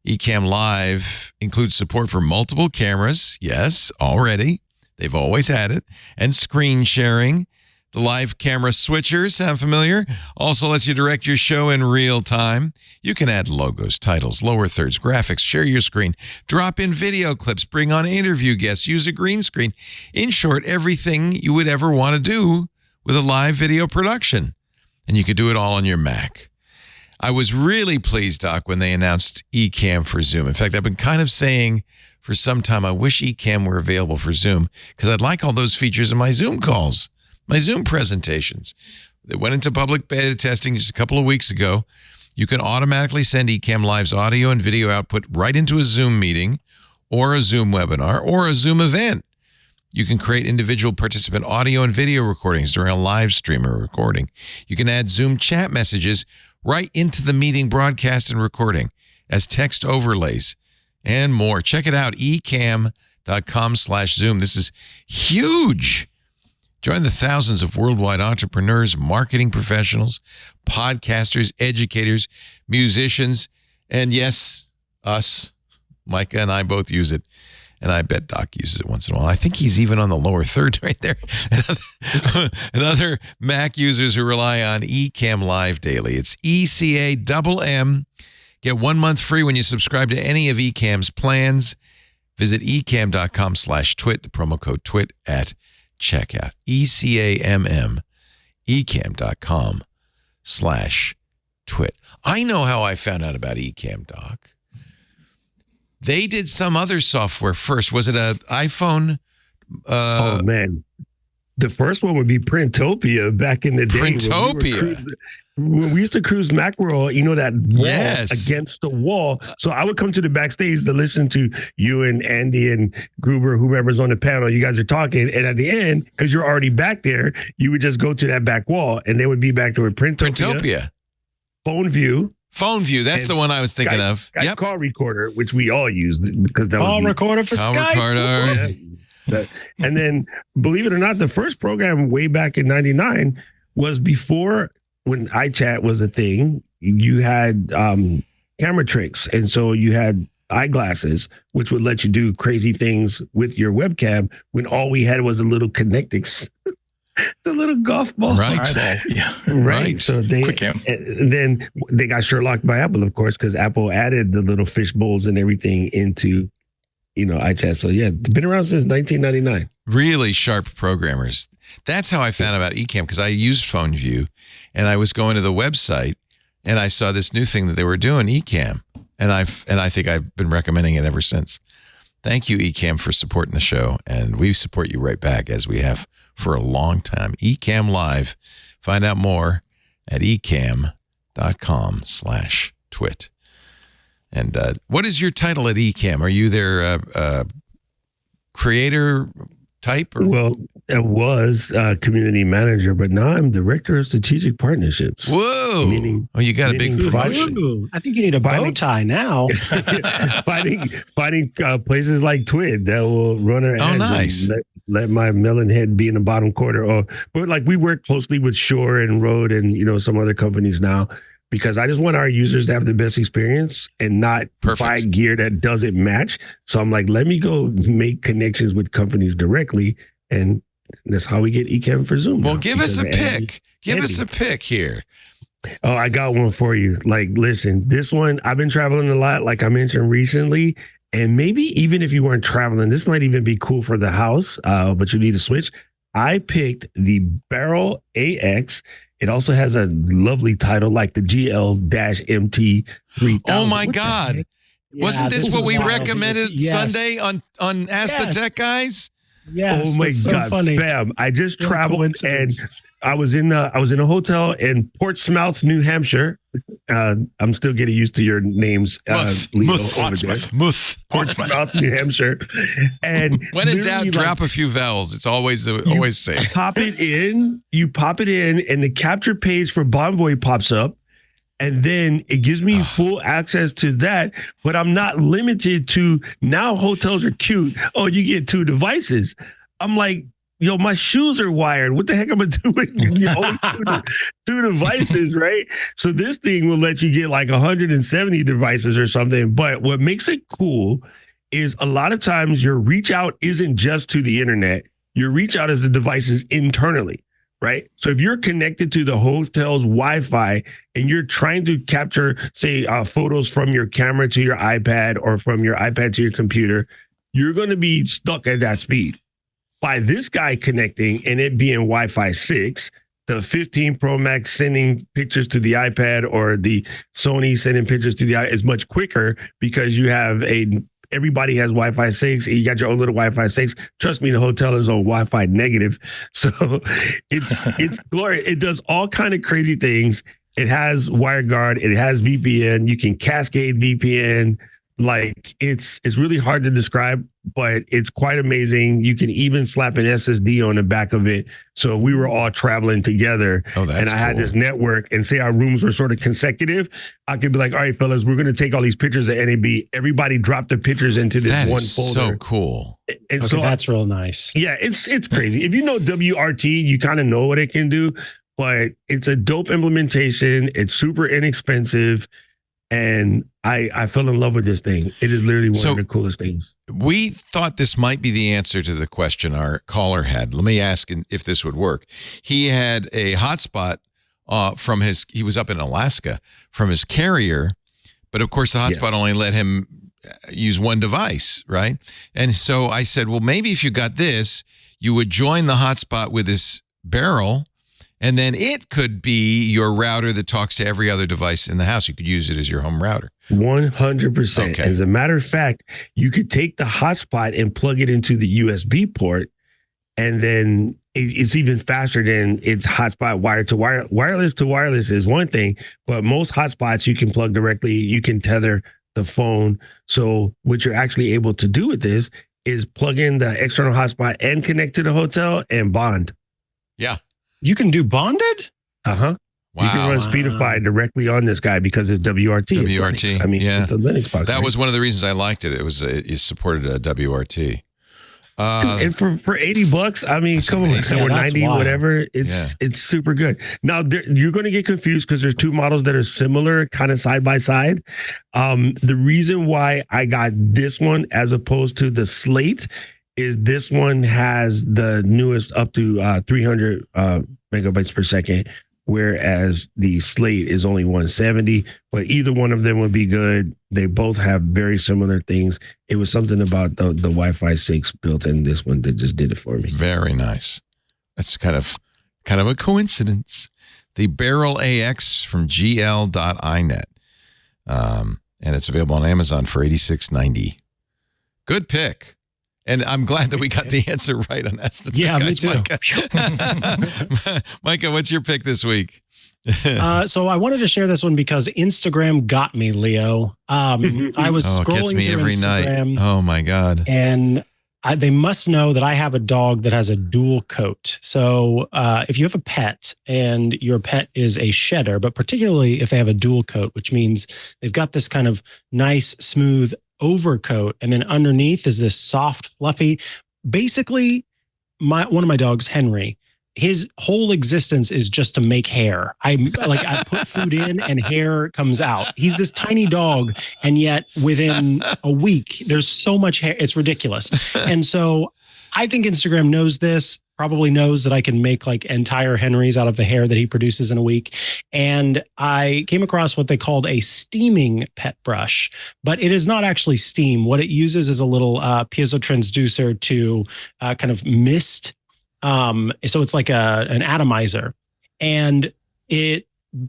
Ecamm Live includes support for multiple cameras. Yes, already. They've always had it. And screen sharing. The live camera switcher, sound familiar? Also lets you direct your show in real time. You can add logos, titles, lower thirds, graphics, share your screen, drop in video clips, bring on interview guests, use a green screen. In short, everything you would ever want to do with a live video production. And you could do it all on your Mac. I was really pleased, Doc, when they announced Ecamm for Zoom. In fact, I've been kind of saying for some time, I wish Ecamm were available for Zoom because I'd like all those features in my Zoom calls. My Zoom presentations. They went into public beta testing just a couple of weeks ago. You can automatically send Ecamm Live's audio and video output right into a Zoom meeting or a Zoom webinar or a Zoom event. You can create individual participant audio and video recordings during a live stream or recording. You can add Zoom chat messages right into the meeting broadcast and recording as text overlays and more. Check it out, ecamm.com/Zoom. This is huge. Join the thousands of worldwide entrepreneurs, marketing professionals, podcasters, educators, musicians, and yes, us. Micah and I both use it, and I bet Doc uses it once in a while. I think he's even on the lower third right there. And other Mac users who rely on Ecamm Live daily. It's ECAMM. Get 1 month free when you subscribe to any of Ecamm's plans. Visit ecamm.com/twit, the promo code TWIT at checkout. ECAMM, ecamm.com/twit. I know how I found out about Ecamm, Doc. They did some other software first. Was it an iPhone? Oh, man. The first one would be Printopia back in the day. Printopia. When we used to cruise Macworld, that wall against the wall. So I would come to the backstage to listen to you and Andy and Gruber, whoever's on the panel. You guys are talking. And at the end, because you're already back there, you would just go to that back wall and they would be back there with Printopia. Phone View. That's the one I was thinking of. Skype call recorder, which we all used because that call was recorder for call Skype. Recorder. And then, believe it or not, the first program way back in '99 was before when iChat was a thing. You had camera tricks, and so you had eyeglasses, which would let you do crazy things with your webcam when all we had was a little Connectix. The little golf ball. Right. Yeah. Right. So then they got Sherlocked by Apple, of course, because Apple added the little fish bowls and everything into, iChat. So yeah, been around since 1999. Really sharp programmers. That's how I found out about Ecamm, because I used Phone View and I was going to the website and I saw this new thing that they were doing, Ecamm. And I think I've been recommending it ever since. Thank you, Ecamm, for supporting the show. And we support you right back, as we have for a long time. Ecamm Live. Find out more at ecamm.com/twit. And what is your title at Ecamm? Are you their creator type? Or? Well, I was community manager, but now I'm director of strategic partnerships. Whoa! You got a big promotion. I think you need a bow tie now. Finding places like Twit that will run our ads. Oh, nice. Let my melon head be in the bottom corner. But like we work closely with Shure and Rode and some other companies now, because I just want our users to have the best experience and not buy gear that doesn't match. So I'm like, let me go make connections with companies directly, and that's how we get Ecamm for Zoom. Well, give us a pick. Give us a pick here. Oh, I got one for you. Like, listen, this one, I've been traveling a lot, like I mentioned recently. And maybe even if you weren't traveling, this might even be cool for the house, but you need a switch. I picked the Barrel AX. It also has a lovely title like the GL-MT 3000. Oh, my God. Wasn't this what we recommended Sunday on Ask the Tech Guys? Yes. Oh, my God, funny. Fam. I just traveled and I was in a hotel in Portsmouth, New Hampshire. I'm still getting used to your names. Portsmouth, New Hampshire. And when in doubt, drop a few vowels. It's always safe. Pop it in, and the capture page for Bonvoy pops up. And then it gives me full access to that, but I'm not limited to now hotels are cute. Oh, you get 2 devices. I'm like, yo, my shoes are wired. What the heck am I doing? You only two devices, right? So this thing will let you get like 170 devices or something. But what makes it cool is a lot of times your reach out isn't just to the internet. Your reach out is the devices internally. Right. So if you're connected to the hotel's Wi-Fi and you're trying to capture, say, photos from your camera to your iPad or from your iPad to your computer, you're going to be stuck at that speed. By this guy connecting and it being Wi-Fi 6, the 15 Pro Max sending pictures to the iPad or the Sony sending pictures to the iPad is much quicker because you have everybody has Wi-Fi 6. And you got your own little Wi-Fi 6. Trust me, the hotel is on Wi-Fi negative. So it's glorious. It does all kind of crazy things. It has WireGuard. It has VPN. You can cascade VPN. Like it's really hard to describe, but it's quite amazing. You can even slap an SSD on the back of it. So if we were all traveling together and I had this network and say our rooms were sort of consecutive, I could be like, all right, fellas, we're going to take all these pictures of NAB. Everybody drop the pictures into this one folder. So cool. And okay, so that's real nice. Yeah, it's crazy. If you know WRT, you kind of know what it can do, but it's a dope implementation. It's super inexpensive. And I fell in love with this thing. It is literally one of the coolest things. We thought this might be the answer to the question our caller had. Let me ask if this would work. He had a hotspot he was up in Alaska, from his carrier, but of course the hotspot only let him use one device, right? And so I said, well, maybe if you got this, you would join the hotspot with this barrel, and then it could be your router that talks to every other device in the house. You could use it as your home router. 100%. Okay. As a matter of fact, you could take the hotspot and plug it into the USB port, and then it's even faster than its hotspot wired to wire. Wireless to wireless is one thing, but most hotspots you can plug directly. You can tether the phone. So what you're actually able to do with this is plug in the external hotspot and connect to the hotel and bond. Yeah. You can do bonded? Uh-huh. Wow. You can run Speedify directly on this guy because it's WRT. WRT. I mean, it's a Linux box. That was one of the reasons I liked it. It supported a WRT. Dude, and for $80, I mean, come on, or 90, whatever. It's super good. Now you're going to get confused because there's 2 models that are similar, kind of side by side. The reason why I got this one as opposed to the Slate is this one has the newest up to 300 megabytes per second, whereas the Slate is only 170. But either one of them would be good. They both have very similar things. It was something about the Wi-Fi 6 built in this one that just did it for me. Very nice. That's kind of a coincidence. The Barrel AX from gl.inet. And it's available on Amazon for $86.90. Good pick. And I'm glad that we got the answer right on that. Yeah, me too. Micah, what's your pick this week? So I wanted to share this one because Instagram got me, Leo. I was scrolling gets me through every Instagram. night. Oh my God. And they must know that I have a dog that has a dual coat. So if you have a pet and your pet is a shedder, but particularly if they have a dual coat, which means they've got this kind of nice, smooth overcoat, and then underneath is this soft, fluffy. Basically, one of my dogs, Henry, his whole existence is just to make hair. I put food in and hair comes out. He's this tiny dog, and yet within a week, there's so much hair. It's ridiculous. And so I think Instagram knows this, probably knows that I can make like entire Henrys out of the hair that he produces in a week. And I came across what they called a steaming pet brush, but it is not actually steam. What it uses is a little piezo transducer to kind of mist. So it's like an atomizer, and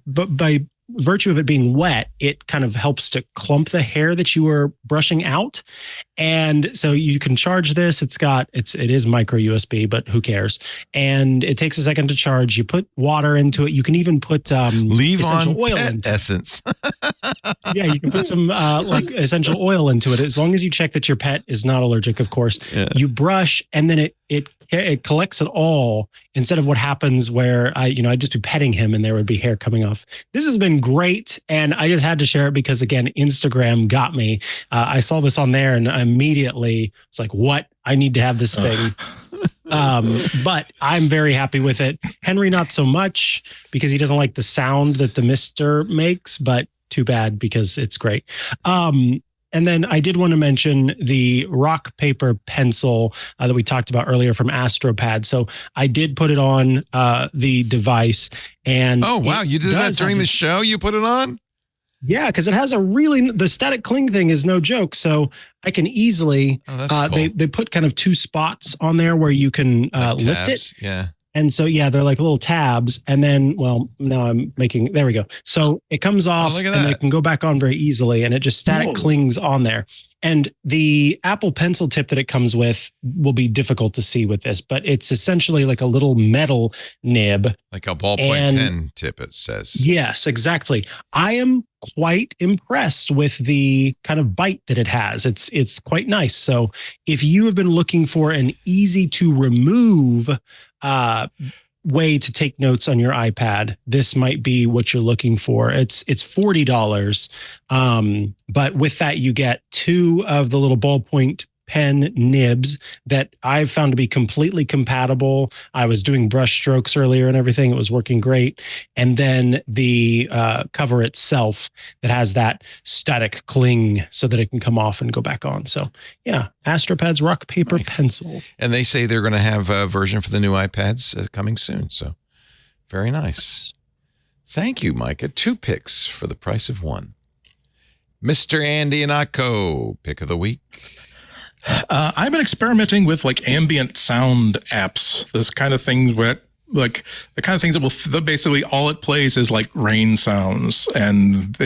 by virtue of it being wet, it kind of helps to clump the hair that you were brushing out. And so you can charge this. It is micro USB, but who cares? And it takes a second to charge. You put water into it. You can even put essential oil into essence. Yeah, you can put some like essential oil into it, as long as you check that your pet is not allergic, of course. Yeah. You brush, and then it collects it all, instead of what happens where I'd just be petting him and there would be hair coming off. This has been great, and I just had to share it because, again, Instagram got me. I saw this on there and I immediately was like, what? I need to have this thing. But I'm very happy with it. Henry, not so much, because he doesn't like the sound that the Mister makes, but too bad, because it's great. And then I did want to mention the rock paper pencil that we talked about earlier from AstroPad. So I did put it on the device, and oh wow, you did that during the show? You put it on? Yeah, because it has the static cling thing is no joke. So I can easily cool. They put kind of 2 spots on there where you can lift it. Yeah. And so, yeah, they're like little tabs. And then, well, now there we go. So it comes off and then it can go back on very easily, and it just static clings on there. And the Apple Pencil tip that it comes with will be difficult to see with this, but it's essentially like a little metal nib. Like a ballpoint pen tip, it says. Yes, exactly. I am quite impressed with the kind of bite that it has. It's quite nice. So if you have been looking for an easy to remove way to take notes on your iPad, this might be what you're looking for. It's $40. But with that, you get 2 of the little ballpoint pen nibs that I've found to be completely compatible. I was doing brush strokes earlier and everything. It was working great. And then the cover itself that has that static cling so that it can come off and go back on. So yeah, AstroPad's rock paper pencil. And they say they're going to have a version for the new iPads coming soon. So very nice. Thank you, Micah. 2 picks for the price of 1. Mr. Andy Anako, pick of the week. I've been experimenting with like ambient sound apps, this kind of thing where like the kind of things that basically all it plays is like rain sounds, and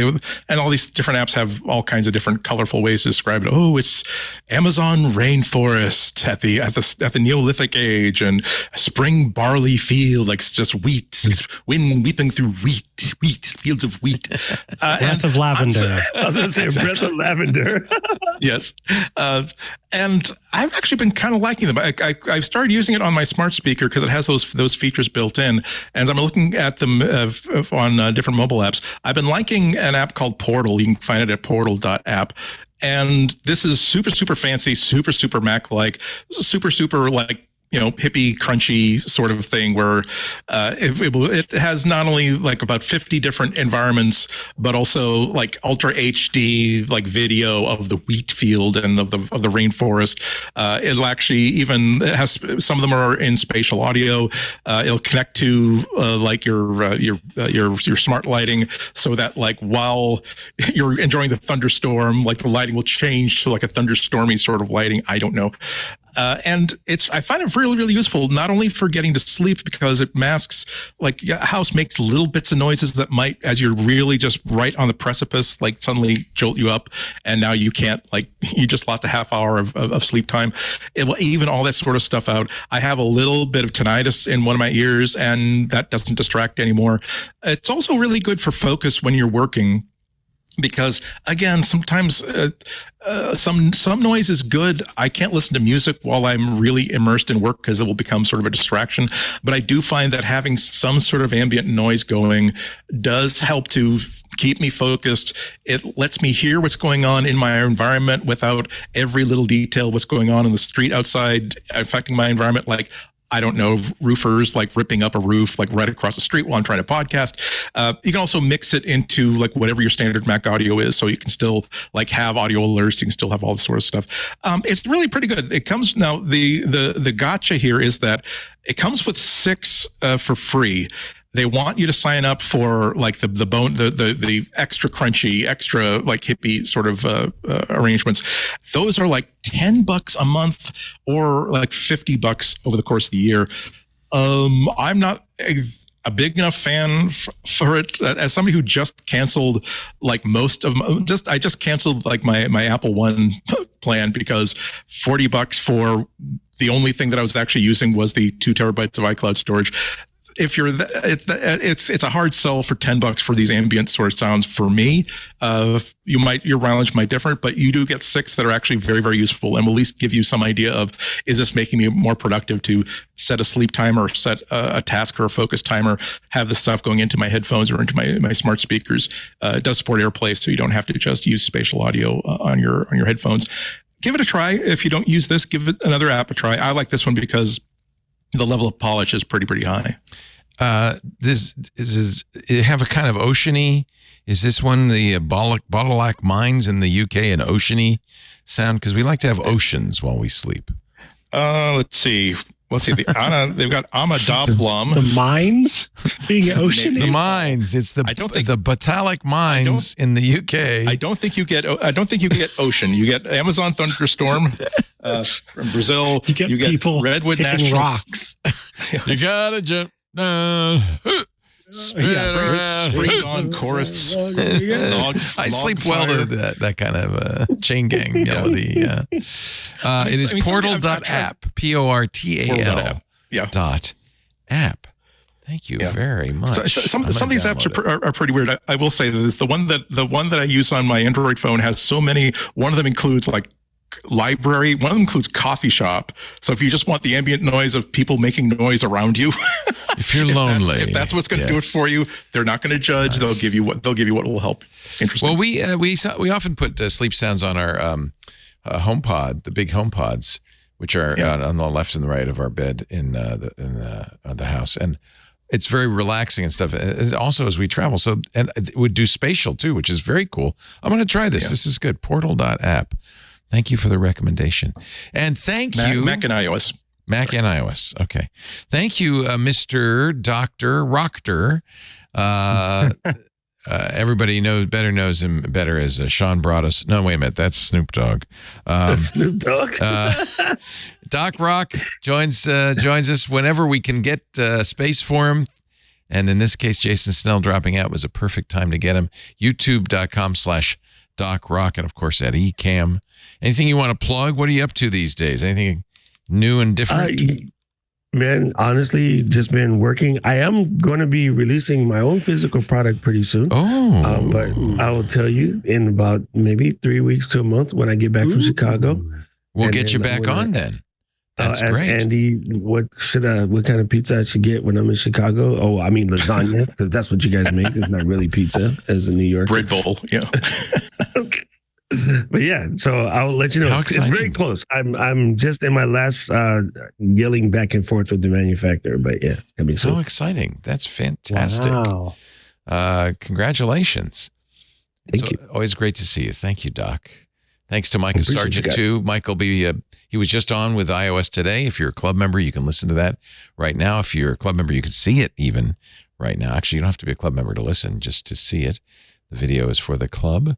all these different apps have all kinds of different colorful ways to describe it. Oh, it's Amazon rainforest at the Neolithic age, and a spring barley field, like just wheat, wind weeping through wheat, fields of wheat. Breath of lavender. I was going to say breath of lavender. Yes. And I've actually been kind of liking them. I've started using it on my smart speaker because it has those features built in. And I'm looking at them on different mobile apps. I've been liking an app called Portal. You can find it at portal.app. And this is super, super fancy, super, super Mac-like, super, super like, hippie, crunchy sort of thing where it has not only like about 50 different environments, but also like ultra HD like video of the wheat field and of the rainforest. It'll actually it has some of them are in spatial audio. It'll connect to like your smart lighting, so that like while you're enjoying the thunderstorm, like the lighting will change to like a thunderstormy sort of lighting. I don't know. And I find it really, really useful, not only for getting to sleep, because it masks, like a house makes little bits of noises that might, as you're really just right on the precipice, like suddenly jolt you up. And now you can't, like, you just lost a half hour of sleep time. It will even all that sort of stuff out. I have a little bit of tinnitus in one of my ears, and that doesn't distract anymore. It's also really good for focus when you're working, because again, sometimes some noise is good. I can't listen to music while I'm really immersed in work because it will become sort of a distraction. But I do find that having some sort of ambient noise going does help to keep me focused. It lets me hear what's going on in my environment without every little detail, what's going on in the street outside affecting my environment. Like, I don't know, roofers like ripping up a roof like right across the street while I'm trying to podcast. You can also mix it into like whatever your standard Mac audio is, so you can still like have audio alerts. You can still have all this sort of stuff. It's really pretty good. It comes now. The gotcha here is that it comes with 6 for free. They want you to sign up for like the extra crunchy, extra like hippie sort of arrangements. Those are like $10 a month or like $50 over the course of the year. I'm not a big enough fan for it. As somebody who just canceled like most of I just canceled like my Apple One plan because $40 for the only thing that I was actually using was the 2 terabytes of iCloud storage. If you're, it's a hard sell for $10 for these ambient source sounds. For me, your mileage might differ, but you do get 6 that are actually very, very useful and will at least give you some idea of, is this making me more productive to set a sleep timer, or set a task or a focus timer, have the stuff going into my headphones or into my smart speakers. It does support AirPlay, so you don't have to just use spatial audio on your headphones. Give it a try. If you don't use this, give it another app a try. I like this one because the level of polish is pretty high. This is it have a kind of oceany. Is this one the Bottleac Mines in the UK an oceany sound? Because we like to have oceans while we sleep. Let's see. They've got Amadablam. The mines being oceany. The mines. It's the Bottleac Mines in the UK. I don't think you get ocean. You get Amazon thunderstorm from Brazil. You get people redwood hitting national rocks. You gotta jump down. Spring on chorus. I sleep well to that kind of chain gang melody. It is portal.app. PORTAL. Dot app. Thank you very much. So some of these apps are pretty weird. I will say this: the one that I use on my Android phone has so many. One of them includes like library. One of them includes coffee shop. So if you just want the ambient noise of people making noise around you, if you're lonely, if that's what's going to do it for you, they're not going to judge. Nice. They'll give you what will help. Interesting. Well, we often put sleep sounds on our HomePod, the big HomePods, which are on the left and the right of our bed in the house, and it's very relaxing and stuff. And also as we travel, and it would do spatial too, which is very cool. I'm going to try this. Yeah. This is good. Portal.app. Thank you for the recommendation. And thank you. Mac and iOS. Mac and iOS. Okay. Thank you, Mr. Dr. Rochter. Everybody knows him better as Sean brought us. No, wait a minute. That's Snoop Dogg. Snoop Dogg. Doc Rock joins us whenever we can get space for him. And in this case, Jason Snell dropping out was a perfect time to get him. YouTube.com/Doc Rock, and of course at eCam. Anything you want to plug? What are you up to these days? Anything new and different? Man, honestly, just been working. I am going to be releasing my own physical product pretty soon. Oh. But I will tell you in about maybe 3 weeks to a month when I get back from Chicago. We'll get you back on then. That's great. Andy, what kind of pizza I should get when I'm in Chicago? Oh, I mean lasagna, because that's what you guys make. It's not really pizza as a New Yorker. Bread bowl, yeah. Okay. But yeah, so I'll let you know. It's very close. I'm just in my last yelling back and forth with the manufacturer, but yeah, it's gonna be so exciting. That's fantastic. Wow. Congratulations. Thank you. Always great to see you. Thank you, Doc. Thanks to Micah Sargent too. Mike will be he was just on with iOS today. If you're a club member, you can listen to that right now. If you're a club member, you can see it even right now. Actually, you don't have to be a club member to listen, just to see it. The video is for the club.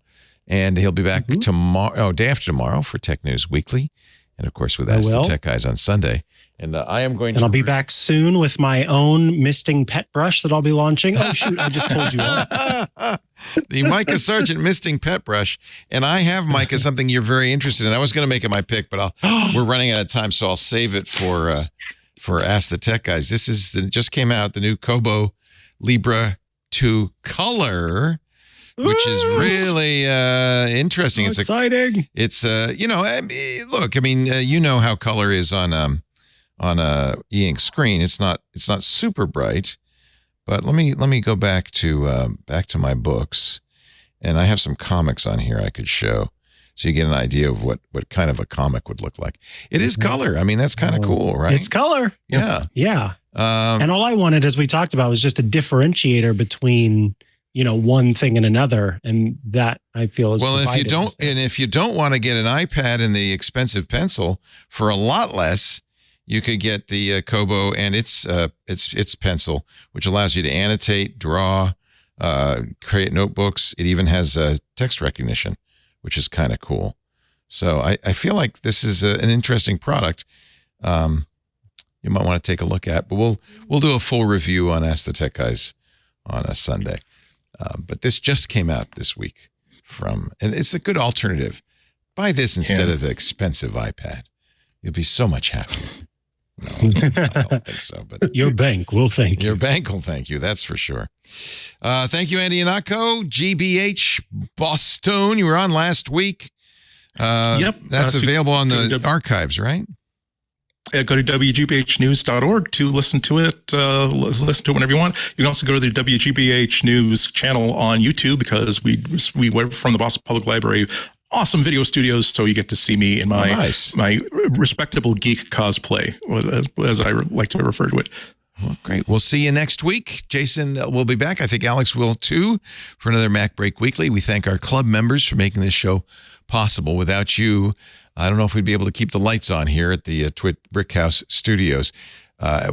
And he'll be back day after tomorrow for Tech News Weekly. And of course, with Ask the Tech Guys on Sunday. And I am going to. And I'll be back soon with my own misting pet brush that I'll be launching. Oh, shoot. I just told you all. The Micah Sargent misting pet brush. And I have, Micah, something you're very interested in. I was going to make it my pick, but we're running out of time, so I'll save it for Ask the Tech Guys. This is just came out, the new Kobo Libra 2 Color, which is really interesting. It's exciting. It's look, I mean, you know how color is on a e-ink screen. It's not super bright, but let me go back to my books, and I have some comics on here I could show, so you get an idea of what kind of a comic would look like. It is color. I mean, that's kind of cool, right? It's color. Yeah. Yeah. And all I wanted, as we talked about, was just a differentiator between one thing and another, and that I feel is if you don't want to get an iPad and the expensive pencil for a lot less, you could get the Kobo and its pencil, which allows you to annotate, draw, create notebooks. It even has text recognition, which is kind of cool. So I feel like this is an interesting product. you might want to take a look at. But we'll do a full review on Ask the Tech Guys on a Sunday. But this just came out this week and it's a good alternative. Buy this instead of the expensive iPad. You'll be so much happier. No, I don't think so. But your bank will thank you. Your bank will thank you. That's for sure. Thank you, Andy Anako, GBH Boston. You were on last week. Yep. That's available on the archives, right? Go to WGBHnews.org to listen to it. Listen to it whenever you want. You can also go to the WGBH News channel on YouTube because we went from the Boston Public Library. Awesome video studios, so you get to see me in my respectable geek cosplay, as I like to refer to it. Well, great. We'll see you next week. Jason will be back. I think Alex will too for another MacBreak Weekly. We thank our club members for making this show possible. Without you, I don't know if we'd be able to keep the lights on here at the Twit Brickhouse Studios.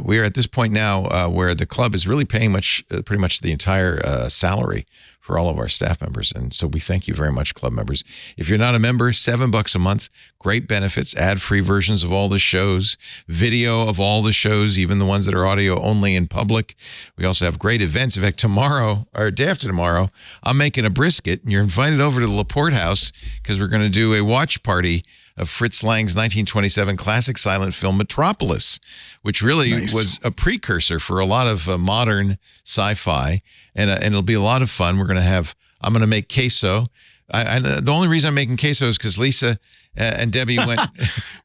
We are at this point now where the club is really paying pretty much the entire salary for all of our staff members. And so we thank you very much, club members. If you're not a member, $7 a month, great benefits, ad-free versions of all the shows, video of all the shows, even the ones that are audio only in public. We also have great events. In fact, tomorrow, or day after tomorrow, I'm making a brisket, and you're invited over to the Laporte House because we're going to do a watch party of Fritz Lang's 1927 classic silent film Metropolis, which really was a precursor for a lot of modern sci-fi, and it'll be a lot of fun. I'm going to make queso. The only reason I'm making queso is because Lisa and Debbie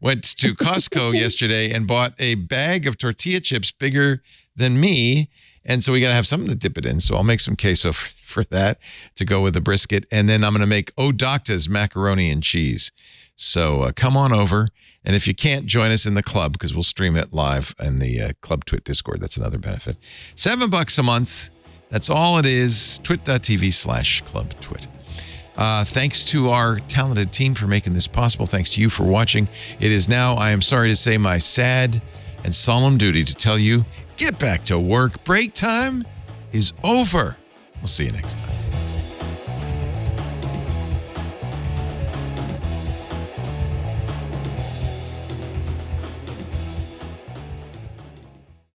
went to Costco yesterday and bought a bag of tortilla chips bigger than me, and so we got to have something to dip it in. So I'll make some queso for that to go with the brisket, and then I'm going to make Odocta's macaroni and cheese. So come on over, and if you can't, join us in the club because we'll stream it live in the Club Twit Discord. That's another benefit. $7 a month. That's all it is. Twit.tv/clubtwit. Thanks to our talented team for making this possible. Thanks to you for watching. It is now, I am sorry to say, my sad and solemn duty to tell you, get back to work. Break time is over. We'll see you next time.